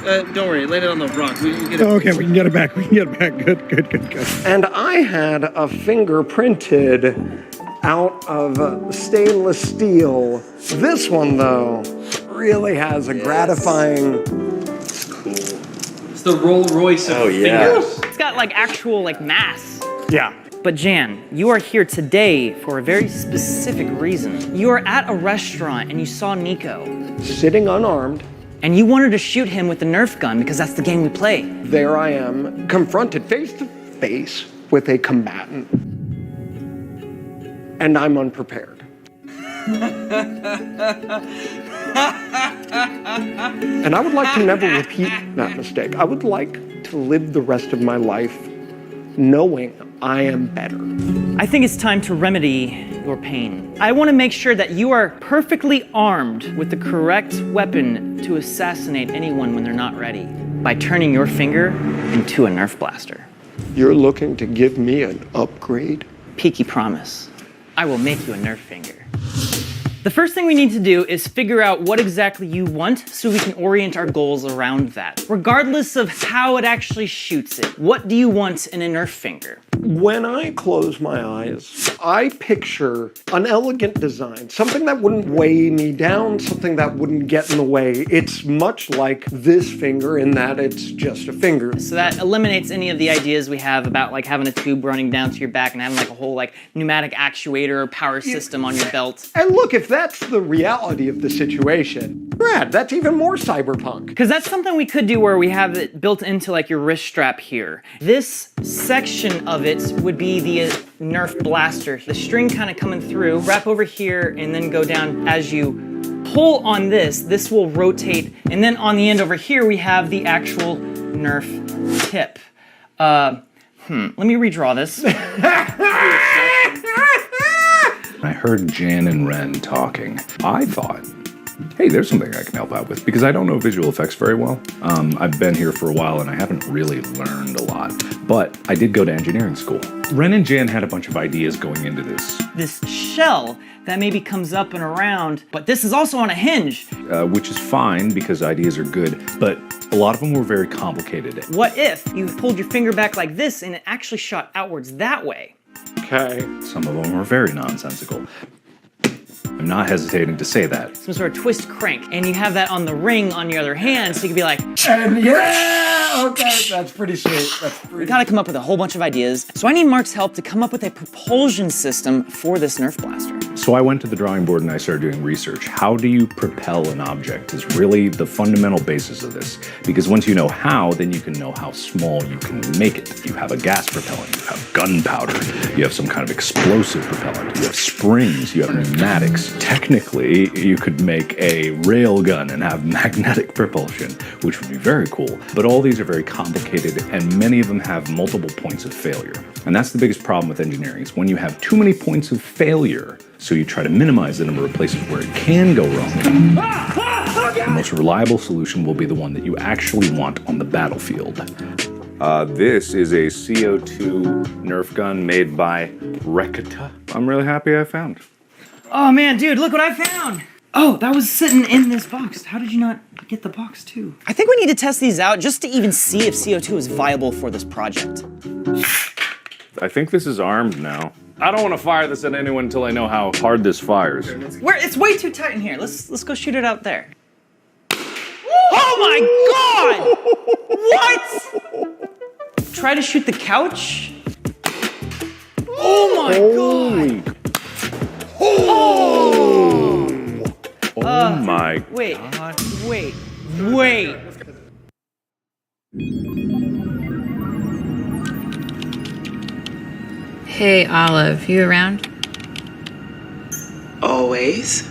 Don't worry, land it on the rock. We can get it. okay, we can get it back. We can get it back. Good. And I had a finger printed out of stainless steel. This one, though, really has a gratifying... It's the Rolls Royce of fingers. It's got like actual like mass. Yeah. But Jan, you are here today for a very specific reason. You are at a restaurant and you saw Nico. Sitting unarmed. And you wanted to shoot him with the Nerf gun because that's the game we play. There I am, confronted face to face with a combatant. And I'm unprepared. And I would like to never repeat that mistake. I would like to live the rest of my life knowing I am better. I think it's time to remedy your pain. I want to make sure that you are perfectly armed with the correct weapon to assassinate anyone when they're not ready by turning your finger into a Nerf blaster. You're looking to give me an upgrade? Peaky promise. I will make you a Nerf finger. The first thing we need to do is figure out what exactly you want so we can orient our goals around that. Regardless of how it actually shoots it, what do you want in a Nerf finger? When I close my eyes, I picture an elegant design, something that wouldn't weigh me down, something that wouldn't get in the way. It's much like this finger in that it's just a finger. So that eliminates any of the ideas we have about like having a tube running down to your back and having like a whole like pneumatic actuator or power system on your belt. And look, if that's the reality of the situation, Brad, that's even more cyberpunk. Because that's something we could do where we have it built into like your wrist strap here. This section of it would be the Nerf blaster. The string kind of coming through, wrap over here, and then go down. As you pull on this will rotate. And then on the end over here, we have the actual Nerf tip. Let me redraw this. I heard Jan and Ren talking. I thought, hey, there's something I can help out with, because I don't know visual effects very well. I've been here for a while and I haven't really learned a lot, but I did go to engineering school. Ren and Jan had a bunch of ideas going into this. This shell that maybe comes up and around, but this is also on a hinge. Which is fine because ideas are good, but A lot of them were very complicated. What if you pulled your finger back like this and it actually shot outwards that way? Okay. Some of them were very nonsensical. I'm not hesitating to say that. Some sort of twist crank, and you have that on the ring on your other hand, so you could be like, And yeah, okay, that's pretty sweet. We gotta come up with a whole bunch of ideas. So I need Mark's help to come up with a propulsion system for this Nerf blaster. So I went to the drawing board and I started doing research. How do you propel an object is really the fundamental basis of this. Because once you know how, then you can know how small you can make it. You have a gas propellant, you have gunpowder, you have some kind of explosive propellant, you have springs, you have pneumatics. Technically, you could make a rail gun and have magnetic propulsion, which would be very cool. But all these are very complicated and many of them have multiple points of failure. And that's the biggest problem with engineering is when you have too many points of failure, so you try to minimize the number of places where it can go wrong. The most reliable solution will be the one that you actually want on the battlefield. This is a CO2 Nerf gun made by Rekata. I'm really happy I found. Oh man, dude, look what I found! Oh, that was sitting in this box. How did you not get the box too? I think we need to test these out just to even see if CO2 is viable for this project. I think this is armed now. I don't want to fire this at anyone until I know how hard this fires. It's way too tight in here. Let's go shoot it out there. Oh my god! What? Try to shoot the couch? Oh my god! Oh! Oh my wait, god. Wait. Hey, Olive, you around? Always.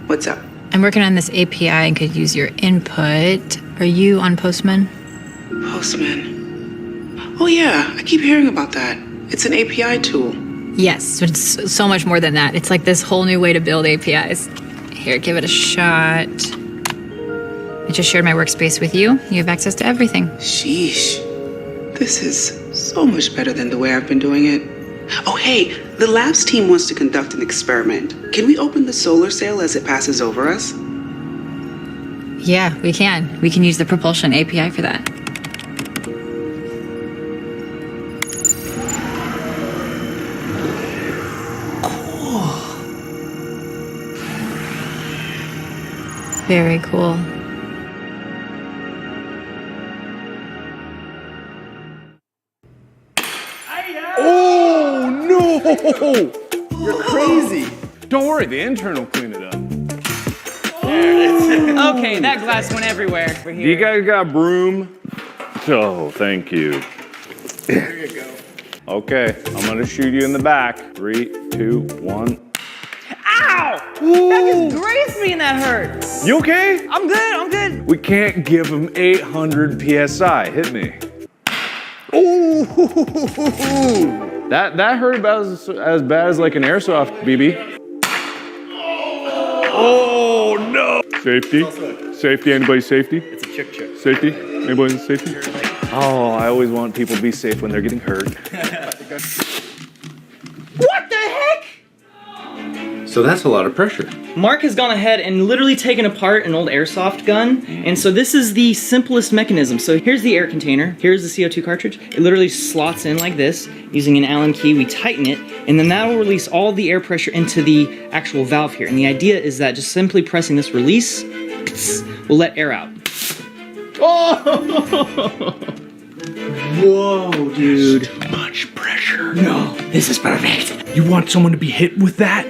What's up? I'm working on this API and could use your input. Are you on Postman? Postman. Oh yeah, I keep hearing about that. It's an API tool. Yes, it's so much more than that. It's like this whole new way to build APIs. Here, give it a shot. I just shared my workspace with you. You have access to everything. Sheesh. This is so much better than the way I've been doing it. Oh hey, the labs team wants to conduct an experiment. Can we open the solar sail as it passes over us? Yeah, we can. We can use the propulsion API for that. Very cool. Oh no! You're crazy. Don't worry, the intern will clean it up. Okay, that glass went everywhere. Do you guys got a broom? Oh, thank you. There you go. Okay, I'm gonna shoot you in the back. 3, 2, 1. Ow! That just grazed me and that hurt. You okay? I'm good. We can't give him 800 PSI. Hit me. Ooh! That hurt about as bad as like an airsoft BB. Oh no! Safety. Anybody safety? It's a chick. Safety. Anybody safety? Oh, I always want people to be safe when they're getting hurt. What the heck? So that's a lot of pressure. Mark has gone ahead and literally taken apart an old airsoft gun. And so this is the simplest mechanism. So here's the air container. Here's the CO2 cartridge. It literally slots in like this. Using an Allen key, we tighten it, and then that will release all the air pressure into the actual valve here. And the idea is that just simply pressing this release will let air out. Oh! Whoa, dude. Too much pressure. No, this is perfect. You want someone to be hit with that?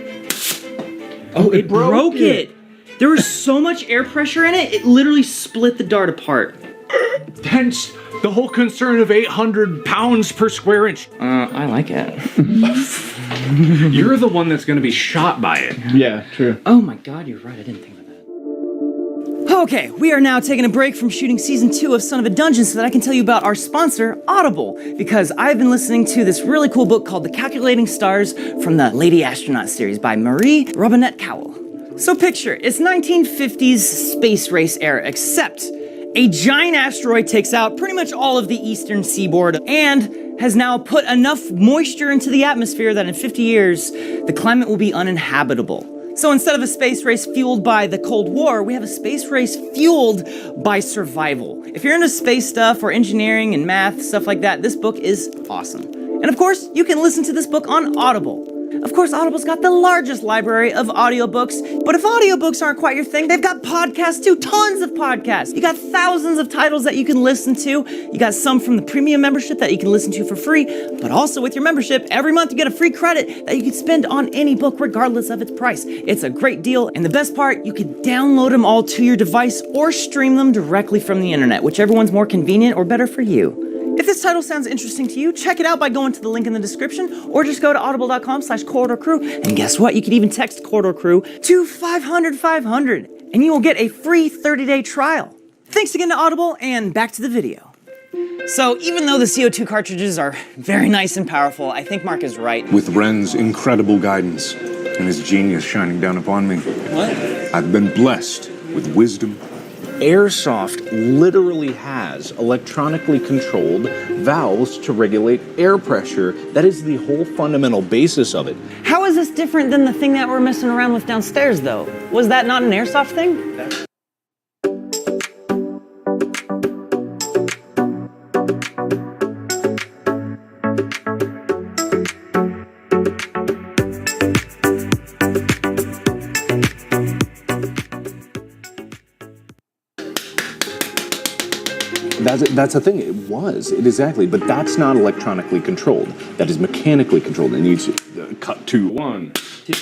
Oh, it broke it. There was so much air pressure in it, it literally split the dart apart. Hence the whole concern of 800 pounds per square inch. I like it. You're the one that's gonna be shot by it. Yeah, true. Oh my god, you're right, I didn't think of that. Okay, we are now taking a break from shooting season 2 of Son of a Dungeon so that I can tell you about our sponsor, Audible, because I've been listening to this really cool book called The Calculating Stars from the Lady Astronaut series by Marie Robinette Kowal. So picture, it's 1950s space race era, except a giant asteroid takes out pretty much all of the eastern seaboard and has now put enough moisture into the atmosphere that in 50 years, the climate will be uninhabitable. So instead of a space race fueled by the Cold War, we have a space race fueled by survival. If you're into space stuff or engineering and math, stuff like that, this book is awesome. And of course, you can listen to this book on Audible. Of course, Audible's got the largest library of audiobooks, but if audiobooks aren't quite your thing, they've got podcasts too, tons of podcasts. You got thousands of titles that you can listen to. You got some from the premium membership that you can listen to for free, but also with your membership, every month you get a free credit that you can spend on any book regardless of its price. It's a great deal, and the best part, you can download them all to your device or stream them directly from the internet, whichever one's more convenient or better for you. If this title sounds interesting to you, check it out by going to the link in the description, or just go to audible.com/CorridorCrew, and guess what? You can even text Corridor Crew to 500-500, and you will get a free 30-day trial. Thanks again to Audible, and back to the video. So even though the CO2 cartridges are very nice and powerful, I think Mark is right. With Ren's incredible guidance and his genius shining down upon me, I've been blessed with wisdom. Airsoft literally has electronically controlled valves to regulate air pressure. That is the whole fundamental basis of it. How is this different than the thing that we're messing around with downstairs, though? Was that not an airsoft thing? That's the thing. It was. It exactly. But that's not electronically controlled. That is mechanically controlled. It needs cut to 1, 2.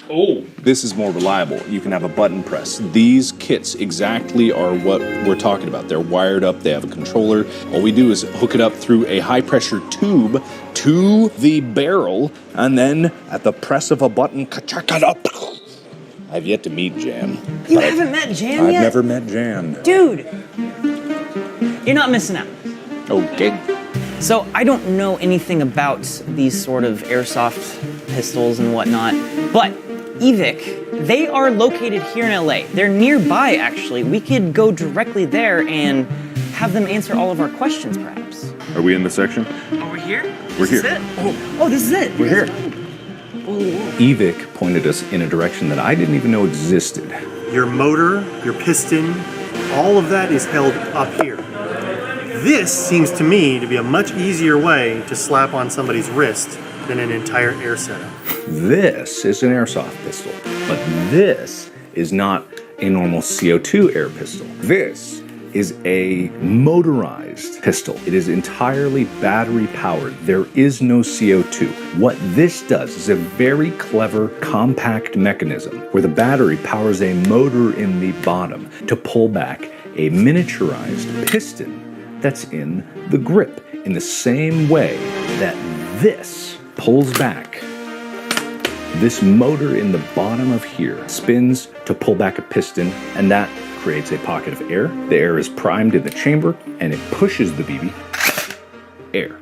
Oh, this is more reliable. You can have a button press. These kits exactly are what we're talking about. They're wired up. They have a controller. All we do is hook it up through a high-pressure tube to the barrel, and then at the press of a button, I've yet to meet Jan. You haven't met Jan yet? I've never met Jan. Dude, you're not missing out. Okay. So I don't know anything about these sort of airsoft pistols and whatnot, but EVIC, they are located here in LA. They're nearby, actually. We could go directly there and have them answer all of our questions, perhaps. Are we in the section? Over here? We're here. This is it? Oh, this is it. We're here. EVIC pointed us in a direction that I didn't even know existed. Your motor, your piston, all of that is held up here. This seems to me to be a much easier way to slap on somebody's wrist than an entire air setup. This is an airsoft pistol, but this is not a normal CO2 air pistol. This is a motorized pistol. It is entirely battery powered. There is no CO2. What this does is a very clever compact mechanism where the battery powers a motor in the bottom to pull back a miniaturized piston that's in the grip in the same way that this pulls back. This motor in the bottom of here spins to pull back a piston, and that creates a pocket of air. The air is primed in the chamber, and it pushes the BB air.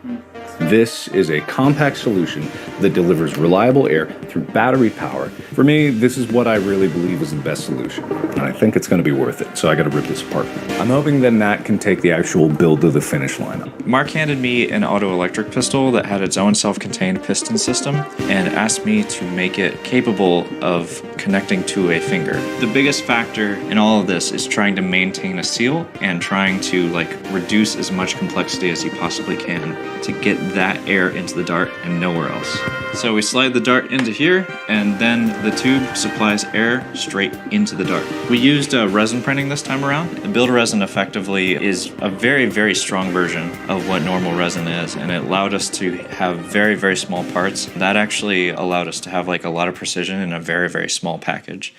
This is a compact solution that delivers reliable air through battery power. For me, this is what I really believe is the best solution, and I think it's going to be worth it, so I got to rip this apart. I'm hoping that Nat can take the actual build to the finish line. Mark handed me an auto-electric pistol that had its own self-contained piston system and asked me to make it capable of connecting to a finger. The biggest factor in all of this is trying to maintain a seal and trying to reduce as much complexity as you possibly can to get that air into the dart and nowhere else. So we slide the dart into here, and then the tube supplies air straight into the dart. We used resin printing this time around. The build resin effectively is a very, very strong version of what normal resin is, and it allowed us to have very, very small parts. That actually allowed us to have a lot of precision in a very, very small package.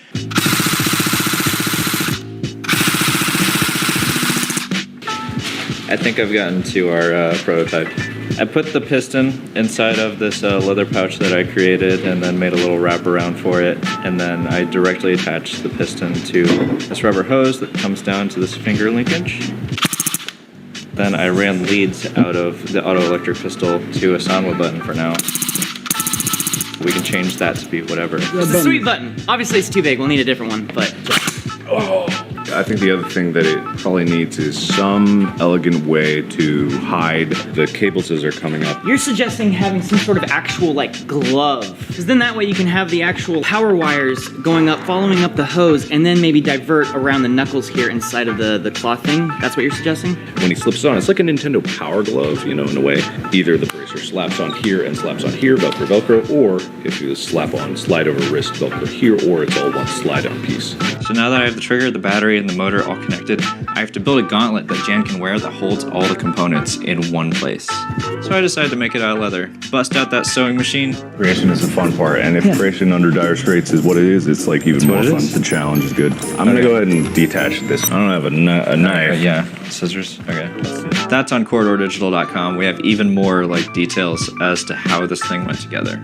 I think I've gotten to our prototype. I put the piston inside of this leather pouch that I created and then made a little wrap around for it, and then I directly attached the piston to this rubber hose that comes down to this finger linkage. Then I ran leads out of the auto-electric pistol to a sound button for now. We can change that to be whatever. It's a sweet button. Obviously it's too big, we'll need a different one, but... Oh, I think the other thing that it probably needs is some elegant way to hide the cable scissor coming up. You're suggesting having some sort of actual, like, glove. Because then that way you can have the actual power wires going up, following up the hose, and then maybe divert around the knuckles here inside of the cloth thing. That's what you're suggesting? When he slips on, it's like a Nintendo Power Glove, in a way. Either the bracer slaps on here and slaps on here, Velcro, Velcro, or if you slap on, slide over wrist, Velcro here, or it's all one slide-on piece. So now that I have the trigger, the battery, and the motor all connected, I have to build a gauntlet that Jan can wear that holds all the components in one place. So I decided to make it out of leather. Bust out that sewing machine. Creation is the fun part, and if creation under dire straits is what it is, it's like even more fun. The challenge is good. I'm gonna go ahead and detach this. I don't have a knife. Yeah, scissors. Okay. That's on CorridorDigital.com. We have even more details as to how this thing went together.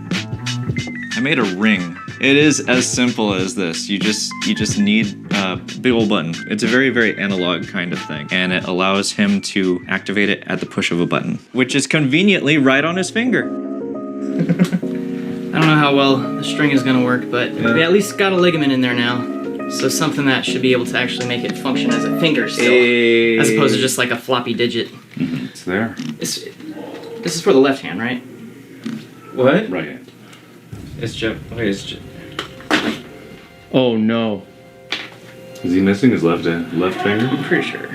I made a ring. It is as simple as this. You just need a big old button. It's a very, very analog kind of thing, and it allows him to activate it at the push of a button, which is conveniently right on his finger. I don't know how well the string is gonna work, but we at least got a ligament in there now. So something that should be able to actually make it function as a finger still, as opposed to just like a floppy digit. It's there. This is for the left hand, right? What? Right hand. It's Jeff. Okay, it's Jeff. Oh no. Is he missing his left finger? I'm pretty sure.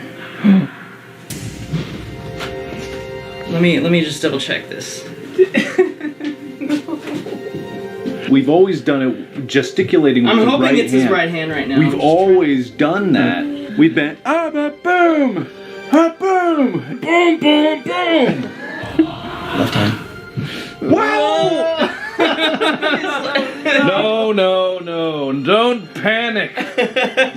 Let me just double check this. We've always done it gesticulating with I'm the hoping right it's hand. his right hand right now. We've always done that. We've been boom, boom, boom, boom, boom. Left hand. Wow! No, don't panic.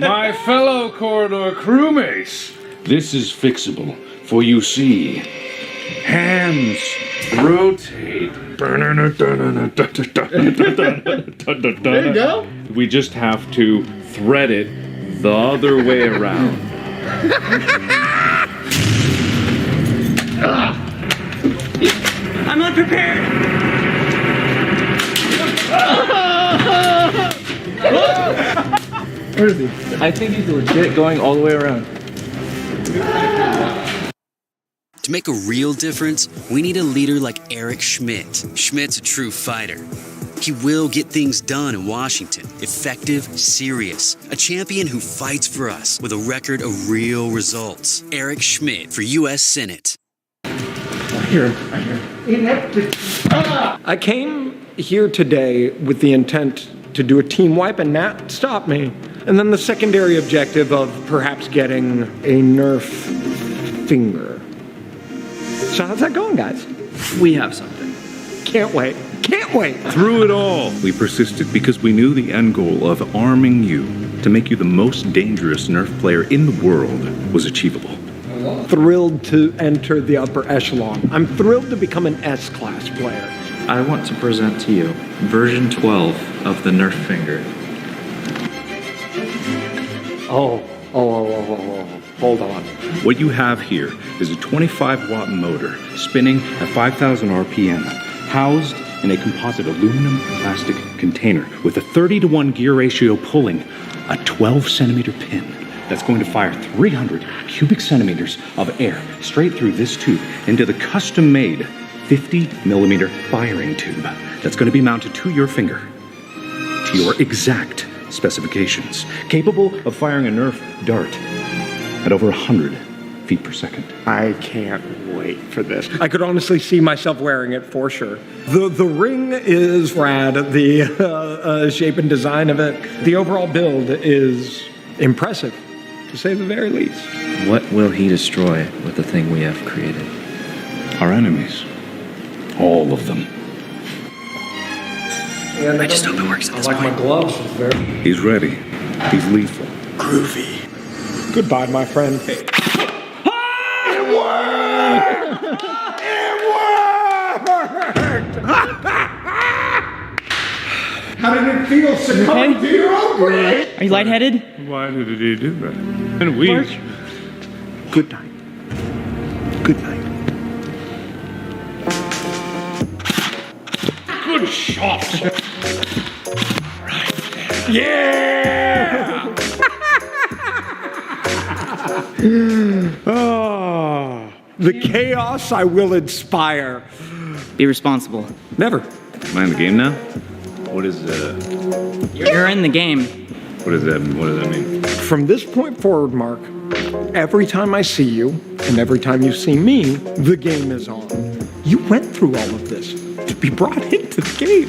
My fellow corridor crewmates, this is fixable, for you see, hands rotate. There you go. We just have to thread it the other way around. I'm unprepared. Where is he? I think he's legit going all the way around. To make a real difference, we need a leader like Eric Schmidt. Schmidt's a true fighter. He will get things done in Washington. Effective, serious. A champion who fights for us with a record of real results. Eric Schmidt for U.S. Senate. I hear him. I came here today with the intent to do a team wipe, and Nat stopped me. And then the secondary objective of perhaps getting a Nerf finger. So how's that going, guys? We have something. Can't wait. Can't wait. Through it all, we persisted because we knew the end goal of arming you to make you the most dangerous Nerf player in the world was achievable. Thrilled to enter the upper echelon. I'm thrilled to become an S-class player. I want to present to you version 12 of the Nerf finger. Oh, hold on. What you have here is a 25-watt motor spinning at 5,000 RPM, housed in a composite aluminum plastic container with a 30-to-1 gear ratio pulling a 12-centimeter pin that's going to fire 300 cubic centimeters of air straight through this tube into the custom-made 50-millimeter firing tube that's going to be mounted to your finger, to your exact specifications, capable of firing a Nerf dart at over 100 feet per second. I can't wait for this. I could honestly see myself wearing it for sure. The ring is rad. The shape and design of it. The overall build is impressive, to say the very least. What will he destroy with the thing we have created? Our enemies. All of them. I just hope it works. I like my gloves. He's ready. He's lethal. Groovy. Goodbye, my friend. It worked! It worked! How did it feel succumbing to your own brain? Are you lightheaded? Why did he do that? And we. Good night. Good night. Good shot. Yeah! Oh, the chaos I will inspire. Be responsible. Never. Am I in the game now? What is You're in the game. what does that mean? From this point forward, Mark, every time I see you and every time you see me, the game is on. You went through all of this to be brought into the game.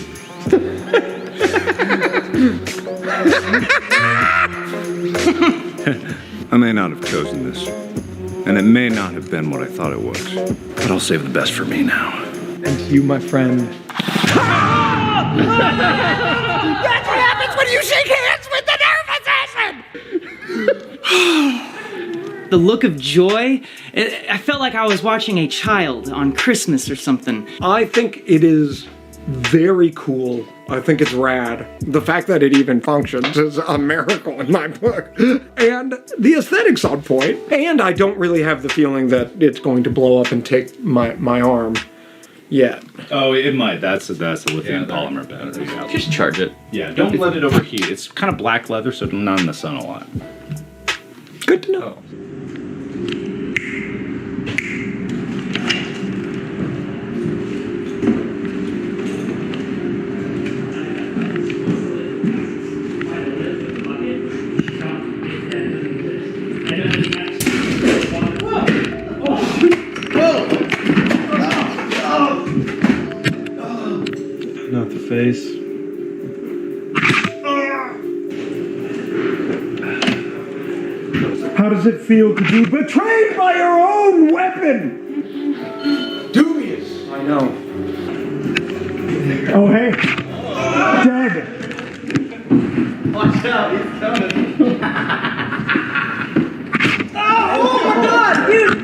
I may not have chosen this, and it may not have been what I thought it was, but I'll save the best for me now. And to you, my friend. That's what happens when you shake hands with the nerve assassin! The look of joy, I felt like I was watching a child on Christmas or something. I think it is very cool. I think it's rad. The fact that it even functions is a miracle in my book. And the aesthetic's on point. And I don't really have the feeling that it's going to blow up and take my arm yet. Oh, it might. That's a lithium polymer battery. Just charge it. Yeah, don't let it overheat. It's kind of black leather, so not in the sun a lot. Good to know. Not the face. How does it feel to be betrayed by your own weapon? Dubious. I know. Oh, hey. Dead. Watch out, he's coming. Oh my god, dude!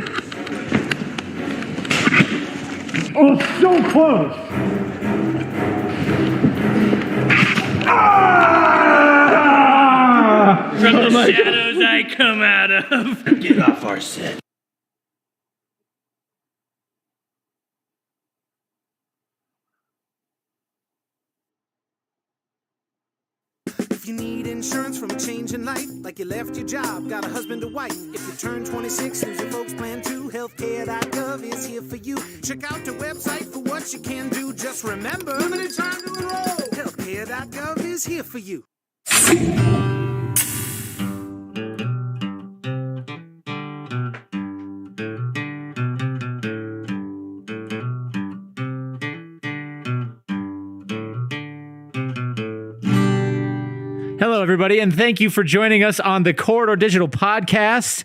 Oh, so close. From the shadows I come out of. Get off our set. If you need insurance from a change in life, like you left your job, got a husband or wife. If you turn 26, lose your folks plan too. Healthcare.gov is here for you. Check out the website for what you can do. Just remember, limited time to enroll. Healthcare.gov is here for you. Hello, everybody, and thank you for joining us on the Corridor Digital Podcast.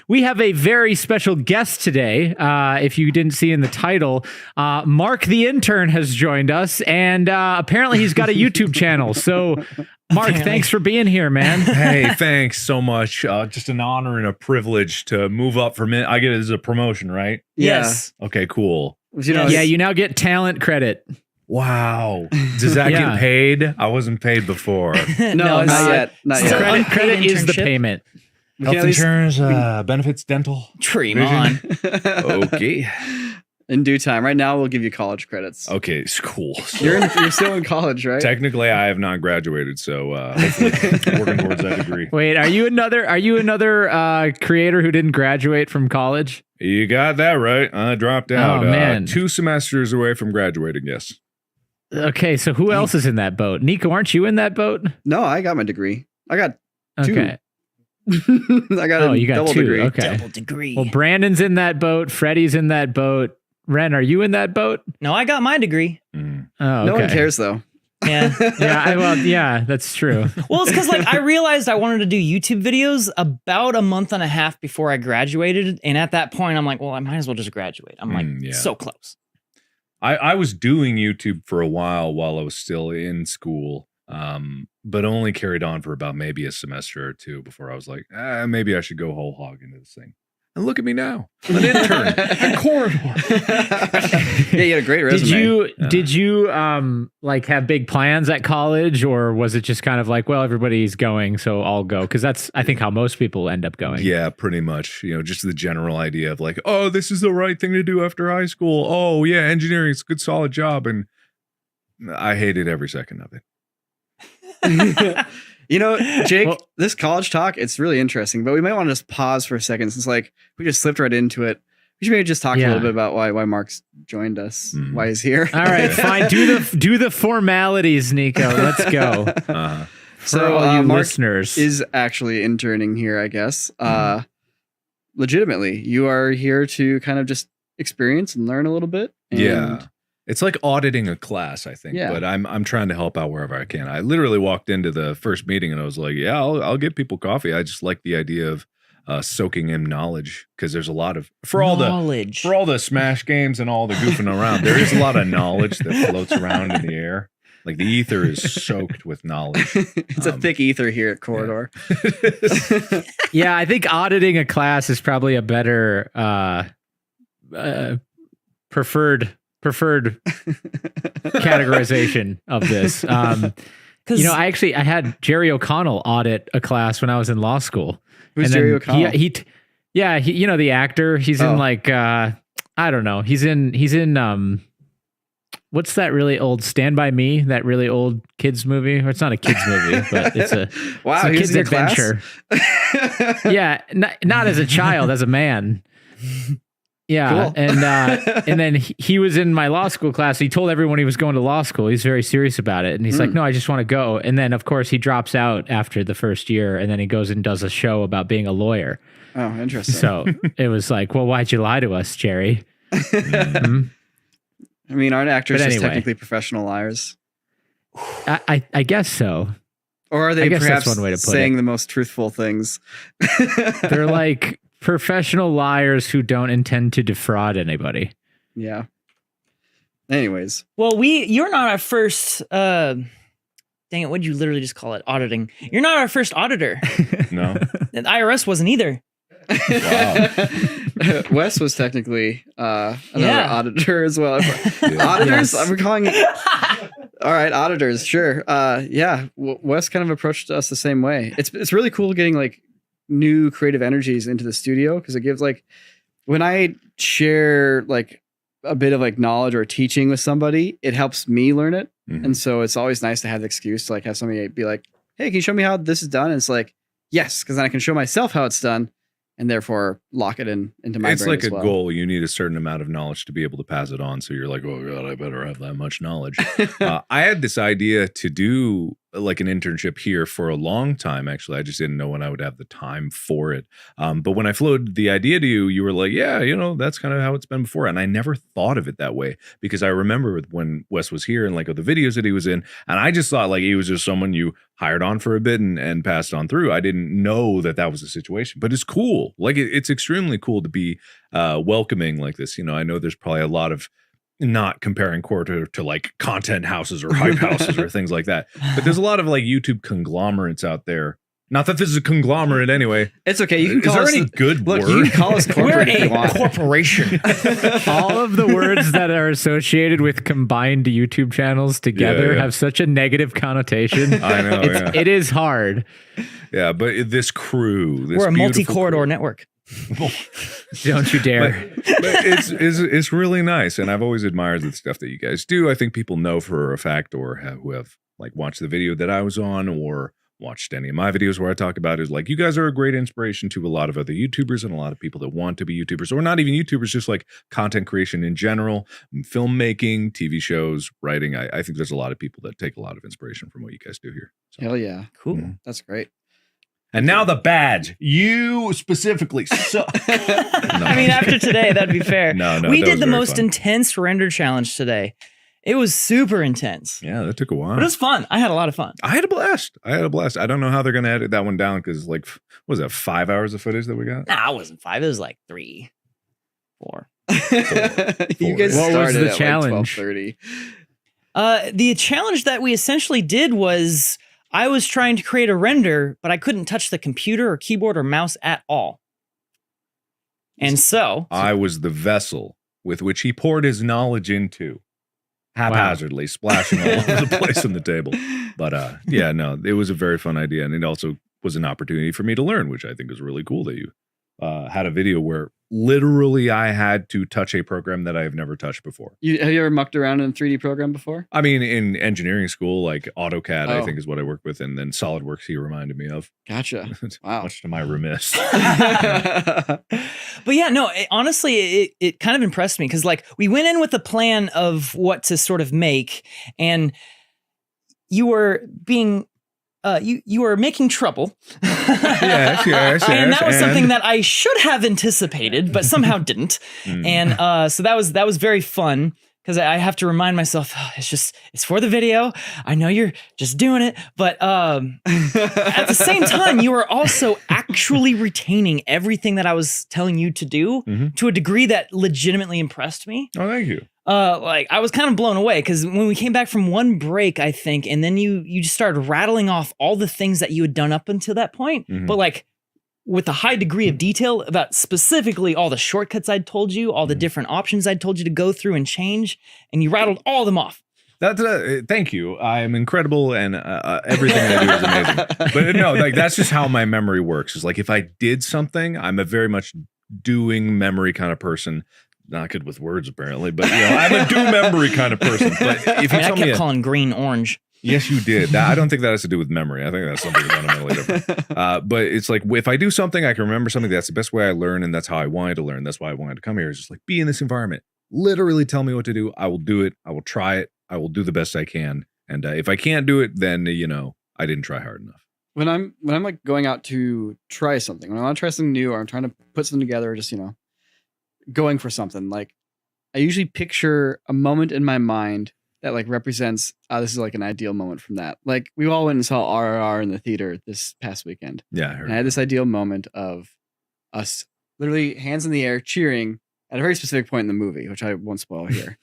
We have a very special guest today. If you didn't see in the title, Mark the intern has joined us, and apparently he's got a YouTube channel. So, Mark, thanks for being here, man. Hey, thanks so much. Just an honor and a privilege to move up from it. I get it as a promotion, right? Yes. Okay, cool. Yeah, you now get talent credit. Wow. Does that get paid? I wasn't paid before. No, not yet. Not yet. Credit is the payment. Health insurance, benefits, dental. Dream on. Okay. In due time. Right now, we'll give you college credits. Okay, it's cool. You're still in college, right? Technically, I have not graduated, so hopefully working towards that degree. Wait, are you another creator who didn't graduate from college? You got that right. I dropped out. Oh, man. 2 semesters away from graduating, yes. Okay, so who else is in that boat? Nico, aren't you in that boat? No, I got my degree. I got 2. Okay. I got you got double 2. degree. Okay. Double degree. Well, Brandon's in that boat. Freddie's in that boat. Ren, are you in that boat? No, I got my degree. Oh, No one okay. cares, though. Yeah. Yeah, that's true. Well, it's because I realized I wanted to do YouTube videos about a month and a half before I graduated, and at that point, I'm like, well, I might as well just graduate. I'm so close. I was doing YouTube for a while I was still in school, but only carried on for about maybe a semester or 2 before I was like, maybe I should go whole hog into this thing. And look at me now, an intern at Corridor. Yeah, you had a great resume. Did you have big plans at college, or was it just kind of like, well, everybody's going, so I'll go? Because that's, I think, how most people end up going. Yeah, pretty much. Just the general idea of like, oh, this is the right thing to do after high school. Oh, yeah, engineering is a good, solid job. And I hated every second of it. You know, Jake, this college talk, it's really interesting, but we might want to just pause for a second since like we just slipped right into it. We should maybe just talk a little bit about why Mark's joined us, why he's here. All right, fine. Do the formalities, Nico. Let's go. So all you Mark listeners is actually interning here, I guess. Legitimately, you are here to kind of just experience and learn a little bit. And It's like auditing a class, I think, but I'm trying to help out wherever I can. I literally walked into the first meeting and I was like, yeah, I'll get people coffee. I just like the idea of soaking in knowledge because there's a lot of for all the Smash games and all the goofing around. There is a lot of knowledge that floats around in the air. Like the ether is soaked with knowledge. It's a thick ether here at Corridor. Yeah, I think auditing a class is probably a better preferred categorization of this. You know, I had Jerry O'Connell audit a class when I was in law school. Who's Jerry O'Connell? He you know, the actor. He's in like I don't know. He's in what's that really old Stand By Me? That really old kids movie? Or it's not a kids movie, but it's a kids adventure. Yeah, not as a child, as a man. Yeah, cool. And then he was in my law school class. He told everyone he was going to law school. He's very serious about it, and he's like, "No, I just want to go." And then, of course, he drops out after the first year, and then he goes and does a show about being a lawyer. Oh, interesting. So it was like, well, why'd you lie to us, Jerry? I mean, aren't actors just technically professional liars? I guess so. Or are they perhaps that's one way to put saying it. the most truthful things? They're like professional liars who don't intend to defraud anybody. Yeah. Anyways. Well, you're not our first dang it, what'd you literally just call it? Auditing. You're not our first auditor. No. And IRS wasn't either. Wow. Wes was technically another auditor as well. Auditors? I'm calling it. All right, auditors, sure. Wes kind of approached us the same way. It's really cool getting like new creative energies into the studio because it gives like when I share like a bit of like knowledge or teaching with somebody, it helps me learn it. And so it's always nice to have the excuse to like have somebody be like, hey, can you show me how this is done? And it's like, yes, because then I can show myself how it's done and therefore lock it into my It's brain like as a well. goal. You need a certain amount of knowledge to be able to pass it on. So you're like, oh God, I better have that much knowledge. I had this idea to do like an internship here for a long time. Actually, I just didn't know when I would have the time for it. But when I floated the idea to you, you were like, yeah, you know, that's kind of how it's been before. And I never thought of it that way because I remember when Wes was here and like the videos that he was in, and I just thought like he was just someone you hired on for a bit and passed on through. I didn't know that was the situation, but it's cool. Like it's extremely cool to be welcoming like this. You know, I know there's probably a lot of not comparing Corridor to like content houses or hype houses or things like that. But there's a lot of like YouTube conglomerates out there. Not that this is a conglomerate anyway. It's okay. You can call us. Is there any good word? You can call us corporate if you We're a want. corporation. All of the words that are associated with combined YouTube channels together have such a negative connotation. I know. It is hard. Yeah, but this crew, We're a multi-corridor network. Don't you dare. But it's really nice, and I've always admired the stuff that you guys do. I think people know for a fact, or who have like watched the video that I was on, or watched any of my videos where I talk about is like you guys are a great inspiration to a lot of other YouTubers and a lot of people that want to be YouTubers, or not even YouTubers, just like content creation in general, filmmaking, TV shows, writing. I think there's a lot of people that take a lot of inspiration from what you guys do here. So. Hell yeah. Cool. That's great. And now the badge. You specifically suck. I mean, after today, that'd be fair. No, we that did was the very most fun. intense render challenge today. It was super intense. Yeah, that took a while. But it was fun. I had a lot of fun. I had a blast. I don't know how they're going to edit that one down because, like, what was that, 5 hours of footage that we got? Nah, it wasn't 5. It was like 3, 4. You guys What was started the at challenge? like 12:30. The challenge that we essentially did was I was trying to create a render, but I couldn't touch the computer or keyboard or mouse at all. And so I was the vessel with which he poured his knowledge into, haphazardly splashing all over the place on the table. But yeah, no, it was a very fun idea, and it also was an opportunity for me to learn, which I think is really cool that you had a video where literally I had to touch a program that I have never touched before. Have you ever mucked around in a 3D program before? I mean, in engineering school, like AutoCAD, I Oh. think is what I work with, and then SolidWorks he reminded me of. Gotcha. Wow. Much to my remiss. But yeah, no, honestly, it kind of impressed me because like we went in with a plan of what to sort of make, and you were being you were making trouble. yes, And that was something that I should have anticipated, but somehow didn't. And so that was very fun. Because I have to remind myself, it's for the video. I know you're just doing it. But at the same time, you are also actually retaining everything that I was telling you to do to a degree that legitimately impressed me. Oh, thank you. Like I was kind of blown away because when we came back from one break, I think, and then you just started rattling off all the things that you had done up until that point. But like, with a high degree of detail about specifically all the shortcuts I'd told you, all the different options I'd told you to go through and change, and you rattled all of them off. That's thank you. I am incredible, and everything I do is amazing. But no, like that's just how my memory works. Is like if I did something, I'm a very much doing memory kind of person. Not good with words apparently, but you know, I'm a do memory kind of person. But if you I tell me kept calling green orange. Yes, you did. I don't think that has to do with memory. I think that's something fundamentally different. But it's like if I do something, I can remember something. That's the best way I learn, and that's how I wanted to learn. That's why I wanted to come here. Is just like be in this environment. Literally tell me what to do. I will do it. I will try it. I will do the best I can. And if I can't do it, then you know I didn't try hard enough. When I'm like going out to try something, when I want to try something new, or I'm trying to put something together, or just going for something, like I usually picture a moment in my mind that like represents this is like an ideal moment from that. Like we all went and saw RRR in the theater this past weekend. Yeah, I heard. And I had this ideal moment of us literally hands in the air cheering at a very specific point in the movie, which I won't spoil here.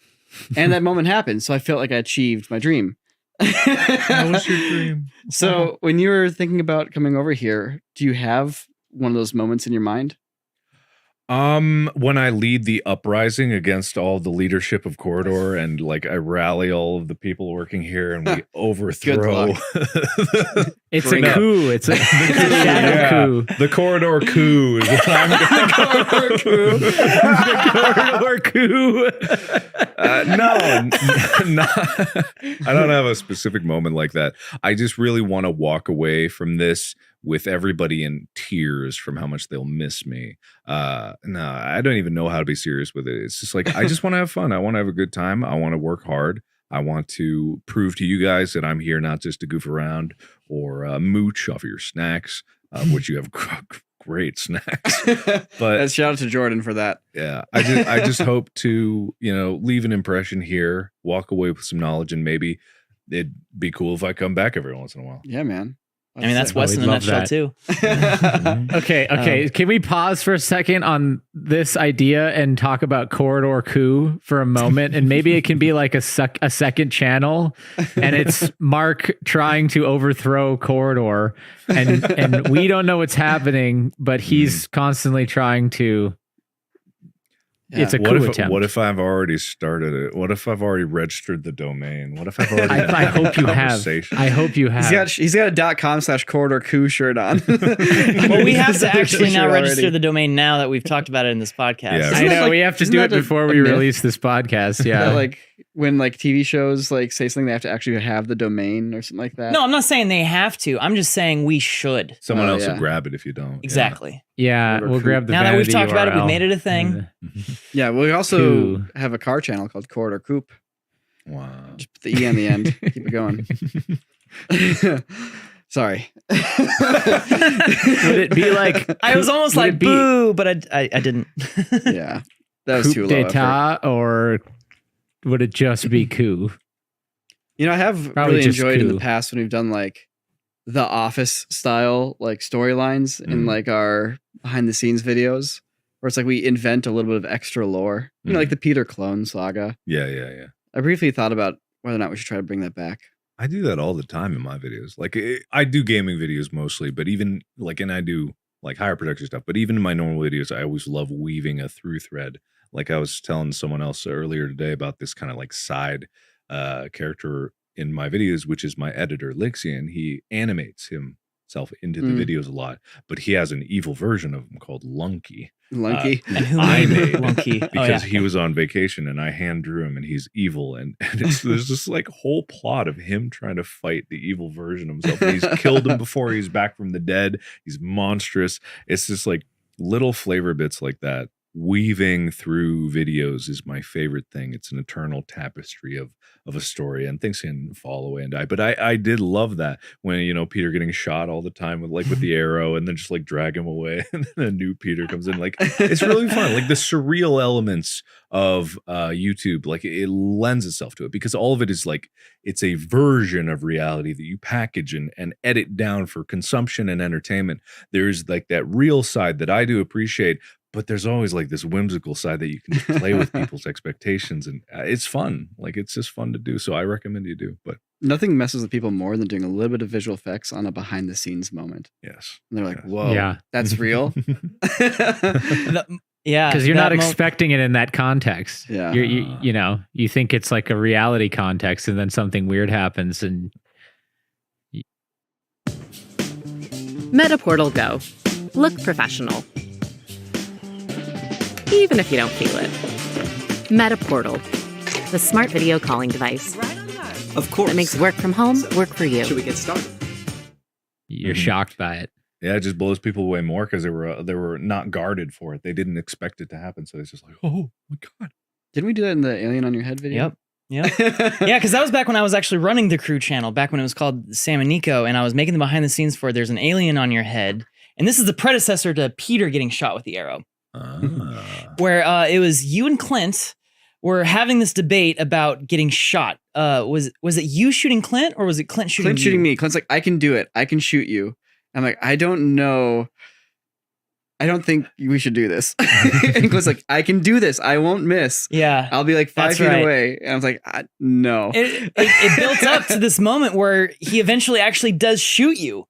And that moment happened, so I felt like I achieved my dream. What was your dream? So when you were thinking about coming over here, do you have one of those moments in your mind? When I lead the uprising against all the leadership of Corridor and like I rally all of the people working here and we overthrow. It's a coup. It's a coup. The Corridor coup is what I'm going to Corridor coup. No, I don't have a specific moment like that. I just really want to walk away from this with everybody in tears from how much they'll miss me. No, I don't even know how to be serious with it. It's just like, I just want to have fun. I want to have a good time. I want to work hard. I want to prove to you guys that I'm here not just to goof around or mooch off of your snacks, which you have great snacks. But shout out to Jordan for that. Yeah, I just hope to, leave an impression here, walk away with some knowledge, and maybe it'd be cool if I come back every once in a while. Yeah, man. I mean, that's Wes in a nutshell too. Okay. Can we pause for a second on this idea and talk about Corridor Coup for a moment? And maybe it can be like a second channel, and it's Mark trying to overthrow Corridor, and we don't know what's happening, but he's constantly trying to. Yeah. It's a coup attempt. What if I've already started it? What if I've already registered the domain? What if I've already? I hope you have. I hope you have. He's got a .com/corridor coup shirt on. Well, we have to actually now register the domain now that we've talked about it in this podcast. Yeah, I know we have to do it before we release this podcast. Yeah, like when like TV shows like say something, they have to actually have the domain or something like that. No, I'm not saying they have to. I'm just saying we should. Someone else will grab it if you don't. Exactly. Yeah, we'll grab the. Now that we've talked about it, we've made it a thing. Yeah, we also have a car channel called Corridor Coupe. Wow. Just put the E on the end. Keep it going. Sorry. Would it be like? I was almost like boo, but I didn't. Yeah, that was too low effort. Or would it just be coup? I have Probably really enjoyed coup. in the past when we've done like the Office style like storylines in like our behind the scenes videos, where it's like we invent a little bit of extra lore. Like the Peter Clone saga. Yeah. I briefly thought about whether or not we should try to bring that back. I do that all the time in my videos. Like I do gaming videos mostly, but even like, and I do like higher production stuff, but even in my normal videos, I always love weaving a through thread. Like I was telling someone else earlier today about this kind of like side character in my videos, which is my editor, Lixian. He animates himself into the videos a lot, but he has an evil version of him called Lunky. Lunky. And who I made made Lunky? because he was on vacation and I hand drew him and he's evil and there's this like whole plot of him trying to fight the evil version of himself. And he's killed him before he's back from the dead. He's monstrous. It's just like little flavor bits like that. Weaving through videos is my favorite thing. It's an eternal tapestry of a story, and things can fall away and die. But I did love that when, you know, Peter getting shot all the time with the arrow and then just like drag him away and then a new Peter comes in. Like it's really fun. Like the surreal elements of YouTube, like it lends itself to it because all of it is like it's a version of reality that you package and edit down for consumption and entertainment. There's like that real side that I do appreciate. But there's always like this whimsical side that you can just play with people's expectations, and it's fun. Like it's just fun to do. So I recommend you do. But nothing messes with people more than doing a little bit of visual effects on a behind the scenes moment. Yes, and they're like, "Whoa, Yeah. that's real." Yeah, because you're not that expecting it in that context. Yeah. You know, you think it's like a reality context, and then something weird happens, and Metaportal Go. Look professional, even if you don't feel it. Metaportal, the smart video calling device. Of course. That makes work from home work for you. Should we get started? you're shocked by it. Yeah, it just blows people away more because they were not guarded for it. They didn't expect it to happen, so it's just like, oh my god. Didn't we do that in the Alien on Your Head video? Yep. Yeah, because that was back when I was actually running the Crew channel, back when it was called Sam and Nico, and I was making the behind the scenes for There's an Alien on Your Head. And this is the predecessor to Peter getting shot with the arrow. Where it was you and Clint were having this debate about getting shot. Was it you shooting Clint or was it Clint shooting Clint you? shooting me. Clint's like, I can do it. I can shoot you. I'm like, I don't know. I don't think we should do this. And Clint's like, I can do this. I won't miss. Yeah. I'll be like 5 That's feet right. away. And I was like, no. It built up to this moment where he eventually actually does shoot you,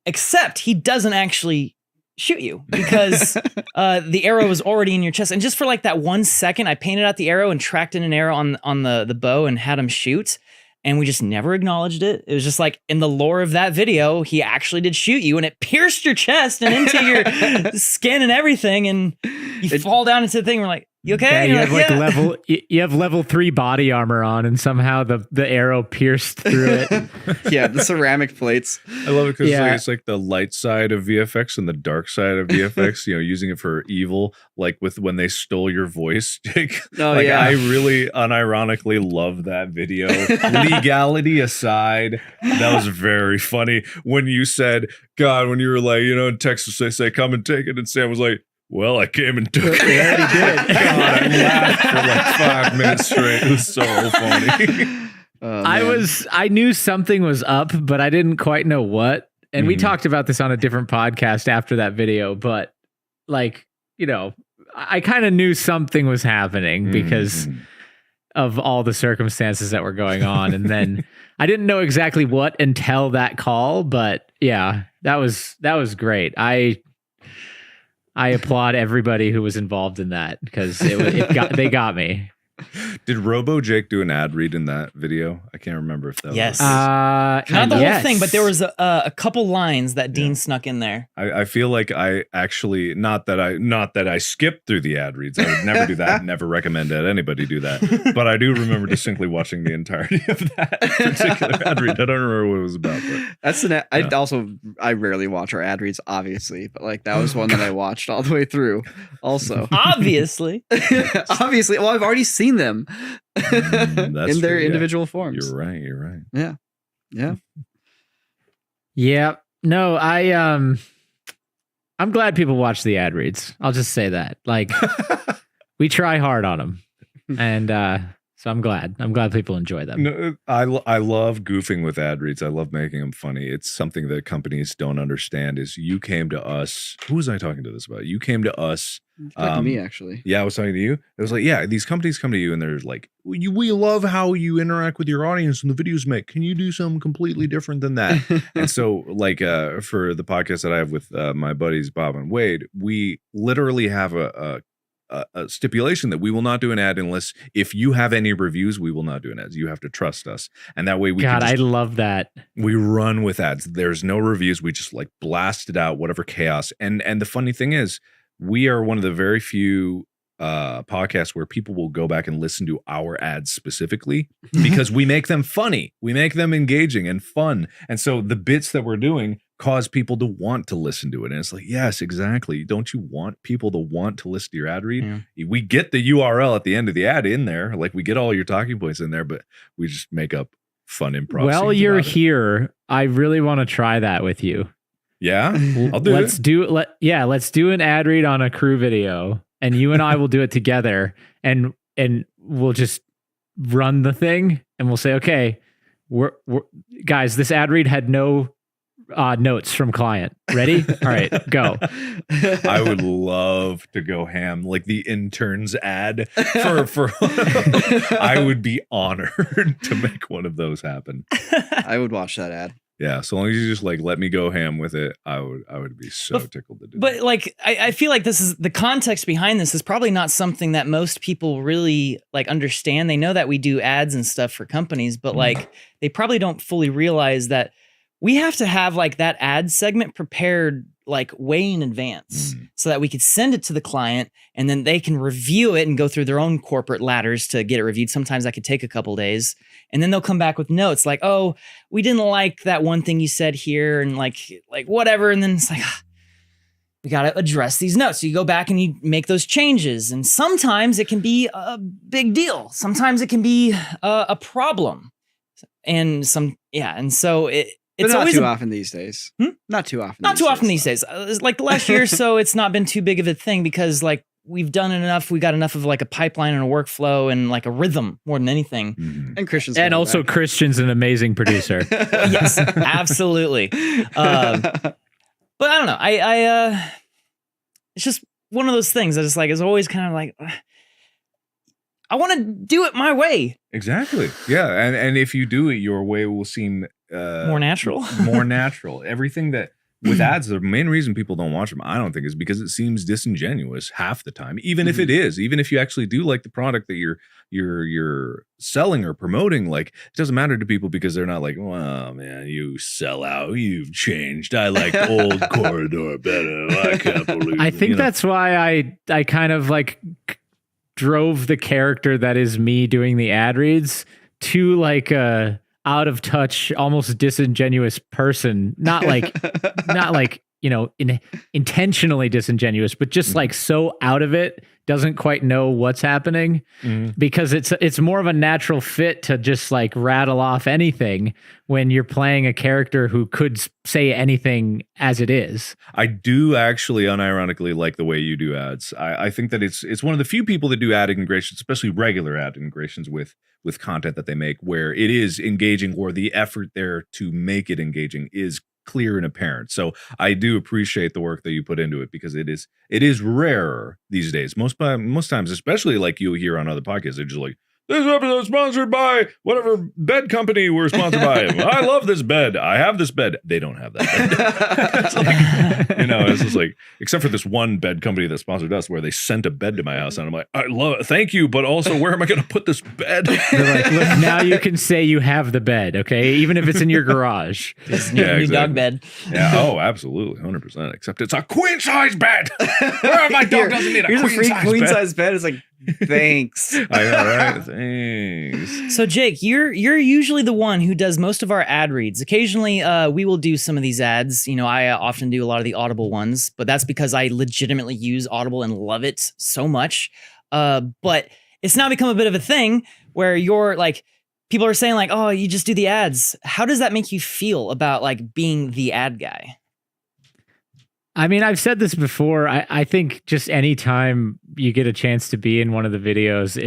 except he doesn't actually shoot you because the arrow was already in your chest. And just for like that 1 second, I painted out the arrow and tracked in an arrow on the bow and had him shoot. And we just never acknowledged it. It was just like in the lore of that video, he actually did shoot you and it pierced your chest and into your skin and everything. And you fall down into the thing. We're like, you okay? Yeah, And you you're have like, like yeah. you have level 3 body armor on, and somehow the arrow pierced through it. Yeah, the ceramic plates. I love it because Yeah. it's like the light side of VFX and the dark side of VFX. You know, using it for evil, like with when they stole your voice, Jake. Oh, like, yeah. I really unironically love that video. Legality aside, that was very funny when you said, "God," when you were like, you know, in Texas they say, "Come and take it," and Sam was like, "Well, I came and took it." Yeah, he did. God, I laughed for like 5 minutes straight. It was so funny. I knew something was up, but I didn't quite know what. And we talked about this on a different podcast after that video, but like, you know, I kind of knew something was happening because of all the circumstances that were going on. And then I didn't know exactly what until that call, but yeah, that was great. I applaud everybody who was involved in that because they got me. Did Robo Jake do an ad read in that video? I can't remember if that Yes. was. Not the whole thing, but there was a couple lines that Dean snuck in there. I feel like I actually not that I skipped through the ad reads. I would never do that. Never recommend that anybody do that. But I do remember distinctly watching the entirety of that particular ad read. I don't remember what it was about. But That's I rarely watch our ad reads, obviously, but like that was one that I watched all the way through. Also, Obviously. Well, I've already seen them that's in their true, yeah. individual forms. You're right. Yeah. Yeah. No, I'm glad people watch the ad reads. I'll just say that. Like we try hard on them. And so I'm glad people enjoy them. No, I love goofing with ad reads. I love making them funny. It's something that companies don't understand. Is you came to us. Who was I talking to this about? You came to us. Talking to me, actually. Yeah, I was talking to you. It was like, yeah, these companies come to you and they're like, we love how you interact with your audience and the videos make. Can you do something completely different than that? And so, like, for the podcast that I have with my buddies Bob and Wade, we literally have a stipulation that we will not do an ad unless if you have any reviews, we will not do an ad. You have to trust us. And that way we God, can I love that. We run with ads. There's no reviews. We just like blast it out, whatever chaos. And the funny thing is, we are one of the very few podcasts where people will go back and listen to our ads specifically because we make them funny. We make them engaging and fun. And so the bits that we're doing cause people to want to listen to it. And it's like, yes, exactly. Don't you want people to want to listen to your ad read? Yeah. We get the URL at the end of the ad in there. Like we get all your talking points in there, but we just make up fun improv. Well, you're here. I really want to try that with you. Yeah, I'll do let's do an ad read on a crew video, and you and I will do it together, and we'll just run the thing, and we'll say, okay, we're guys, this ad read had no notes from client. Ready? All right, go. I would love to go ham like the interns ad for I would be honored to make one of those happen. I would watch that ad. Yeah, so long as you just like let me go ham with it, I would be so tickled to do. But like, I feel like this is the context behind this is probably not something that most people really like understand. They know that we do ads and stuff for companies, but like they probably don't fully realize that we have to have like that ad segment prepared like way in advance so that we could send it to the client and then they can review it and go through their own corporate ladders to get it reviewed. Sometimes that could take a couple days. And then they'll come back with notes like, oh, we didn't like that one thing you said here and like whatever. And then it's like, we got to address these notes. So you go back and you make those changes. And sometimes it can be a big deal. Sometimes it can be a problem. And so it's not always too often these days. Not too often. Not too often these days. Like the last year or so, it's not been too big of a thing because like we've done it enough. We got enough of like a pipeline and a workflow and like a rhythm more than anything. And Christian's and also back. Christian's an amazing producer. Yes, absolutely. But I don't know. I it's just one of those things that it's always kind of like I want to do it my way. Exactly. Yeah, and if you do it your way, it will seem more natural. More natural. Everything that with ads, the main reason people don't watch them, I don't think, is because it seems disingenuous half the time. Even if it is, even if you actually do like the product that you're selling or promoting, like it doesn't matter to people because they're not like, wow, man, you sell out, you've changed. I like old Corridor better. I can't believe. I think that's why I kind of like drove the character that is me doing the ad reads to like a out of touch, almost disingenuous person. Not like, intentionally disingenuous, but just like so out of it, doesn't quite know what's happening because it's more of a natural fit to just like rattle off anything when you're playing a character who could say anything as it is. I do actually unironically like the way you do ads. I think that it's one of the few people that do ad integrations, especially regular ad integrations with content that they make, where it is engaging or the effort there to make it engaging is clear and apparent. So I do appreciate the work that you put into it because it is rarer these days. Most times, especially like you'll hear on other podcasts, they're just like, this episode is sponsored by whatever bed company we're sponsored by. I love this bed. I have this bed. They don't have that bed. It's like, it's just like, except for this one bed company that sponsored us where they sent a bed to my house. And I'm like, I love it. Thank you. But also, where am I going to put this bed? They're like, look, now you can say you have the bed, okay? Even if it's in your garage. It's new dog bed. Yeah. Oh, absolutely. 100%. Except it's a queen size bed. My dog doesn't need a queen size bed. It's like, thanks. I know, right? Thanks. So Jake, you're usually the one who does most of our ad reads. Occasionally, we will do some of these ads. I often do a lot of the Audible ones, but that's because I legitimately use Audible and love it so much. But it's now become a bit of a thing where you're like, people are saying like, oh, you just do the ads. How does that make you feel about like being the ad guy? I mean, I've said this before. I think just any time you get a chance to be in one of the videos,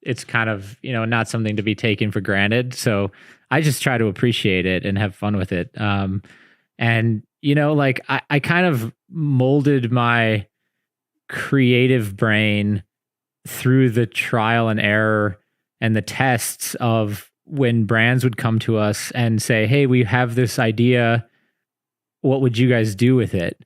it's kind of, not something to be taken for granted. So I just try to appreciate it and have fun with it. And, like I kind of molded my creative brain through the trial and error and the tests of when brands would come to us and say, hey, we have this idea. What would you guys do with it?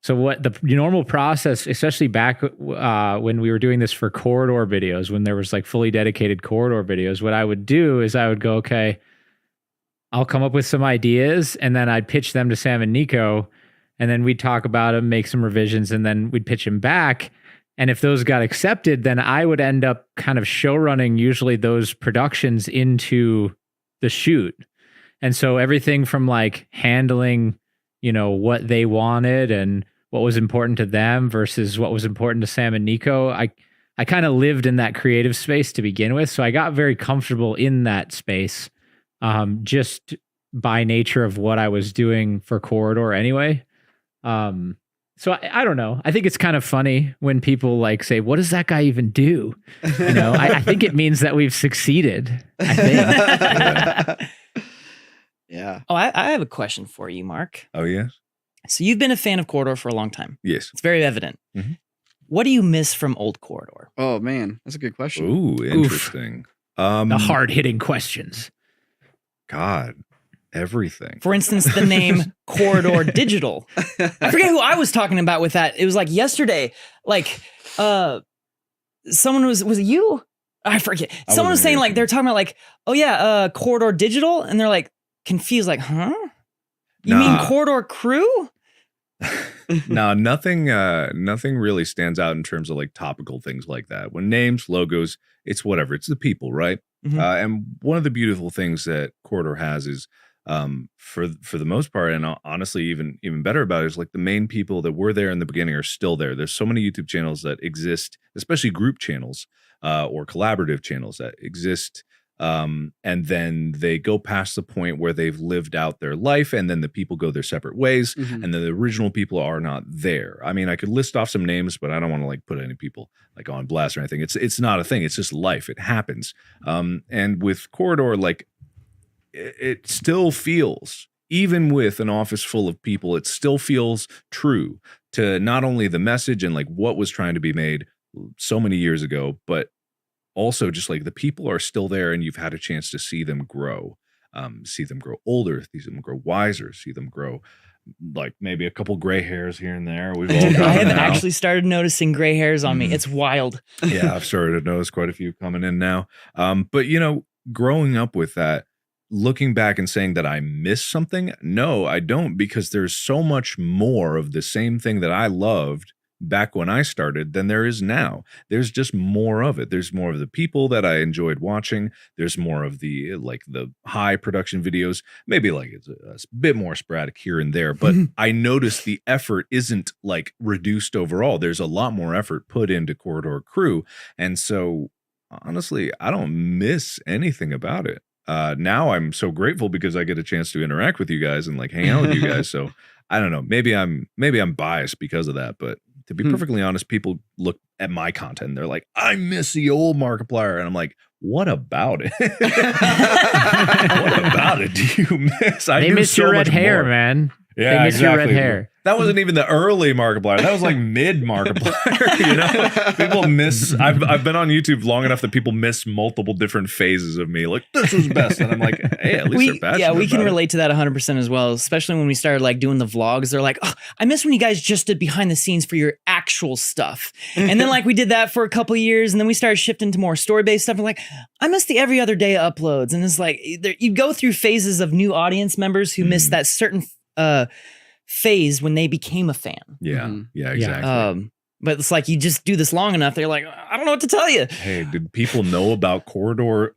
So what the normal process, especially back when we were doing this for Corridor videos, when there was like fully dedicated Corridor videos, what I would do is I would go, okay, I'll come up with some ideas and then I'd pitch them to Sam and Nico and then we'd talk about them, make some revisions, and then we'd pitch them back. And if those got accepted, then I would end up kind of show running usually those productions into the shoot. And so everything from like handling, you know, what they wanted and what was important to them versus what was important to Sam and Nico, I kind of lived in that creative space to begin with. So I got very comfortable in that space, just by nature of what I was doing for Corridor anyway. So I don't know. I think it's kind of funny when people like say, what does that guy even do? You know, I think it means that we've succeeded. I think. Yeah. Oh, I have a question for you, Mark. Oh, yes? So you've been a fan of Corridor for a long time. Yes. It's very evident. What do you miss from old Corridor? Oh, man. That's a good question. Ooh, interesting. The hard-hitting questions. God, everything. For instance, the name Corridor Digital. I forget who I was talking about with that. It was like yesterday. Like, someone was it you? I forget. Someone was saying like they're talking about like, oh yeah, Corridor Digital, and they're like confused, like, huh? You mean Corridor Crew? No, nothing really stands out in terms of like topical things like that. When names, logos, it's whatever. It's the people, right? And one of the beautiful things that Corridor has is, for the most part, and honestly, even better about it, is like the main people that were there in the beginning are still there. There's so many YouTube channels that exist, especially group channels or collaborative channels that exist. And then they go past the point where they've lived out their life, and then the people go their separate ways, and then the original people are not there. I mean, I could list off some names, but I don't want to like put any people like on blast or anything. It's not a thing. It's just life. It happens. And with Corridor, like it still feels, even with an office full of people, it still feels true to not only the message and like what was trying to be made so many years ago, but also just like the people are still there, and you've had a chance to see them grow older, see them grow wiser, see them grow like maybe a couple gray hairs here and there. We've all I have actually started noticing gray hairs on me. It's wild. Yeah, I've started to notice quite a few coming in now. But you know, growing up with that, looking back and saying that I miss something, no, I don't, because there's so much more of the same thing that I loved back when I started than there is now. There's just more of it. There's more of the people that I enjoyed watching. There's more of the like the high production videos. Maybe like it's a bit more sporadic here and there, but I noticed the effort isn't like reduced overall. There's a lot more effort put into Corridor Crew. And so honestly, I don't miss anything about it. Now I'm so grateful because I get a chance to interact with you guys and like hang out with you guys. So I don't know, maybe I'm biased because of that, but to be perfectly honest, people look at my content and they're like, I miss the old Markiplier. And I'm like, what about it? What about it do you miss? They miss your red hair, man. Yeah, they miss your red hair. That wasn't even the early Markiplier. That was like mid Markiplier. You know, people miss. I've been on YouTube long enough that people miss multiple different phases of me. Like this was best, and I'm like, hey, at least they're passionate. Yeah, we can about relate to that 100% as well. Especially when we started like doing the vlogs. They're like, oh, I miss when you guys just did behind the scenes for your actual stuff. And then like we did that for a couple of years, and then we started shifting to more story based stuff. And like, I miss the every other day uploads, and it's like you go through phases of new audience members who miss that certain phase when they became a fan. Yeah, yeah, exactly. But it's like you just do this long enough, they're like, I don't know what to tell you. Hey, did people know about Corridor?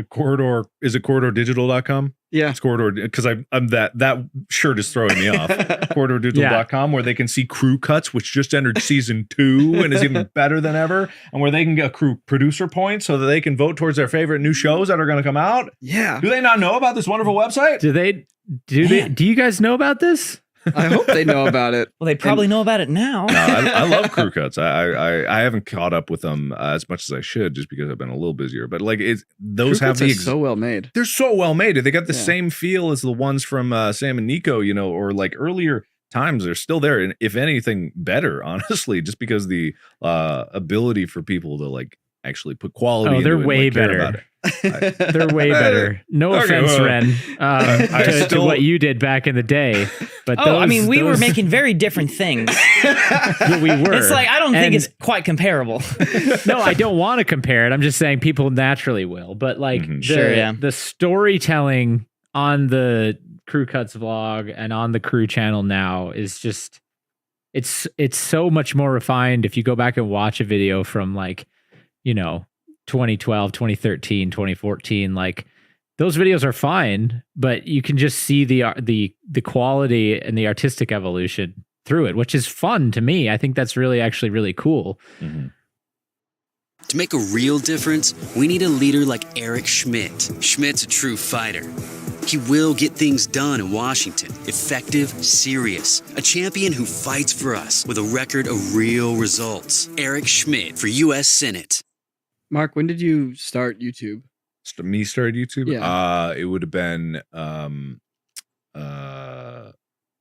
Corridor, is it corridordigital.com? Yeah, it's Corridor, because I'm that shirt is throwing me off. Corridordigital.com, where they can see crew cuts, which just entered season 2 and is even better than ever, and where they can get crew producer points so that they can vote towards their favorite new shows that are going to come out. Yeah, do they not know about this wonderful website? Do you guys know about this? I hope they know about it. Well, they probably know about it now. No, I love crew cuts. I haven't caught up with them as much as I should, just because I've been a little busier. But like, those crew have cuts are so well made. They're so well made. They got the same feel as the ones from Sam and Nico, you know, or like earlier times. They're still there, and if anything, better, honestly, just because the ability for people to like actually put quality. Oh, they're into it way and, like, care better. about it. They're way better. No offense, Ren, to what you did back in the day. But I mean, we were making very different things. We were. It's like I don't think it's quite comparable. No, I don't want to compare it. I'm just saying people naturally will. But like the storytelling on the Crew Cuts vlog and on the Crew channel now is just it's so much more refined. If you go back and watch a video from like, 2012, 2013, 2014, like those videos are fine, but you can just see the quality and the artistic evolution through it, which is fun to me. I think that's actually really cool. Mm-hmm. To make a real difference, we need a leader like Eric Schmidt. Schmidt's a true fighter. He will get things done in Washington. Effective, serious. A champion who fights for us with a record of real results. Eric Schmidt for U.S. Senate. Mark, when did you start YouTube? Me started YouTube? Yeah. It would have been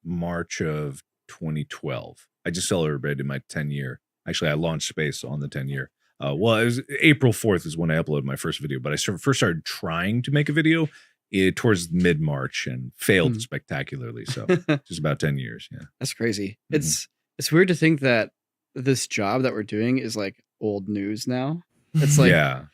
March of 2012. I just celebrated my 10-year. Actually, I launched Space on the 10-year. Well, it was April 4th is when I uploaded my first video, but I first started trying to make a video towards mid-March and failed spectacularly. So just about 10 years. Yeah. That's crazy. It's weird to think that this job that we're doing is like old news now. It's like, yeah.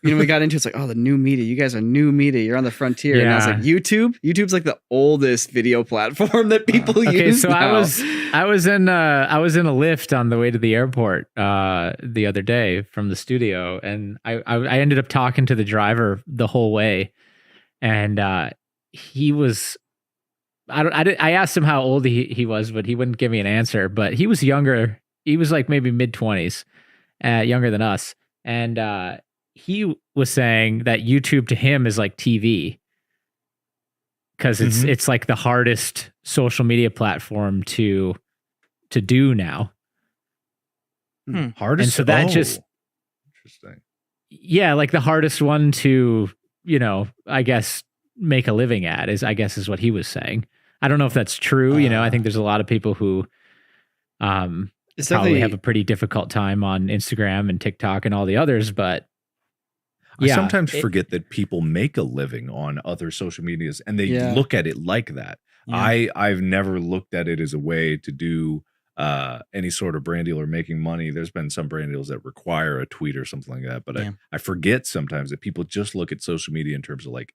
We got into it's like, oh, the new media. You guys are new media. You're on the frontier. And I was like, YouTube? YouTube's like the oldest video platform that people use. So now. I was in a Lyft on the way to the airport the other day from the studio, and I ended up talking to the driver the whole way, and he was I asked him how old he was, but he wouldn't give me an answer. But he was younger. He was like maybe mid-20s, younger than us, and he was saying that YouTube to him is like TV because it's like the hardest social media platform to do now. Hardest, and so that just interesting. Yeah, like the hardest one to I guess make a living at is what he was saying. I don't know if that's true. I think there's a lot of people who probably have a pretty difficult time on Instagram and TikTok and all the others, but. I sometimes forget that people make a living on other social medias and they look at it like that. Yeah. I've never looked at it as a way to do any sort of brand deal or making money. There's been some brand deals that require a tweet or something like that. But I forget sometimes that people just look at social media in terms of like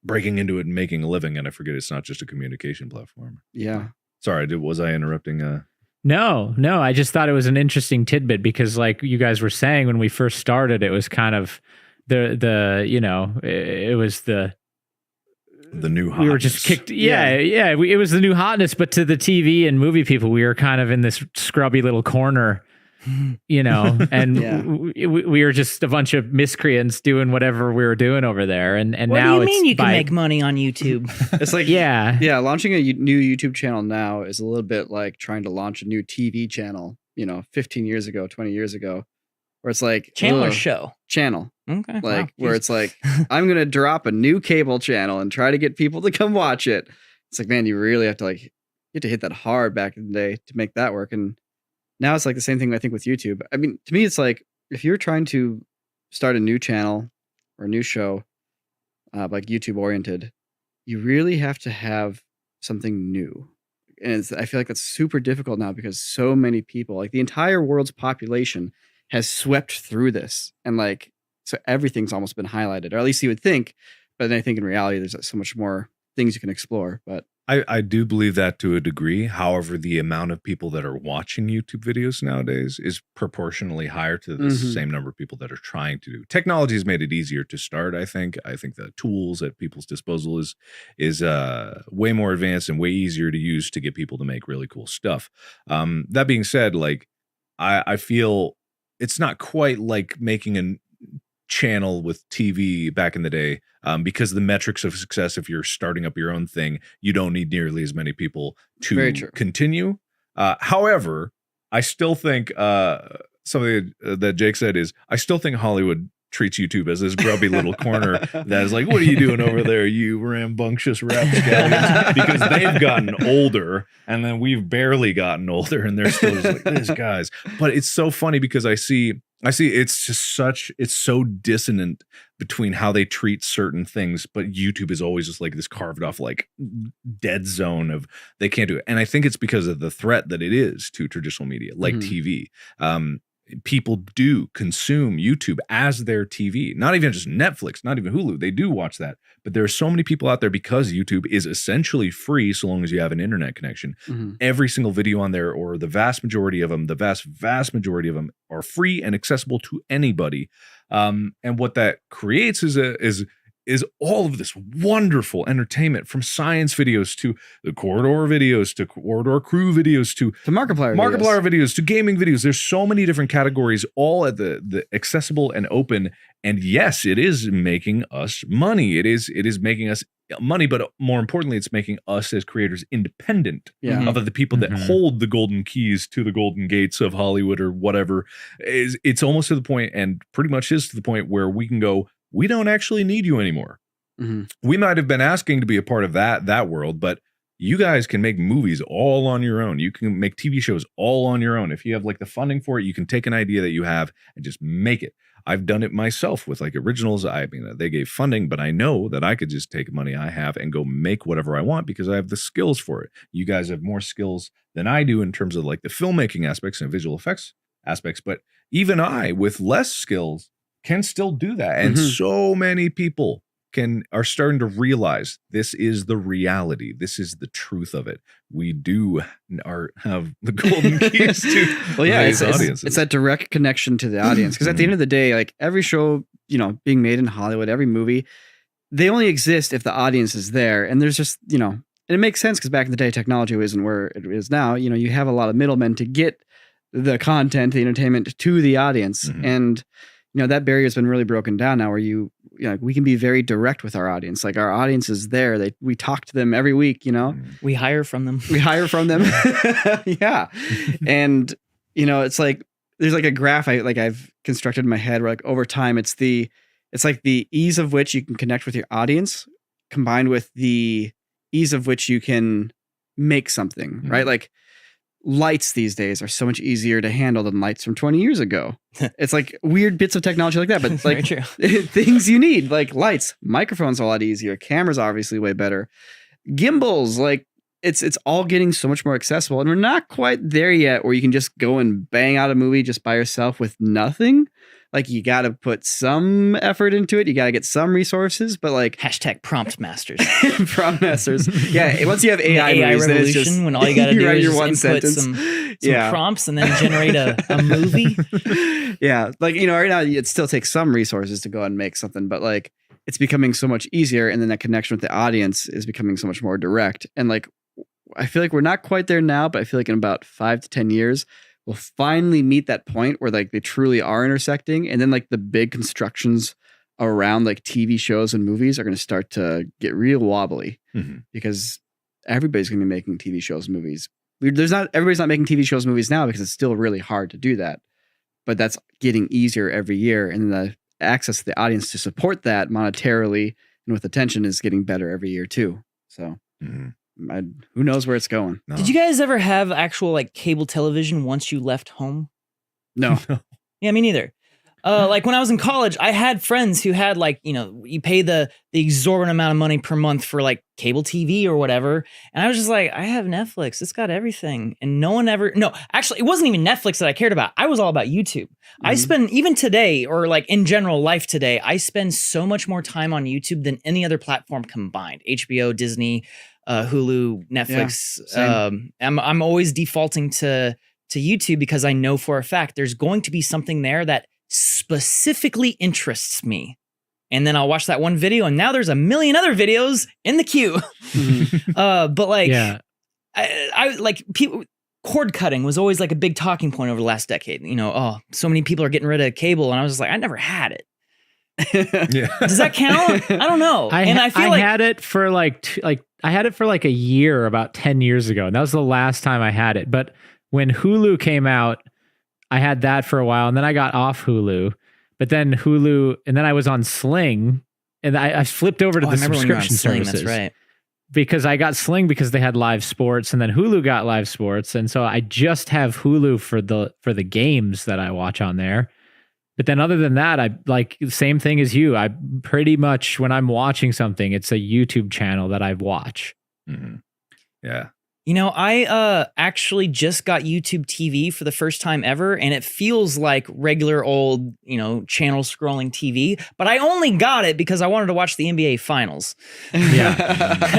breaking into it and making a living. And I forget it's not just a communication platform. Yeah. Sorry, was I interrupting? No. I just thought it was an interesting tidbit because like you guys were saying when we first started, it was kind of it was the new hotness. We were just kicked. It was the new hotness, but to the TV and movie people, we were kind of in this scrubby little corner, and we were just a bunch of miscreants doing whatever we were doing over there. And what now do you mean you can make money on YouTube? It's like, launching a new YouTube channel now is a little bit like trying to launch a new TV channel, 15 years ago, 20 years ago. Where it's like channel show. Okay. Wow. Where it's like, I'm going to drop a new cable channel and try to get people to come watch it. It's like, man, you really have to hit that hard back in the day to make that work. And now it's like the same thing I think with YouTube. I mean, to me, it's like if you're trying to start a new channel or a new show, like YouTube oriented, you really have to have something new. And I feel like that's super difficult now because so many people, like the entire world's population has swept through this. And like, so everything's almost been highlighted, or at least you would think. But then I think in reality, there's so much more things you can explore. But I do believe that to a degree. However, the amount of people that are watching YouTube videos nowadays is proportionally higher to the same number of people that are trying to do. Technology has made it easier to start, I think. I think the tools at people's disposal is way more advanced and way easier to use to get people to make really cool stuff. That being said, like I feel it's not quite like making a channel with TV back in the day, because the metrics of success, if you're starting up your own thing, you don't need nearly as many people to continue. However, I still think something that Jake said is I still think Hollywood treats YouTube as this grubby little corner that is like, what are you doing over there, you rambunctious rapscallions? Because they've gotten older and then we've barely gotten older and they're still just like, these guys. But it's so funny because I see it's just it's so dissonant between how they treat certain things, but YouTube is always just like this carved off like dead zone of they can't do it. And I think it's because of the threat that it is to traditional media like TV. people do consume YouTube as their TV. Not even just Netflix, not even Hulu. They do watch that. But there are so many people out there because YouTube is essentially free so long as you have an internet connection. Mm-hmm. Every single video on there, or the vast majority of them, the vast majority of them are free and accessible to anybody. And what that creates is all of this wonderful entertainment, from science videos to the Corridor videos to Corridor Crew videos to Markiplier videos to gaming videos. There's so many different categories, all at the accessible and open. And yes, it is making us money. It is making us money, but more importantly, it's making us as creators independent of the people that hold the golden keys to the golden gates of Hollywood or whatever. It's almost to the point, and pretty much is to the point, where we can go, we don't actually need you anymore. Mm-hmm. We might have been asking to be a part of that world, but you guys can make movies all on your own. You can make TV shows all on your own. If you have like the funding for it, you can take an idea that you have and just make it. I've done it myself with like originals. I mean, they gave funding, but I know that I could just take money I have and go make whatever I want because I have the skills for it. You guys have more skills than I do in terms of like the filmmaking aspects and visual effects aspects, but even I, with less skills, can still do that. And so many people are starting to realize this is the reality. This is the truth of it. We have the golden keys to these audiences. It's that direct connection to the audience. Because at the end of the day, like every show, being made in Hollywood, every movie, they only exist if the audience is there. And there's just, and it makes sense because back in the day, technology isn't where it is now. You have a lot of middlemen to get the content, the entertainment to the audience. And that barrier has been really broken down now, where we can be very direct with our audience. Like our audience is there. We talk to them every week, We hire from them. Yeah. And, it's like, there's like a graph I've constructed in my head where like over time, it's like the ease of which you can connect with your audience combined with the ease of which you can make something, right? Like, lights these days are so much easier to handle than lights from 20 years ago. It's like weird bits of technology like that, but it's like things you need, like lights, microphones are a lot easier. Cameras are obviously way better. Gimbals, like it's all getting so much more accessible, and we're not quite there yet where you can just go and bang out a movie just by yourself with nothing. Like you got to put some effort into it. You got to get some resources, but like #prompt masters. Prompt masters. Yeah. Once you have AI movies, revolution, just, when all you got to do is your just one input sentence. some prompts and then generate a movie. Yeah. Like, right now it still takes some resources to go and make something, but like it's becoming so much easier. And then that connection with the audience is becoming so much more direct. And like, I feel like we're not quite there now, but I feel like in about 5 to 10 years, we'll finally meet that point where like they truly are intersecting. And then like the big constructions around like TV shows and movies are going to start to get real wobbly because everybody's going to be making TV shows and movies. Everybody's not making TV shows and movies now because it's still really hard to do that. But that's getting easier every year. And the access to the audience to support that monetarily and with attention is getting better every year too. So who knows where it's going? Did you guys ever have actual like cable television once you left home? No. Yeah, me neither. Like when I was in college, I had friends who had like, you pay the exorbitant amount of money per month for like cable TV or whatever. And I was just like, I have Netflix. It's got everything. And actually, it wasn't even Netflix that I cared about. I was all about YouTube. I spend, even today, or like in general life today, I spend so much more time on YouTube than any other platform combined. HBO, Disney, Hulu, Netflix. Yeah, I'm always defaulting to YouTube because I know for a fact there's going to be something there that specifically interests me. And then I'll watch that one video and now there's a million other videos in the queue. But like, I like people, cord cutting was always like a big talking point over the last decade. So many people are getting rid of cable. And I was just like, I never had it. Does that count? I don't know. I had it for I had it for like a year about 10 years ago. And that was the last time I had it. But when Hulu came out, I had that for a while, and then I got off Hulu. But then Hulu, and then I was on Sling, and I flipped over to the subscription services. That's right. Because I got Sling because they had live sports, and then Hulu got live sports, and so I just have Hulu for the games that I watch on there. But then other than that, I like the same thing as you. I pretty much, when I'm watching something, it's a YouTube channel that I watch. Yeah. You know, I actually just got YouTube TV for the first time ever, and it feels like regular old, channel scrolling TV, but I only got it because I wanted to watch the NBA Finals. Yeah.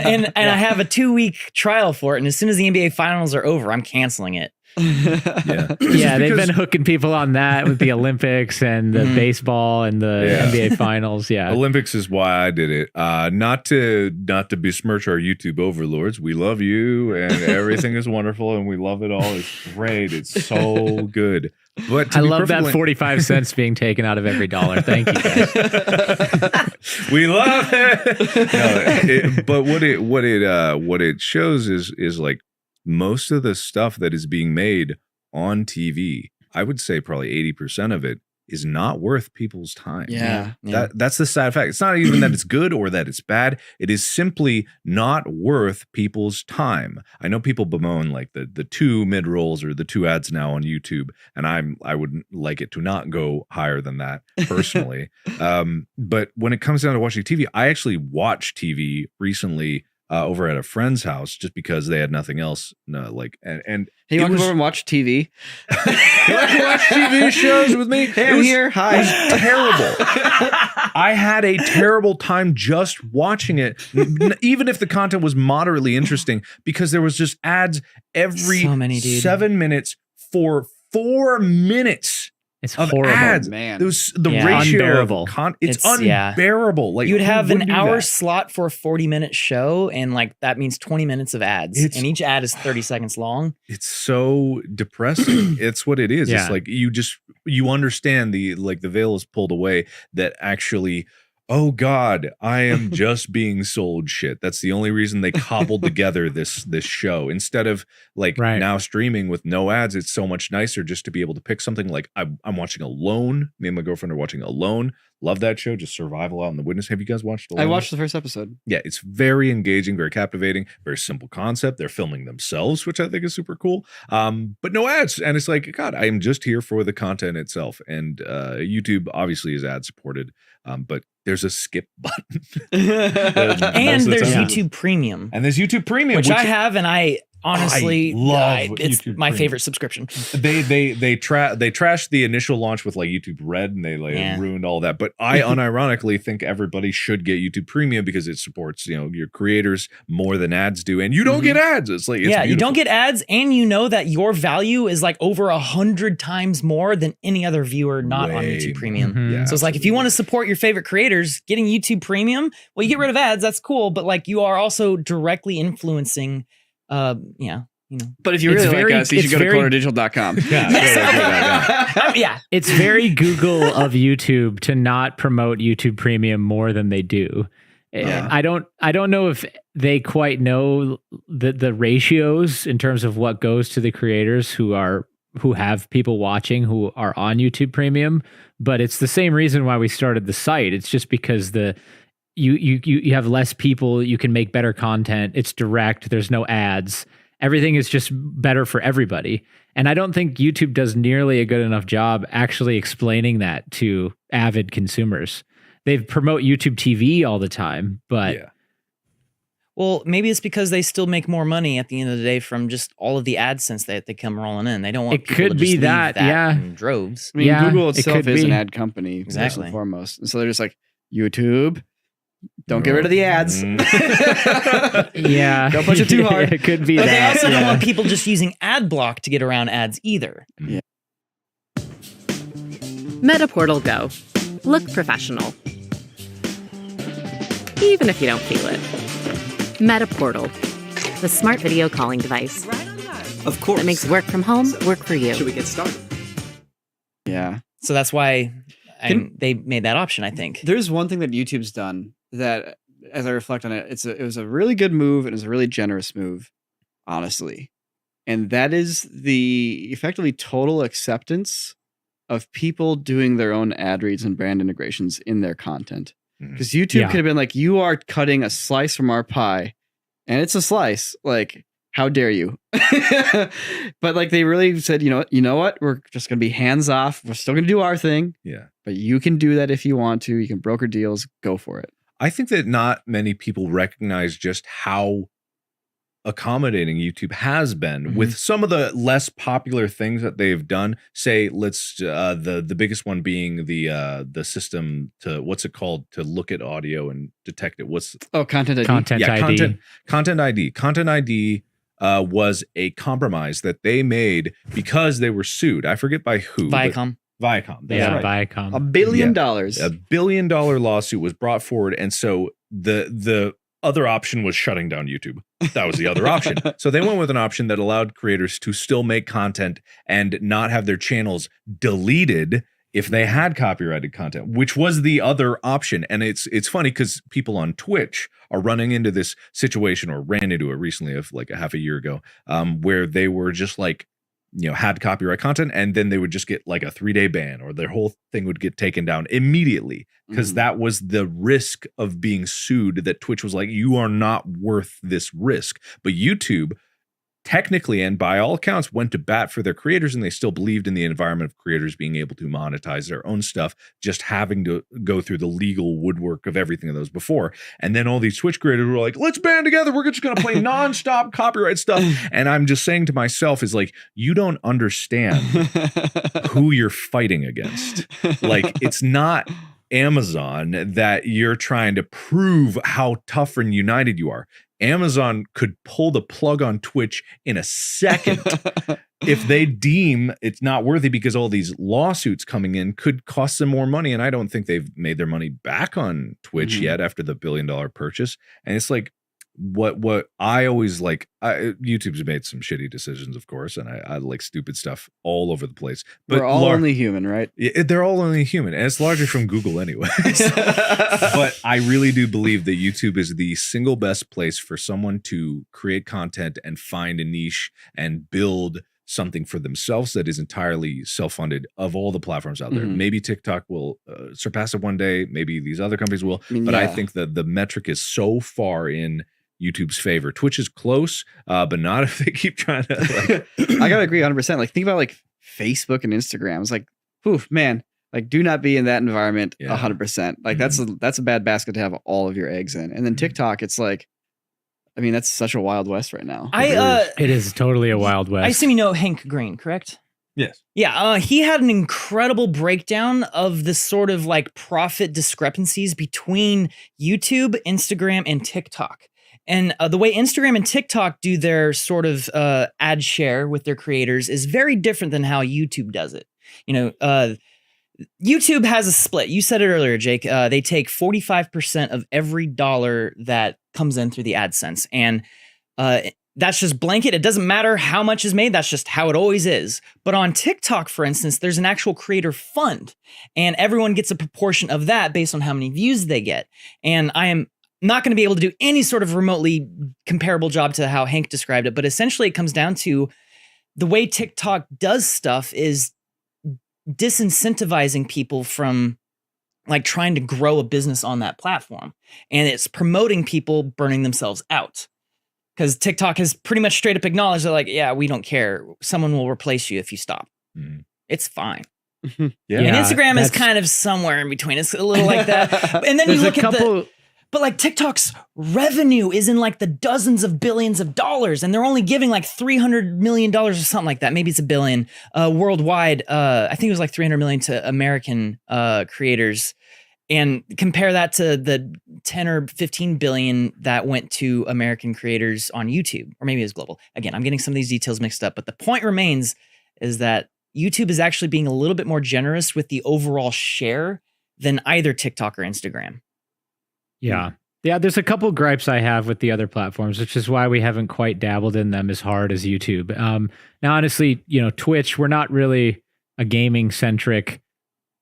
and I have a 2-week trial for it, and as soon as the NBA Finals are over, I'm canceling it. Yeah, they've been hooking people on that with the Olympics and the baseball and the NBA Finals. Yeah, Olympics is why I did it. Not to besmirch our YouTube overlords. We love you, and everything is wonderful, and we love it all. It's great. It's so good. But I love that 45 cents being taken out of every dollar. Thank you, guys. We love it. But what it shows is like, most of the stuff that is being made on TV, I would say probably 80% of it is not worth people's time. Yeah. That's the sad fact. It's not even that it's good or that it's bad. It is simply not worth people's time. I know people bemoan like the 2 mid rolls or the 2 ads now on YouTube, and I would like it to not go higher than that personally. But when it comes down to watching TV, I actually watched TV recently over at a friend's house just because they had nothing else. And Hey, you want to come over and watch TV? You like to watch TV shows with me? Hey, I'm here. Hi. It was terrible. I had a terrible time just watching it, even if the content was moderately interesting, because there was just ads every 7 minutes for 4 minutes. It's of horrible, ads. man. The Yeah. ratio Unbearable. it's unbearable. Like, you'd who have would an do hour that? slot for a 40-minute show, and like that means 20 minutes of ads, and each ad is 30 seconds long. It's so depressing. It's what it is. Yeah. It's like you understand the veil is pulled away that actually, oh God, I am just being sold shit. That's the only reason they cobbled together this show. Instead of now streaming with no ads, it's so much nicer just to be able to pick something like I'm watching Alone. Me and my girlfriend are watching Alone. Love that show. Just survival out in the wilderness. Have you guys watched Alone? I watched the first episode. Yeah, it's very engaging, very captivating, very simple concept. They're filming themselves, which I think is super cool. But no ads. And it's like, God, I am just here for the content itself. And YouTube obviously is ad supported, but there's a skip button. And there's YouTube Premium. And there's YouTube Premium, which I have, and I honestly love it's YouTube my Premium. favorite subscription. They trashed the initial launch with like YouTube Red, and they ruined all that. But I unironically think everybody should get YouTube Premium because it supports your creators more than ads do, and you don't get ads. It's like you don't get ads, and you know that your value is like over 100 times more than any other viewer not on YouTube Premium. Yeah, so it's like if you want to support your favorite creators, getting YouTube Premium, well, you get rid of ads, that's cool, but like you are also directly influencing. But if you really like us, you should go to quarterdigital.com. Yeah. It's very Google of YouTube to not promote YouTube Premium more than they do. Yeah. I don't know if they quite know the ratios in terms of what goes to the creators who have people watching who are on YouTube Premium, but it's the same reason why we started the site. It's just because you have less people, you can make better content, it's direct, there's no ads. Everything is just better for everybody. And I don't think YouTube does nearly a good enough job actually explaining that to avid consumers. They promote YouTube TV all the time, but Well, maybe it's because they still make more money at the end of the day from just all of the AdSense that they come rolling in. They don't want people to just leave that in droves. I mean, Google itself is an be. ad company, first Exactly. and foremost. And so they're just like, YouTube, don't get rid of the ads. yeah, Don't push it too hard. It could be But that. they also don't yeah. want people just using ad block to get around ads either. Yeah. Metaportal Go. Look professional. Even if you don't feel it. Metaportal. The smart video calling device. Of course. That makes work from home work for you. Should we get started? Yeah. So that's why they made that option, I think. There's one thing that YouTube's done that, as I reflect on it, it was a really good move, and it was a really generous move, honestly. And that is the effectively total acceptance of people doing their own ad reads and brand integrations in their content. Because YouTube could have been like, you are cutting a slice from our pie, and it's a slice. Like, how dare you? But like, they really said, you know what? We're just going to be hands off. We're still going to do our thing. Yeah. But you can do that if you want to. You can broker deals. Go for it. I think that not many people recognize just how accommodating YouTube has been with some of the less popular things that they've done. Say, let's the biggest one being the system to what's it called to look at audio and detect it. What's Content ID. Content ID. Content ID. Content ID was a compromise that they made because they were sued. I forget by who. Viacom. Viacom. Yeah, right. Viacom. $1 billion. $1 billion lawsuit was brought forward, and so the other option was shutting down YouTube. That was the other option. So they went with an option that allowed creators to still make content and not have their channels deleted if they had copyrighted content, which was the other option. And it's funny because people on Twitch are running into this situation, or ran into it recently of like a half a year ago, where they were just like, had copyright content, and then they would just get like a 3-day ban, or their whole thing would get taken down immediately, because that was the risk of being sued, that Twitch was like, you are not worth this risk. But YouTube technically, and by all accounts, went to bat for their creators, and they still believed in the environment of creators being able to monetize their own stuff, just having to go through the legal woodwork of everything of those before. And then all these Twitch creators were like, let's band together, we're just going to play nonstop copyright stuff. And I'm just saying to myself, is like, you don't understand who you're fighting against. Like, it's not Amazon that you're trying to prove how tough and united you are. Amazon could pull the plug on Twitch in a second if they deem it's not worthy, because all these lawsuits coming in could cost them more money. And I don't think they've made their money back on Twitch yet after the $1 billion purchase. And it's like, what I always like, YouTube's made some shitty decisions, of course, and I like stupid stuff all over the place. But we're all only human, right? They're all only human, and it's largely from Google anyway. But I really do believe that YouTube is the single best place for someone to create content and find a niche and build something for themselves that is entirely self-funded of all the platforms out there. Maybe TikTok will surpass it one day. Maybe these other companies will. I think that the metric is so far in YouTube's favor. Twitch is close, but not if they keep trying to. Like, I gotta agree 100%. Like, think about like Facebook and Instagram. It's like, oof, man. Like, do not be in that environment 100%. Like, that's a bad basket to have all of your eggs in. And then TikTok, it's like, I mean, that's such a wild west right now. It is totally a wild west. I assume you know Hank Green, correct? Yes. Yeah, he had an incredible breakdown of the sort of like profit discrepancies between YouTube, Instagram, and TikTok. And the way Instagram and TikTok do their sort of ad share with their creators is very different than how YouTube does it. YouTube has a split. You said it earlier, Jake. They take 45% of every dollar that comes in through the AdSense. And that's just blanket. It doesn't matter how much is made. That's just how it always is. But on TikTok, for instance, there's an actual creator fund, and everyone gets a proportion of that based on how many views they get. And I am not going to be able to do any sort of remotely comparable job to how Hank described it. But essentially it comes down to the way TikTok does stuff is disincentivizing people from like trying to grow a business on that platform. And it's promoting people burning themselves out. Because TikTok has pretty much straight up acknowledged that, like, yeah, we don't care. Someone will replace you if you stop. It's fine. And Instagram is kind of somewhere in between. It's a little like that. And then you look at but like TikTok's revenue is in like the dozens of billions of dollars, and they're only giving like $300 million or something like that. Maybe it's $1 billion worldwide. I think it was like 300 million to American creators. And compare that to the 10 or 15 billion that went to American creators on YouTube, or maybe it was global. Again, I'm getting some of these details mixed up, but the point remains is that YouTube is actually being a little bit more generous with the overall share than either TikTok or Instagram. Yeah. Yeah, there's a couple gripes I have with the other platforms, which is why we haven't quite dabbled in them as hard as YouTube. Now, honestly, Twitch, we're not really a gaming-centric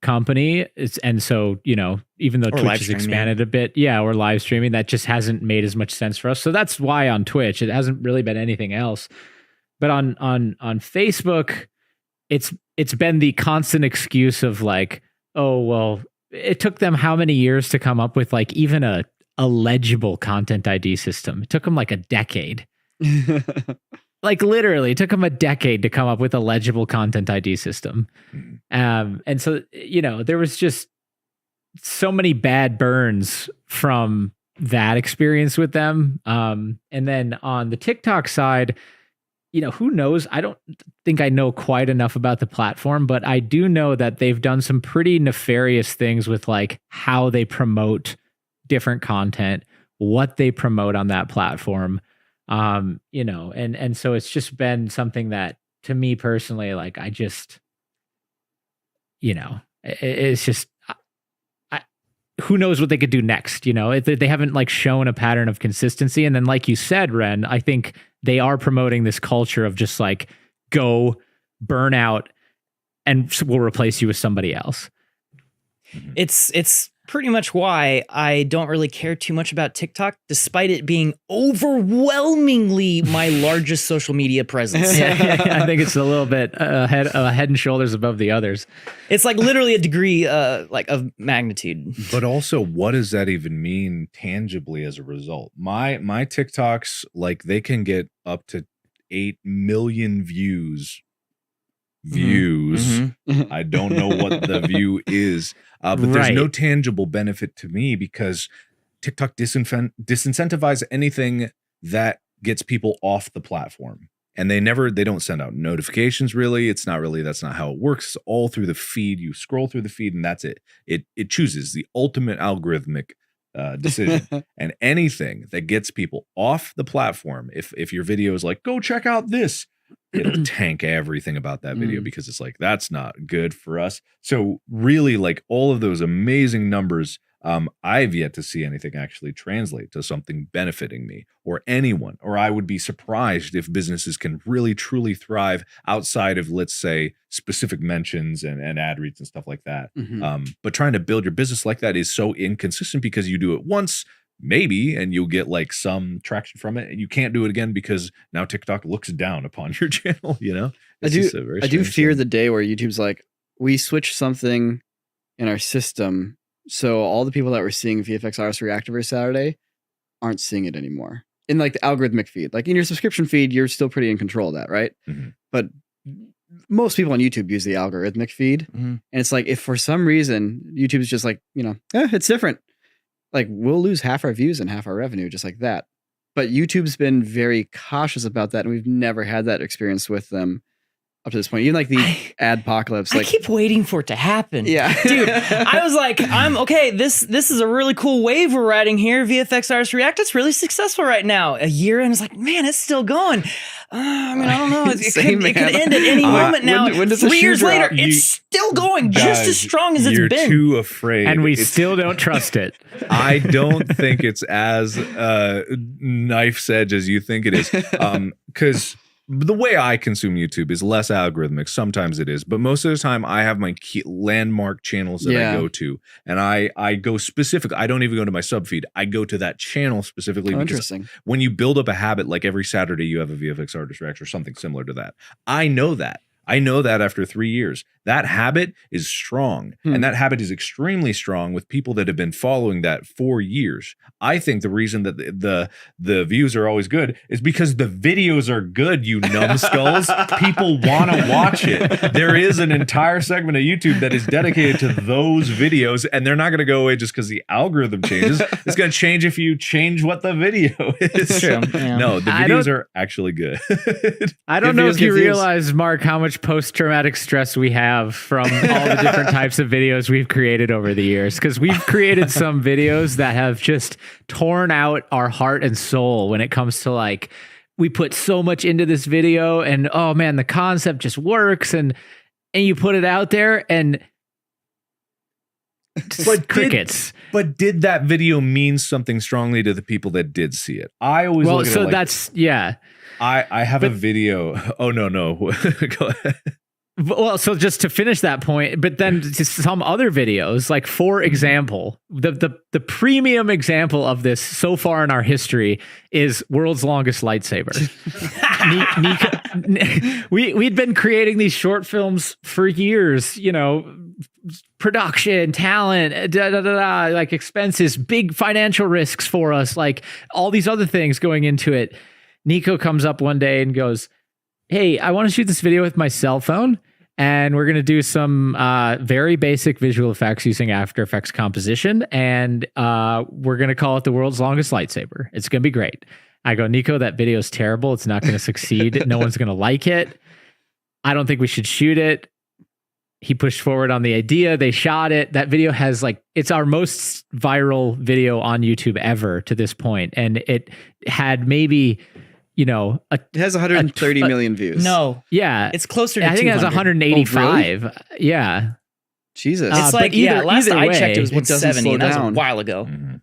company. And so, even though Twitch has expanded a bit, we're live streaming. That just hasn't made as much sense for us. So that's why on Twitch, it hasn't really been anything else. But on Facebook, it's been the constant excuse of like, oh, well, it took them how many years to come up with like even a legible content ID system? It took them like a decade. Like literally, it took them a decade to come up with a legible content ID system. And so, there was just so many bad burns from that experience with them. And then on the TikTok side, you know, who knows? I don't think I know quite enough about the platform, but I do know that they've done some pretty nefarious things with like how they promote different content, what they promote on that platform. You know, and so it's just been something that to me personally, like I just, you know, it's just, who knows what they could do next? You know, they haven't like shown a pattern of consistency. And then, like you said, Ren, I think they are promoting this culture of just like go burn out and we'll replace you with somebody else. It's pretty much why I don't really care too much about TikTok, despite it being overwhelmingly my largest social media presence. I think it's a little bit head and shoulders above the others. It's like literally a degree like of magnitude. But also, what does that even mean tangibly as a result? My TikToks, like they can get up to 8 million views. I don't know what the view is, but there's no tangible benefit to me because TikTok disincentivizes anything that gets people off the platform, and they don't send out notifications. Really, that's not how it works. It's all through the feed. You scroll through the feed, and that's it. It chooses the ultimate algorithmic decision, and anything that gets people off the platform. If your video is like, go check out this, it'll tank everything about that video because it's like, that's not good for us. So really, like all of those amazing numbers, I've yet to see anything actually translate to something benefiting me or anyone, or I would be surprised if businesses can really truly thrive outside of, let's say, specific mentions and ad reads and stuff like that. But trying to build your business like that is so inconsistent because you do it once, maybe, and you'll get like some traction from it, and you can't do it again because now TikTok looks down upon your channel. You know, I do fear the day where YouTube's like, we switch something in our system, so all the people that were seeing VFX Artist Reactiverse Saturday aren't seeing it anymore in like the algorithmic feed. Like in your subscription feed, you're still pretty in control of that, right? But most people on YouTube use the algorithmic feed, and it's like if for some reason YouTube's just like, you know, it's different. Like we'll lose half our views and half our revenue just like that. But YouTube's been very cautious about that, and we've never had that experience with them up to this point. Even like the adpocalypse. I keep waiting for it to happen. Yeah. Dude, I was like, I'm okay. This is a really cool wave we're riding here. VFX Artist React. It's really successful right now. A year and it's like, man, it's still going. I mean, I don't know. It could end at any moment now. When does the 3 years shoe later, drop? it's still going just as strong as it's You're been. too afraid, and we still don't trust it. I don't think it's as knife's edge as you think it is, because the way I consume YouTube is less algorithmic. Sometimes it is, but most of the time I have my key landmark channels that I go to, and I go specific. I don't even go to my sub feed. I go to that channel specifically. Oh, because interesting. when you build up a habit, like every Saturday you have a VFX Artist React or something similar to that. I know that after 3 years, that habit is strong, and that habit is extremely strong with people that have been following that for years. I think the reason that the views are always good is because the videos are good, you numbskulls. People want to watch it. There is an entire segment of YouTube that is dedicated to those videos, and they're not going to go away just because the algorithm changes. It's going to change if you change what the video is. It's true. Yeah. No, the videos are actually good. I don't know if you realize, Mark, how much post-traumatic stress we have from all the different types of videos we've created over the years, because we've created some videos that have just torn out our heart and soul when it comes to like, we put so much into this video and oh man, the concept just works, and you put it out there and crickets. But did that video mean something strongly to the people that did see it? I always look at it like, that's I have a video. Oh no. Go ahead. Well, so just to finish that point, but then just some other videos, like for example, the premium example of this so far in our history is World's Longest Lightsaber. We'd been creating these short films for years, you know, production, talent, like expenses, big financial risks for us, like all these other things going into it. Nico comes up one day and goes, "Hey, I want to shoot this video with my cell phone." and we're going to do some very basic visual effects using After Effects composition, and we're going to call it the world's longest lightsaber. It's going to be great. I go, Nico, that video is terrible. It's not going to succeed. No one's going to like it. I don't think we should shoot it. He pushed forward on the idea. They shot it. That video has it's our most viral video on YouTube ever to this point. And it had maybe, it has 130 million views. No. Yeah. It's closer to I think it has 185. Oh, really? Yeah. Jesus. It's last I checked, it was 170, and that was a while ago. Mm-hmm.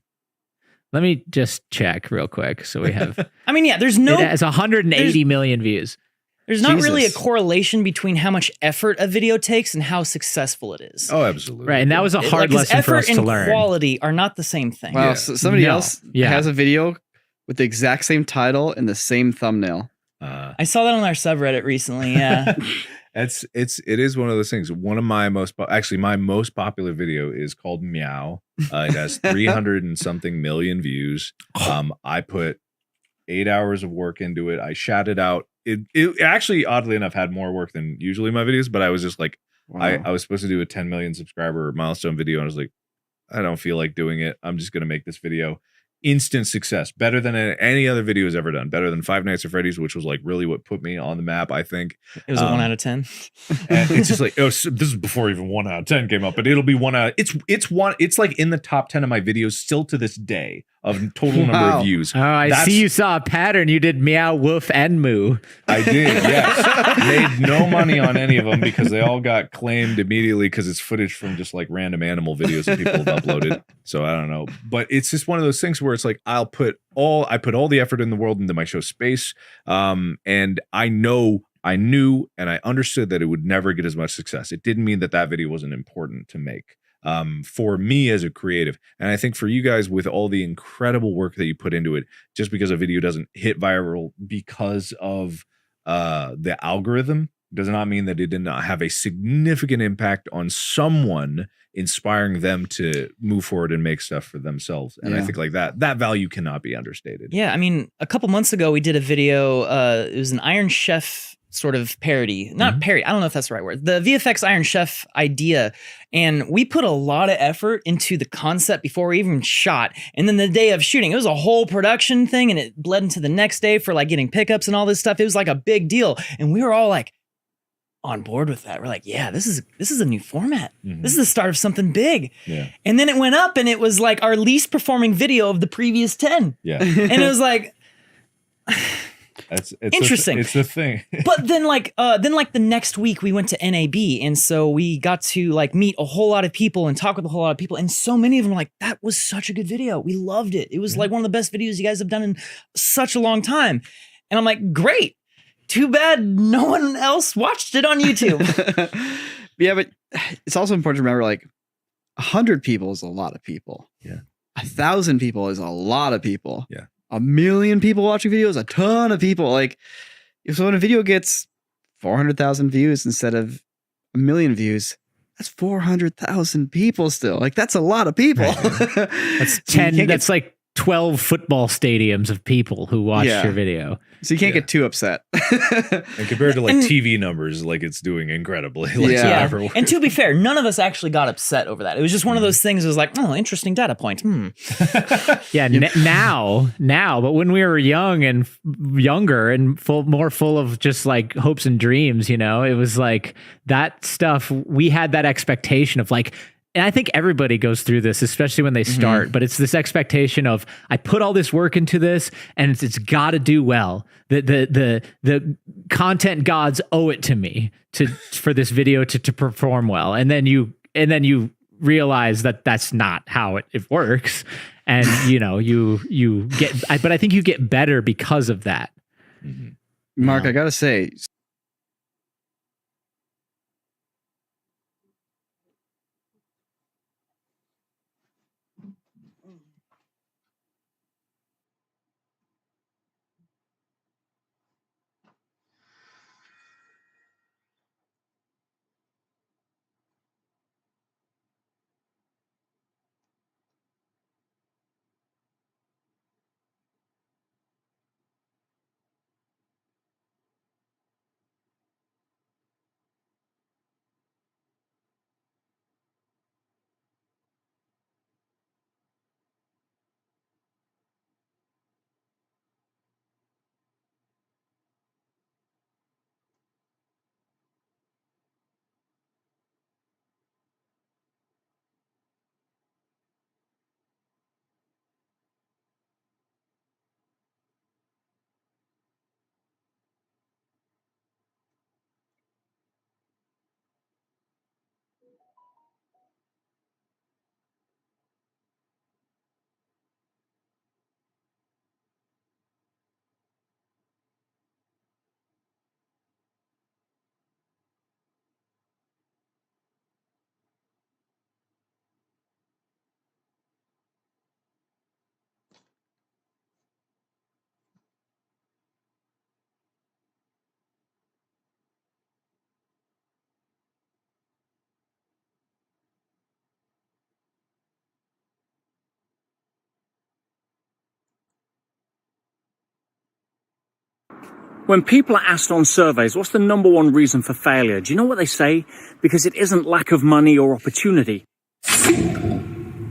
Let me just check real quick. So we have. I mean, yeah, there's no. It has 180 million views. There's not really a correlation between how much effort a video takes and how successful it is. Oh, absolutely. Right, and that was a hard lesson for us to learn. Effort and quality are not the same thing. Wow, so somebody else has a video with the exact same title and the same thumbnail. I saw that on our subreddit recently. Yeah. It is one of those things. One of my my most popular video is called Meow. It has 300 and something million views. I put 8 hours of work into it. I shot it out. It actually, oddly enough, had more work than usually my videos, but I was just like, wow. I was supposed to do a 10 million subscriber milestone video, and I was like, I don't feel like doing it. I'm just going to make this video. Instant success, better than any other video has ever done, better than Five Nights at Freddy's, which was really what put me on the map. I think it was a 1 out of 10. And it's just this is before even 1 out of 10 came up, but it'll be 1 out. It's in the top 10 of my videos still to this day of total number of views. Oh, I see you saw a pattern. You did meow, woof, and moo. I did, yes. Made no money on any of them because they all got claimed immediately because it's footage from just random animal videos that people have uploaded. So I don't know, but it's just one of those things where it's I put all the effort in the world into my show Space, and I knew and I understood that it would never get as much success. It didn't mean that video wasn't important to make. For me as a creative, and I think for you guys with all the incredible work that you put into it, just because a video doesn't hit viral because of the algorithm does not mean that it did not have a significant impact on someone, inspiring them to move forward and make stuff for themselves. And I think that value cannot be understated. Yeah, I mean, a couple months ago we did a video. It was an Iron Chef sort of parody, not parody. I don't know if that's the right word. The VFX Iron Chef idea. And we put a lot of effort into the concept before we even shot. And then the day of shooting, it was a whole production thing, and it bled into the next day for getting pickups and all this stuff. It was a big deal. And we were all on board with that. We're yeah, this is a new format. Mm-hmm. This is the start of something big. Yeah. And then it went up, and it was our least performing video of the previous 10. Yeah. And it was it's interesting. It's the thing. But then the next week we went to NAB, and so we got to meet a whole lot of people and talk with a whole lot of people, and so many of them were that was such a good video. We loved it. It was one of the best videos you guys have done in such a long time. And I'm great. Too bad no one else watched it on YouTube. Yeah, but it's also important to remember 100 people is a lot of people. Yeah. 1,000 people is a lot of people. Yeah. 1 million people watching videos, a ton of people. So when a video gets 400,000 views instead of 1 million views, that's 400,000 people still. That's a lot of people. Right. That's 10. That's 12 football stadiums of people who watched your video. So you can't get too upset. And compared to TV numbers, it's doing incredibly. And to be fair, none of us actually got upset over that. It was just one of those things. It was oh, interesting data point. Yeah. Now, but when we were young and younger and more full of just hopes and dreams, it was that stuff. We had that expectation of and I think everybody goes through this, especially when they start, but it's this expectation of, I put all this work into this and it's got to do well. The content gods owe it to me for this video to perform well. And then you realize that that's not how it works. And you get, but I think you get better because of that. Mark, I got to say, When people are asked on surveys, what's the number one reason for failure? Do you know what they say? Because it isn't lack of money or opportunity.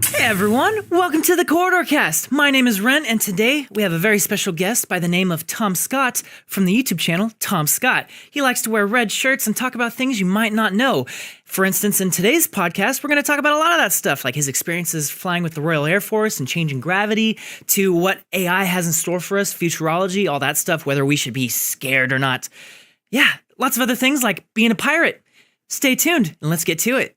Hey everyone, welcome to the Corridor Cast. My name is Ren, and today we have a very special guest by the name of Tom Scott from the YouTube channel Tom Scott. He likes to wear red shirts and talk about things you might not know. For instance, in today's podcast, we're going to talk about a lot of that stuff, like his experiences flying with the Royal Air Force and changing gravity, to what AI has in store for us, futurology, all that stuff, whether we should be scared or not. Yeah, lots of other things like being a pirate. Stay tuned, and let's get to it.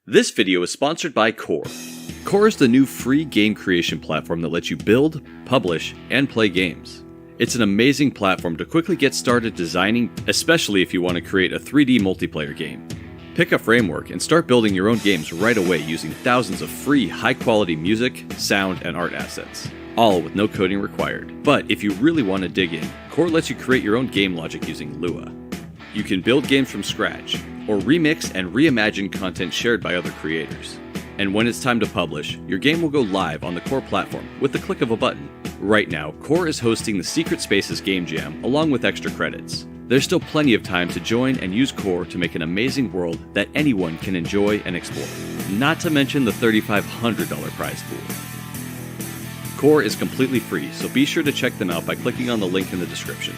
This video is sponsored by Core. Core is the new free game creation platform that lets you build, publish, and play games. It's an amazing platform to quickly get started designing, especially if you want to create a 3D multiplayer game. Pick a framework and start building your own games right away using thousands of free, high-quality music, sound, and art assets, all with no coding required. But if you really want to dig in, Core lets you create your own game logic using Lua. You can build games from scratch, or remix and reimagine content shared by other creators. And when it's time to publish, your game will go live on the Core platform with the click of a button. Right now, Core is hosting the Secret Spaces Game Jam along with extra credits. There's still plenty of time to join and use Core to make an amazing world that anyone can enjoy and explore. Not to mention the $3,500 prize pool. Core is completely free, so be sure to check them out by clicking on the link in the description.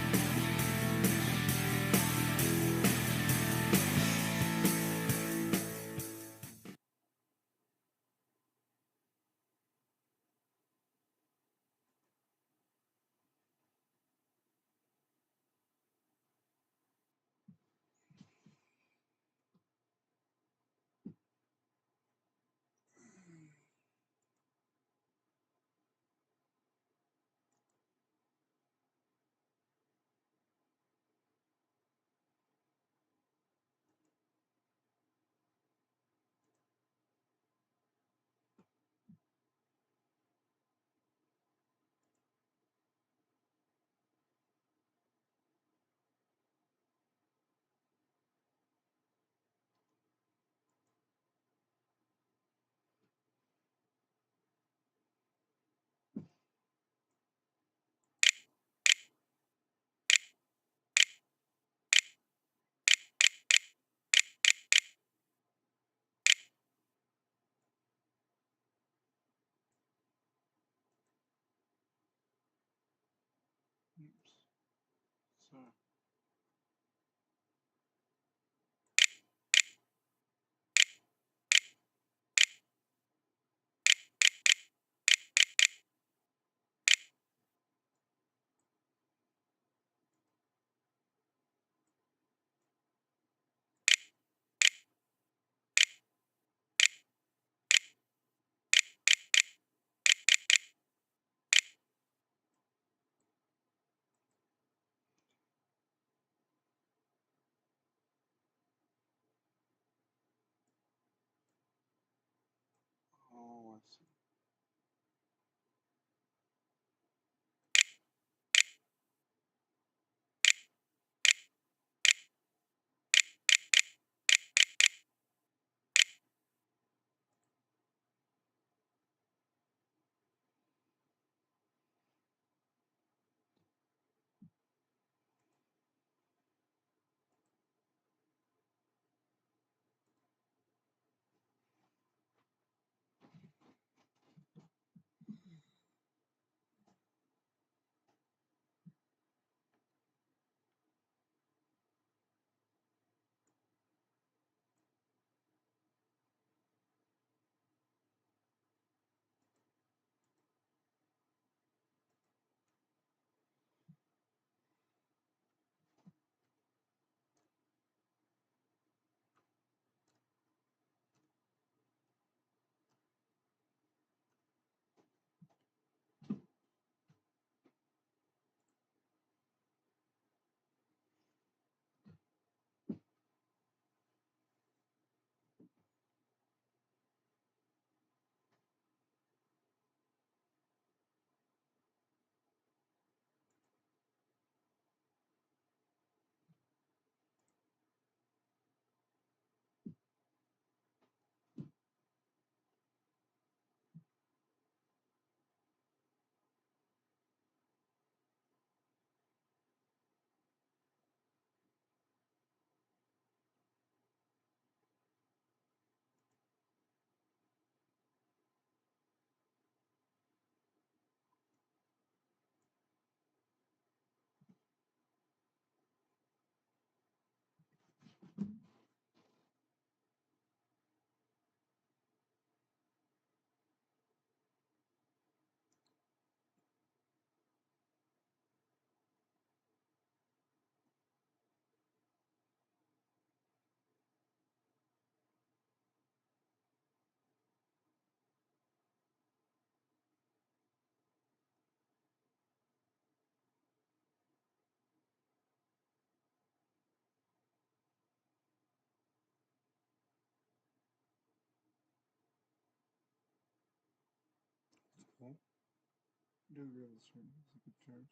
do agree with certain good terms.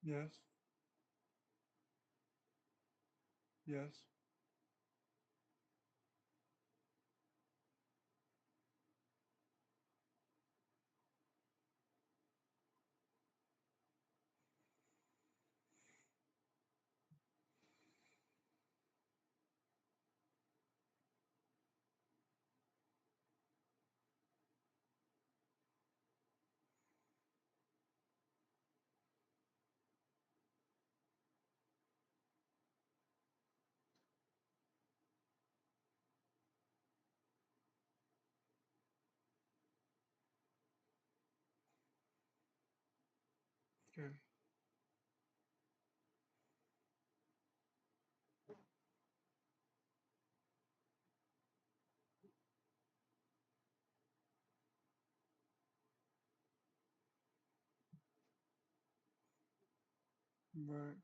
Yes. Yes. Okay. Right.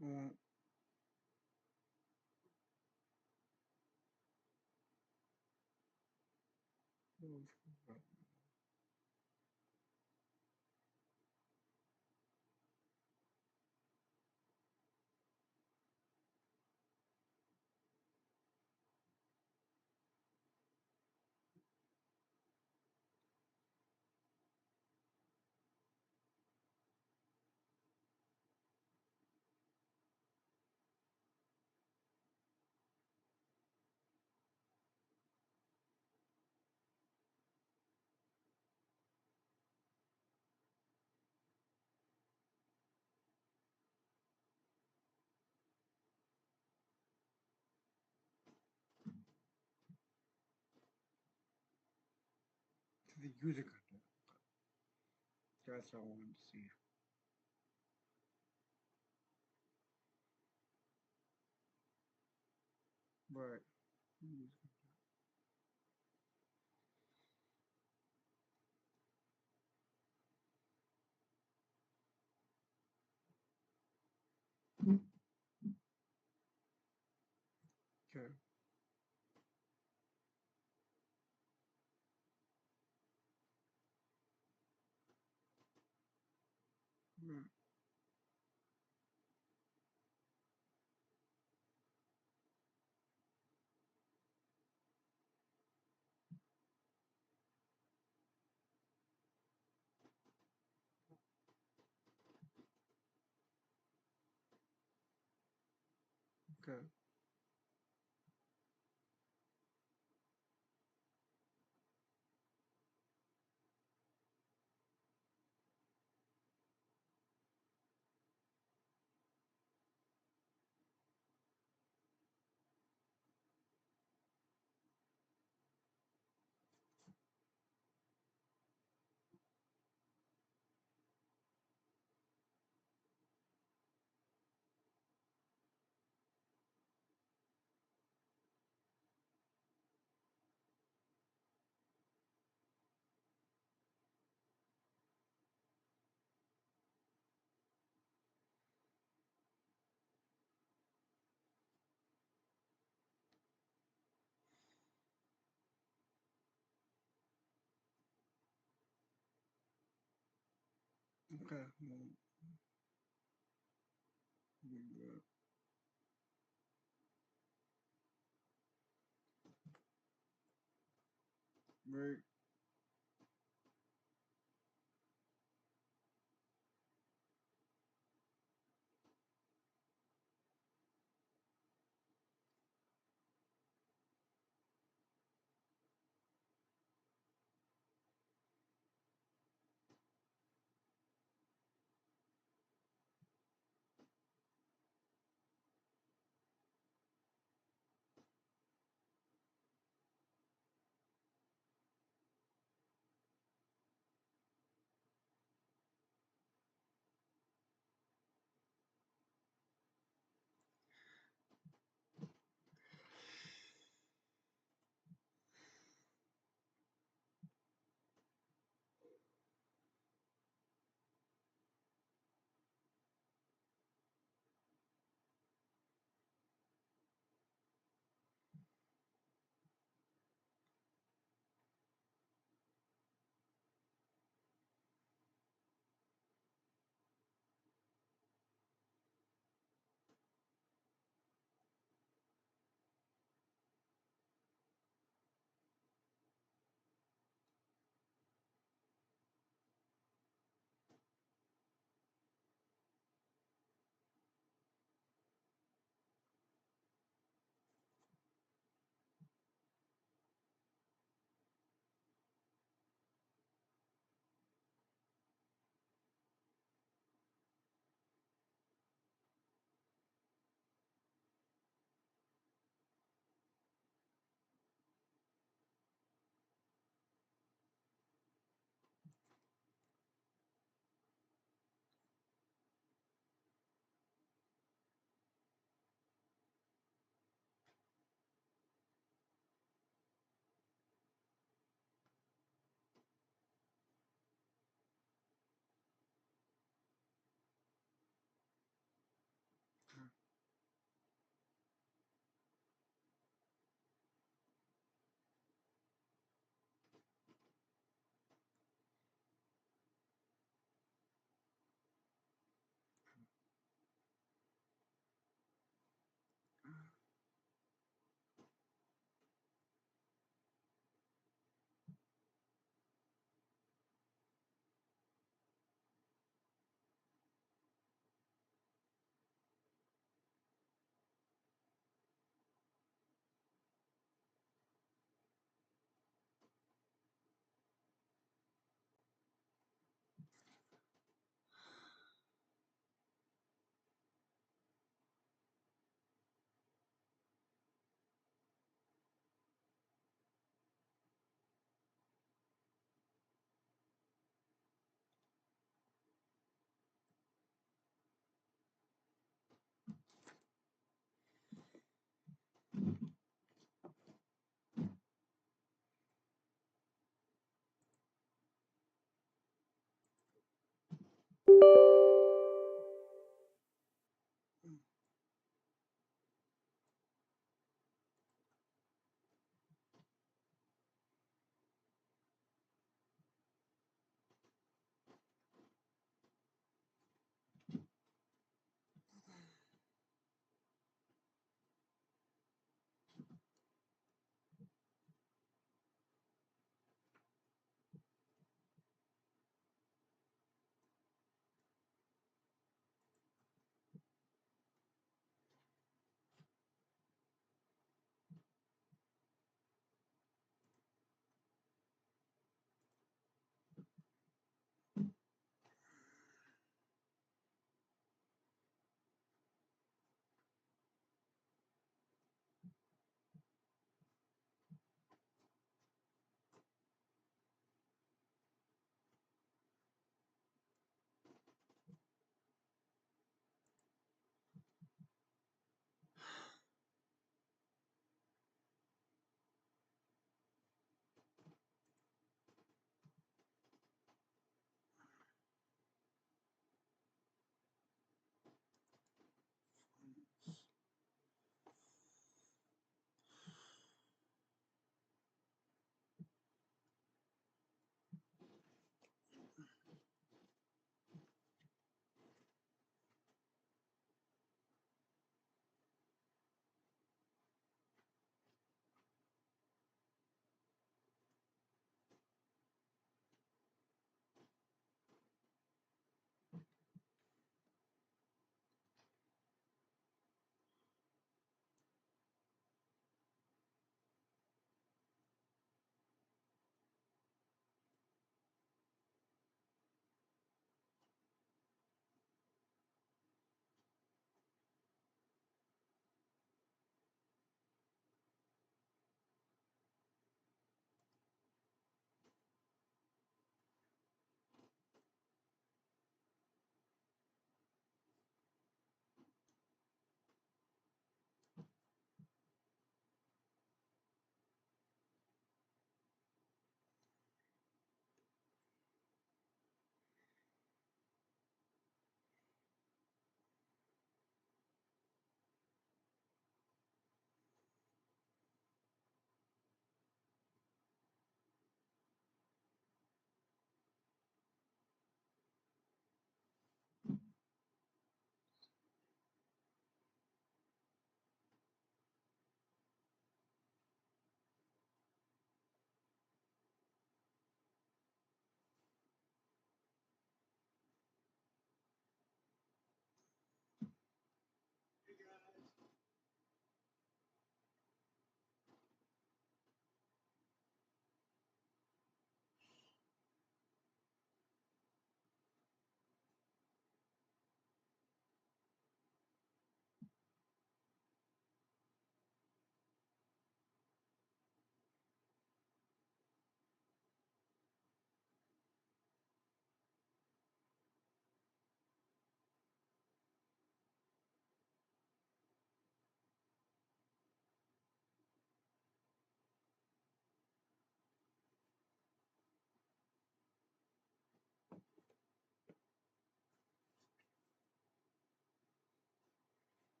Right. To the user content. That's all I wanted to see. Right. User content. Okay. Right. Okay. Okay. Well, yeah. Right.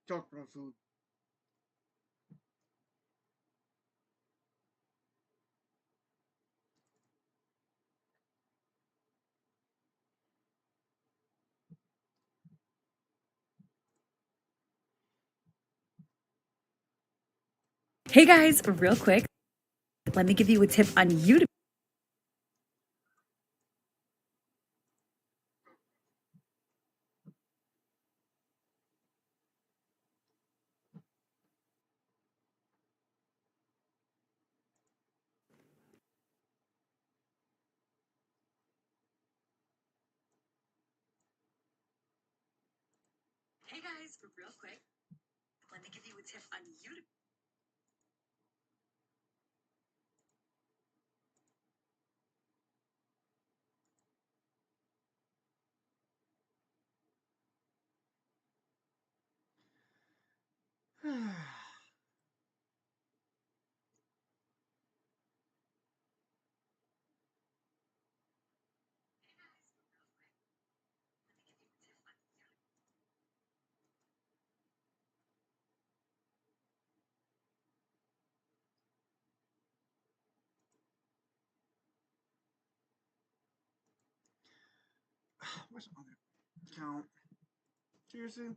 Chocolate food. Hey guys, real quick, let me give you a tip on Udemy. Hey guys, real quick, let me give you a tip on Udemy. Where's the other account? Seriously?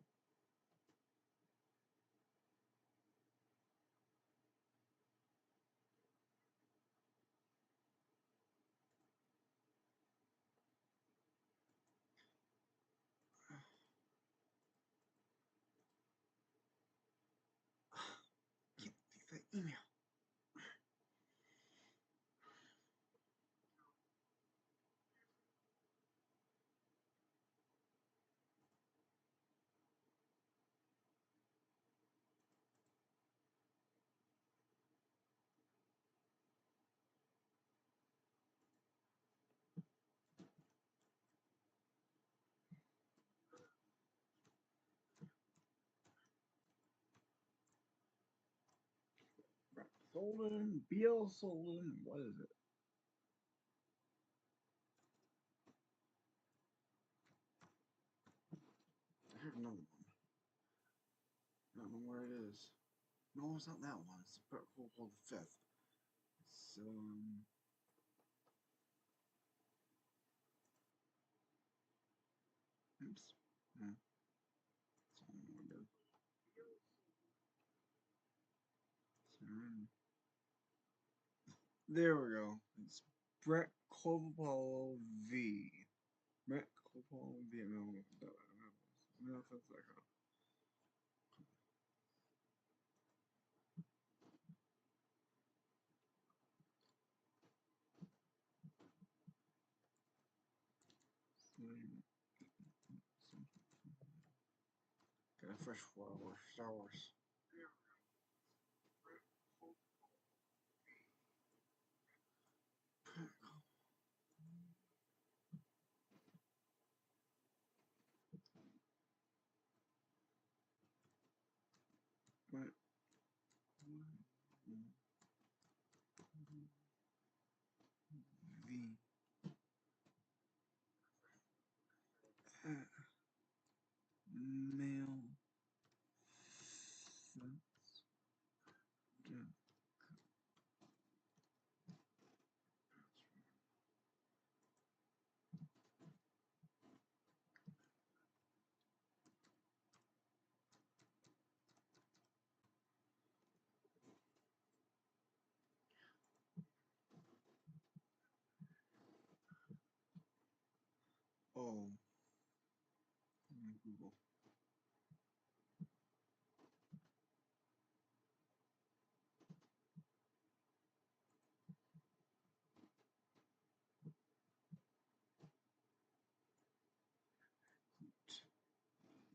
Can't take that email. Solon, BL Solon, what is it? I heard another one. I don't know where it is. No, it's not that one. It's hold the fifth. It's oops. Yeah. That's all I want to do. There we go. It's Brett Clopolo V. Brett Clopolo V. No, that's that girl. Got a fresh flower, Star Wars. Right. V. Mail. Oh. Google.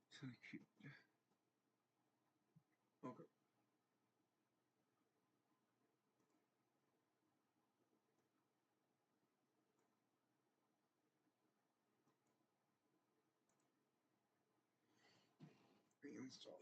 So cute. Okay. reinstall.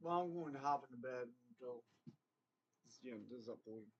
Well, I'm going to hop into bed until this, this is updated.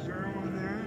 Is there anyone there?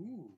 Ooh.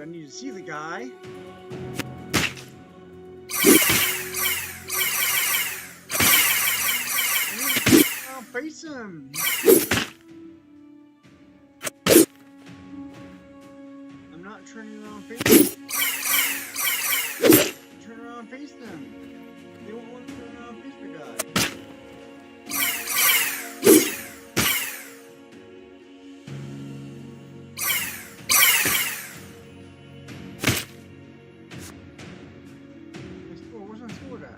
I need to see the guy. I'll face him. I'm not turning around facing. Turn around and face them. They won't want to turn around and face the guy. Where's my sword at?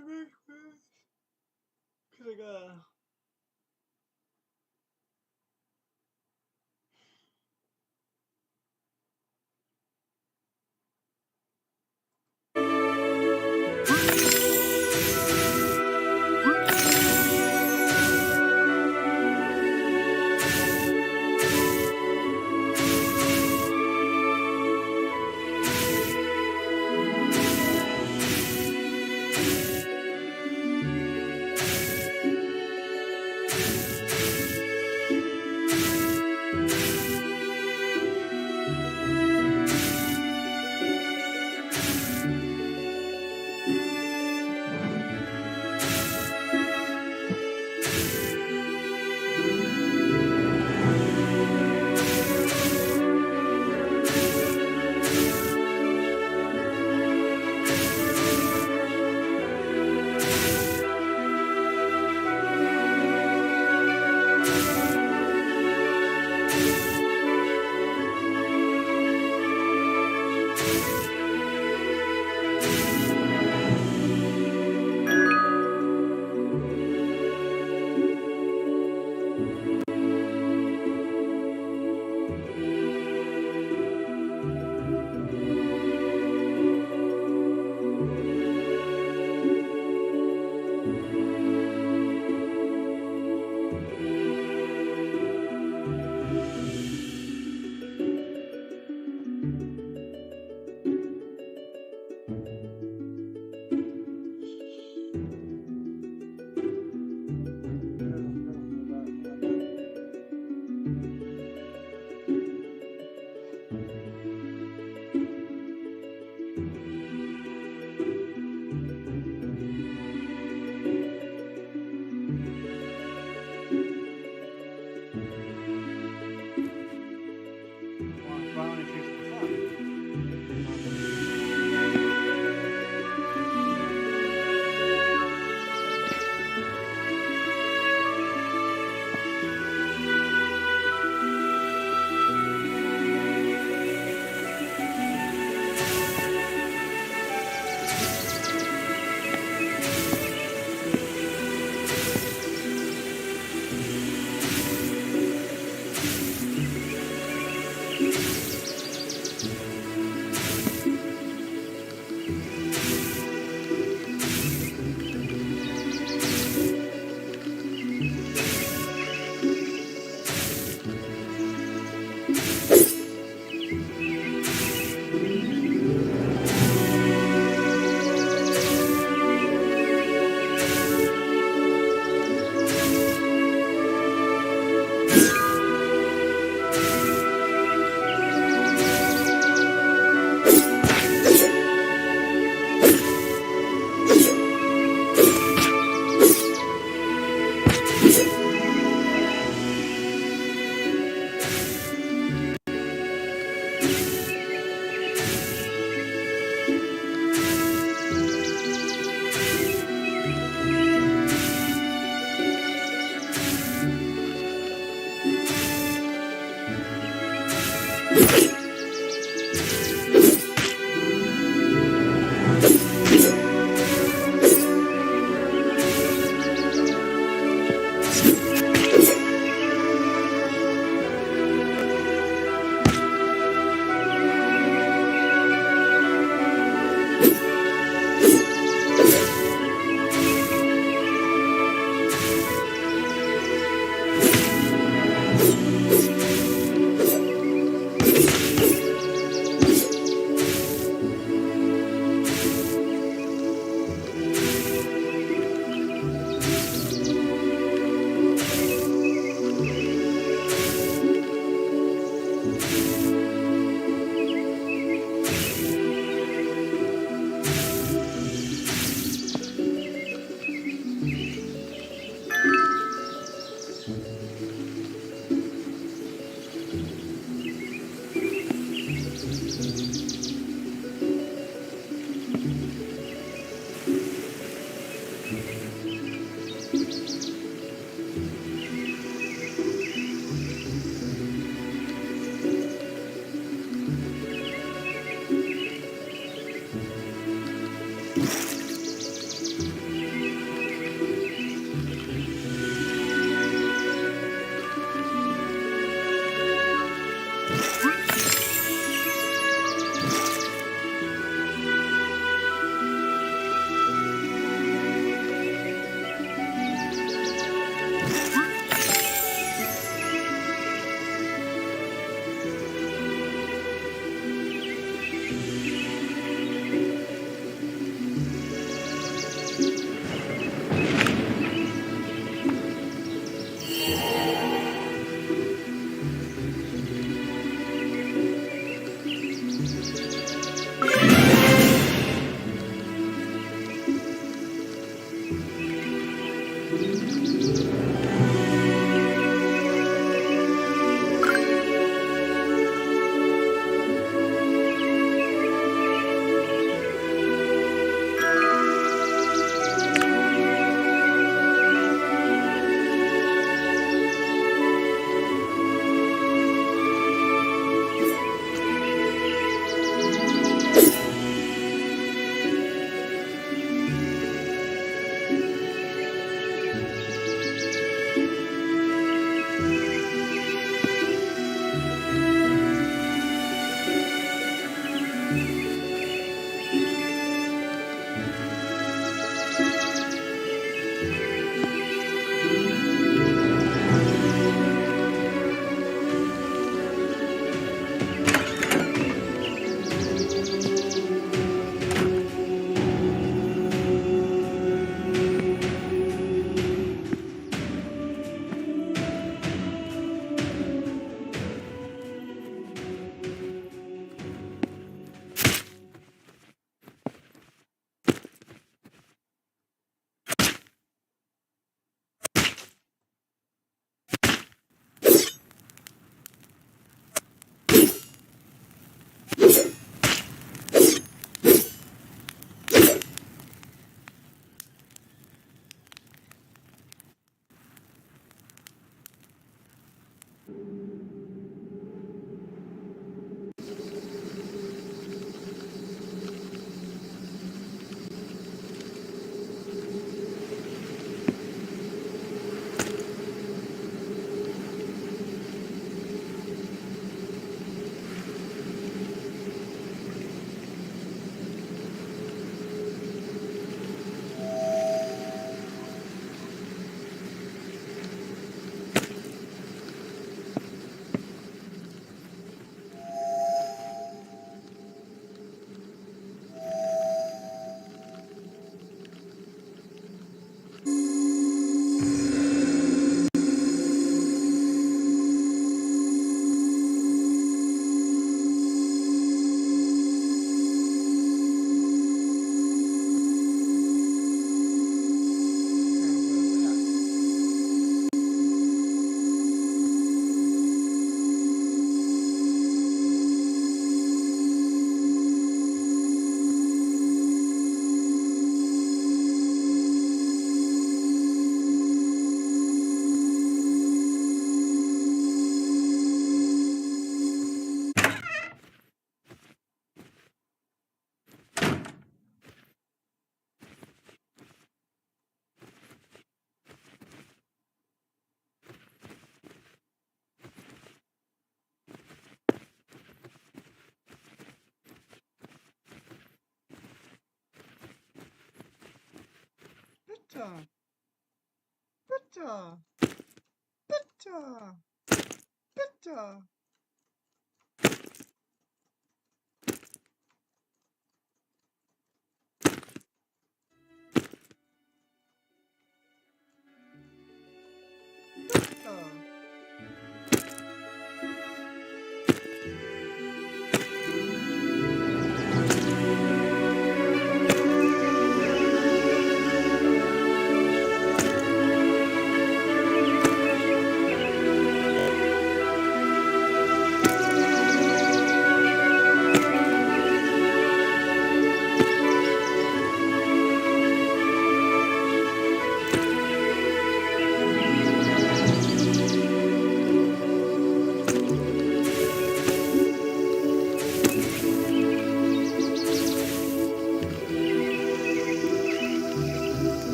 to make this. Cause I got.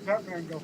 Batman go.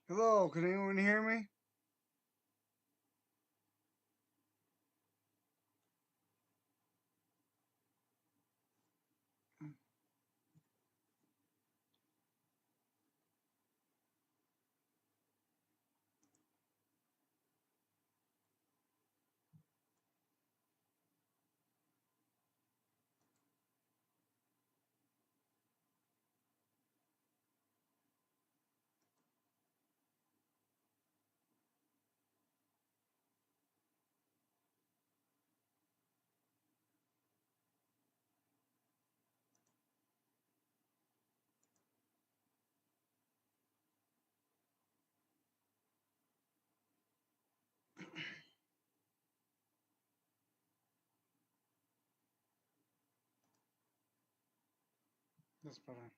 Hello, can anyone hear me? That's better.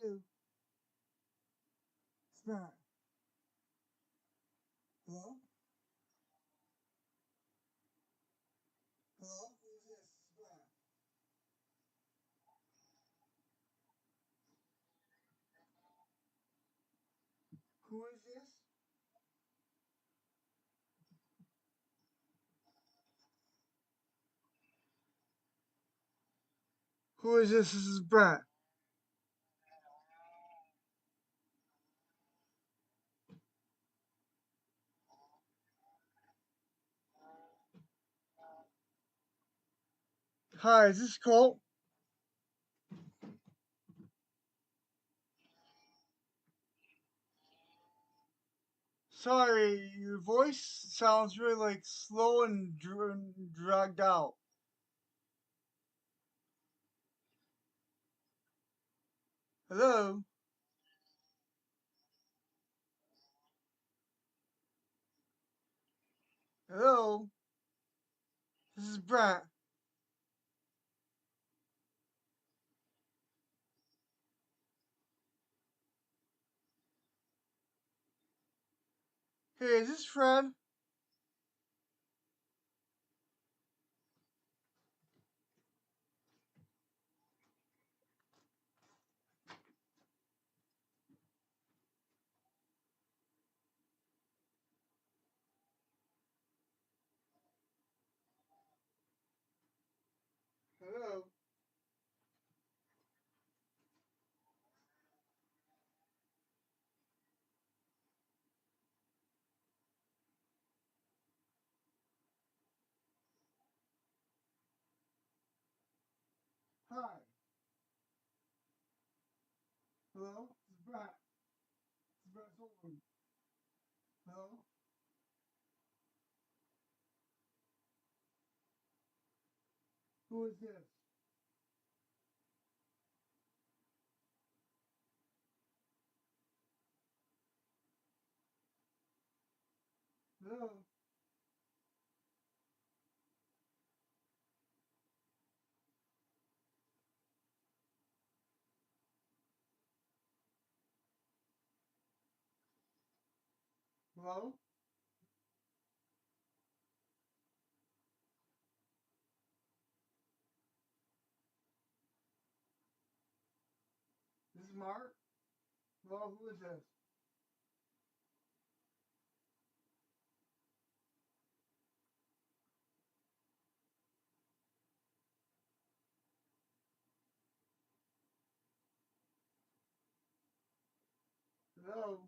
Hello? It's Brett. Hello? Hello? Who's this? It's Brett. Who is this? Who is this? This is Brett. Hi, is this Colt? Sorry, your voice sounds really like slow and dragged out. Hello? Hello? This is Brett. Hey, is this Fred? Hello? Hi. Hello? This is Brett. This is Brett Sullivan. Hello? Who is this? Hello? Hello? This is Mark? Hello, who is this? Hello?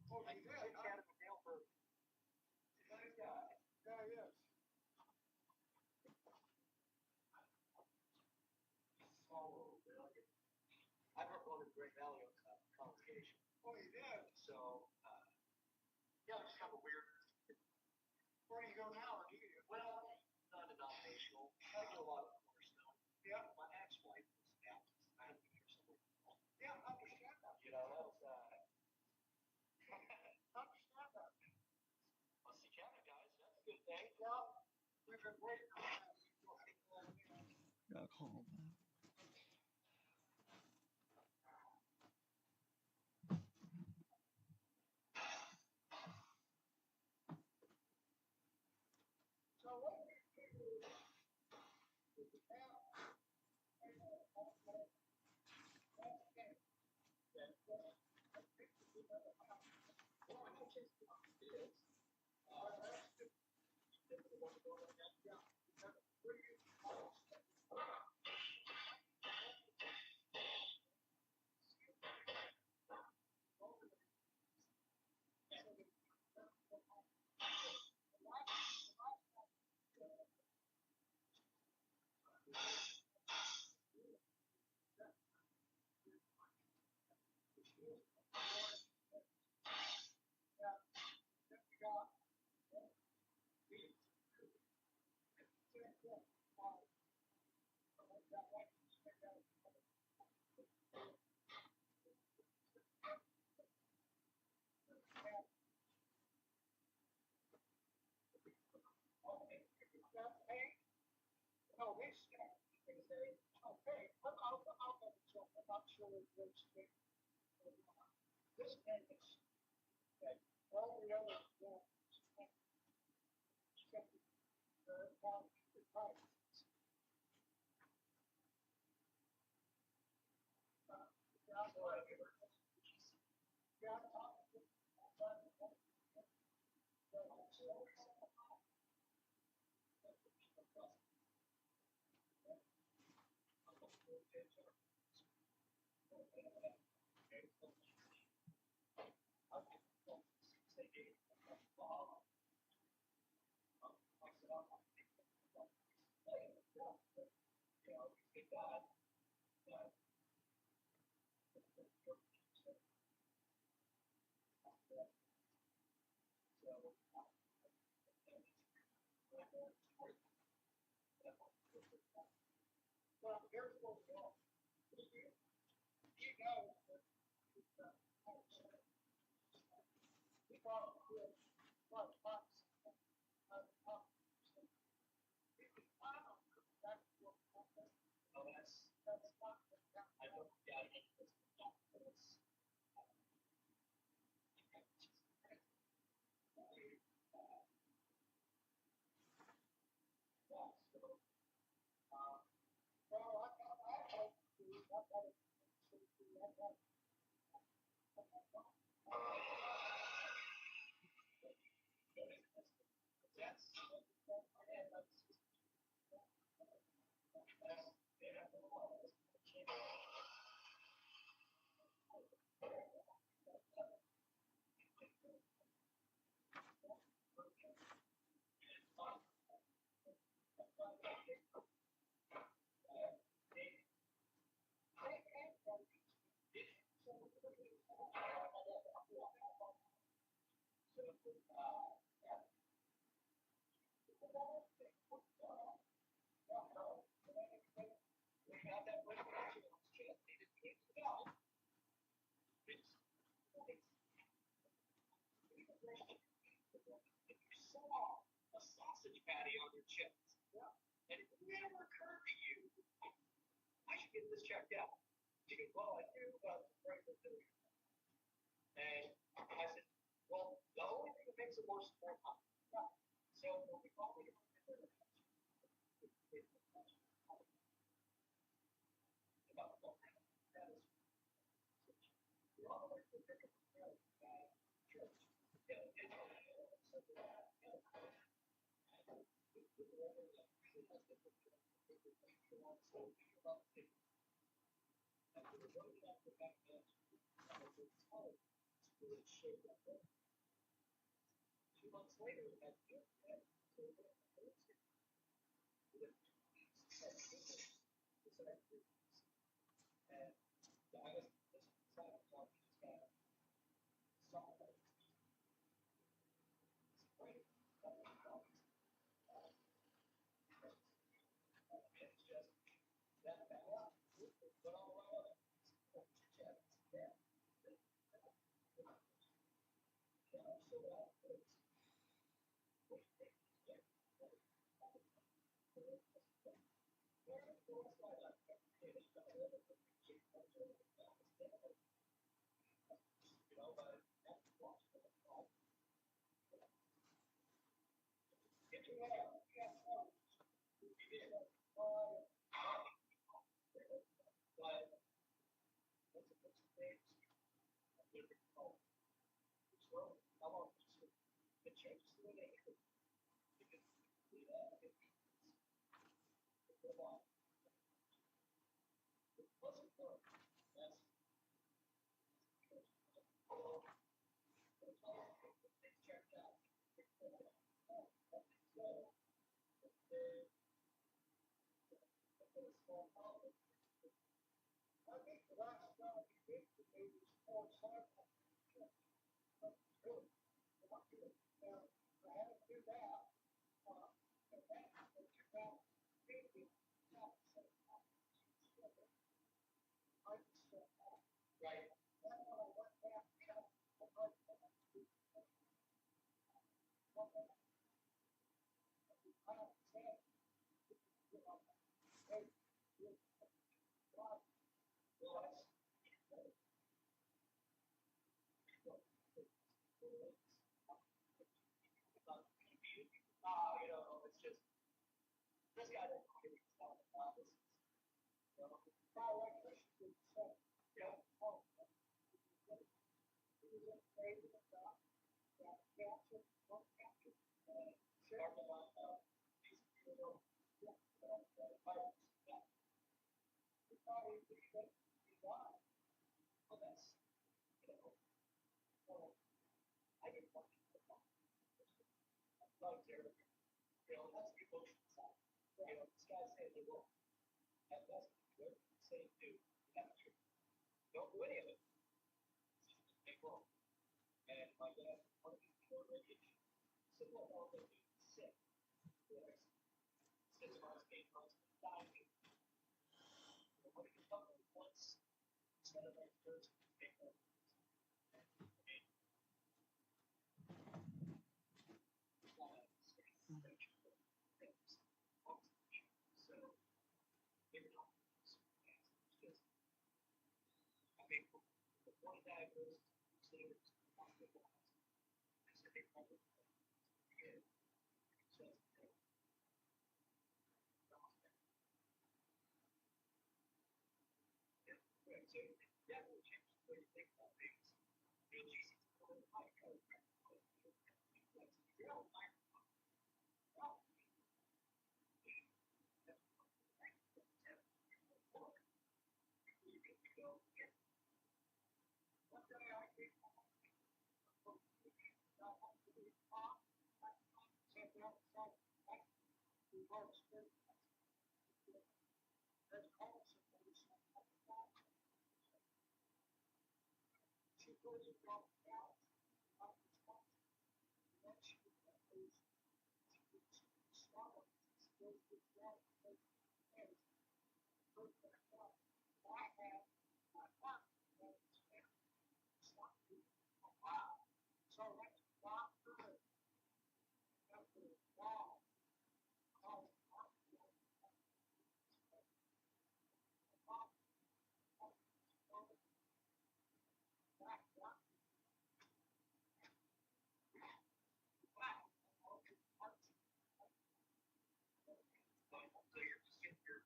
Oh, you did? Cat in the tail for. Nice guy. Yeah, he is. Small world, really. I grew up going to the Great Valley congregation. Oh, you did? So, yeah, it's kind of weird. Where do you go now, or do you? Well, non-denominational. I do a lot of cornerstone. Yeah. My ex-wife was Baptist. I had to be here somewhere. Yeah, I understand that. You know, that was, I understand that. Well, see Canada, guys. That's a good thing. Yeah. We've been waiting for that. Gotta call him. So what we do is we have No, they start. They say, okay, I'll go to I'm not sure which thing. This thing is that all the other ones except the price. Yeah, well, here's what we are. You know, we got what box. Oh, that's not. I don't. Yeah, I think it's not. It's. Well, I hope yes. Saw a sausage patty on your chips. Yeah. And it never occurred to you, I should get this checked out. She goes, well, I do, but the price is doing it. And I said, well, the only thing that makes it worse is more time. Yeah. So when we call me, that is church. was shaped up there. 2 months later, we had to and yeah, I guess this side of talking is kind of solid. It's great. It's just that bad. But all right, yeah. So it changes the way they hear. Because wasn't good. That's checked out. I think the last job he did for me was Ford Cycle. Really, I had to do that. And then in 2050, right. Then when I went back in, I don't say, hey, well, that's you know, it's just this guy didn't give me stuff about this. You know, my electrician did say, yeah, oh, he was in favor of that capture, one capture, sure. These people, pipes, yeah. He thought he would be gone. Well, that's, you know, well, I didn't want to love Derek. You know, that's the emotion side. You know, this guy said he won't. That's good. Say, dude, capture. Don't do any of it. It's just a big wrong. And my dad wanted me to go radiation. So what all they do is sick. Yes. 6 months, 8 months, dying. But when you come once, instead of like 13, big one. So, maybe not. It's just, I mean, one diagnosis, considered hospitalized. I said they probably good. So, yeah, right. So, that will change the way you think about things. BGC is a little high code. You're all fine. Well, one day I think she goes about out, not responsible. And then she goes, swallow, she goes with that, and goes back out. I have my heart, and it's not good. Wow. So that's not good. That's good. Wow. Oh, so you're just in your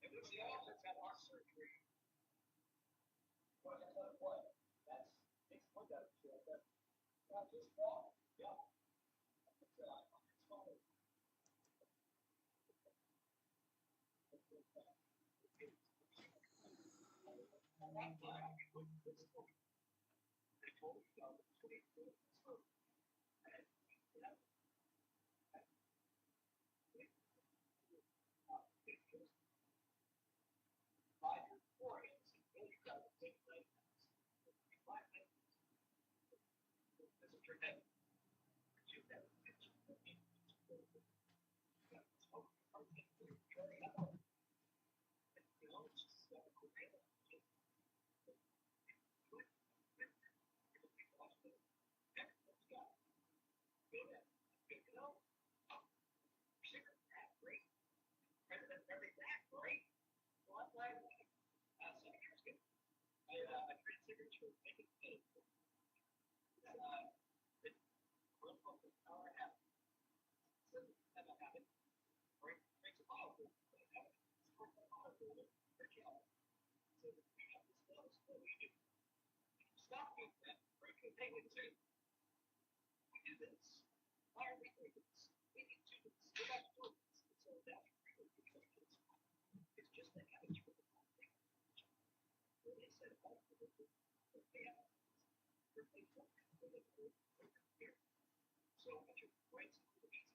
it was the opposite at our surgery. What? That's it's what that shit. That's just wrong. Yeah. It's funny. Stop doing that. Break it. Hey, we do this. Why are we doing this? We need to do this. We're not doing this. So that's really it's just like having to they said, so at your rights and it's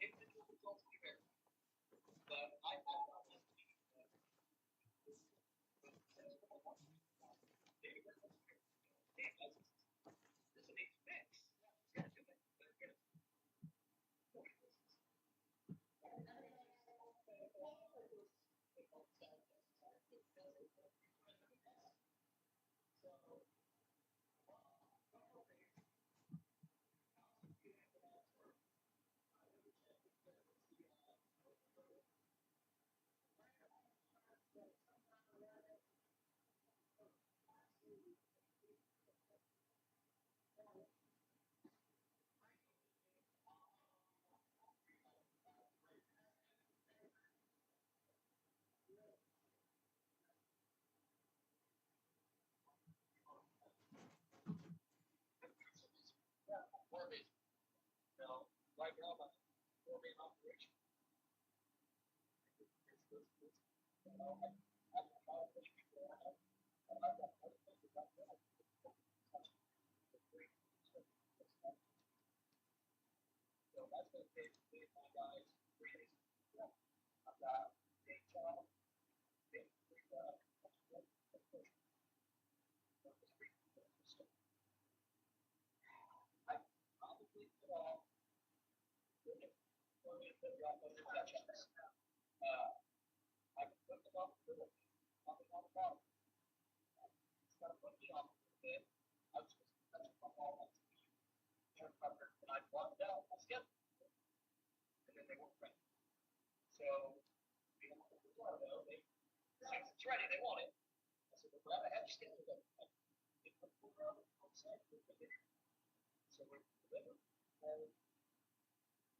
individual results will be verified. But I not listened to this is a fix. More basic. Now, right now, I'm more main operation. So that's going to take my guys 3 days. I've got day job, day 3 I probably put off I can put them off a little bit, nothing on the bottom. It's got to put me off a little bit. I was just touching my ball and I blocked out my schedule. And then they weren't ready. So, they, since it's ready, they want it. I said, well, Brad, I have your schedule. So we're delivered. And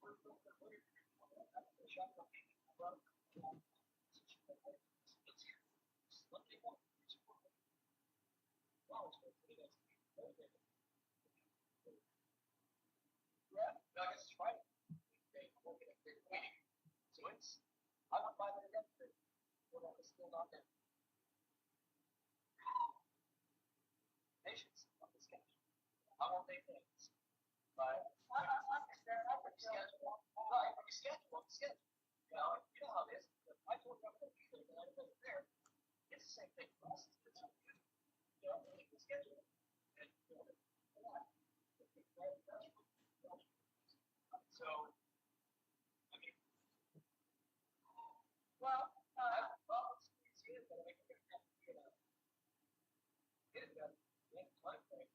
we're shot from yeah, I guess it's Friday. So it's, I went by there yesterday. It's still not there. Patience on the schedule. I won't take things. Right. I understand. I would schedule. Right. You schedule. You know how it is. I told you I'm going to be there, but I wasn't there. It's the same thing for us. It's you know, you can schedule. And you know, so, I mean, well, it's easy, but I think have to get it done. Time frame.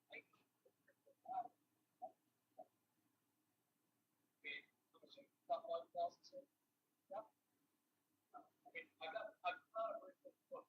Top 1,000. Yeah. I mean, I've got a very good book.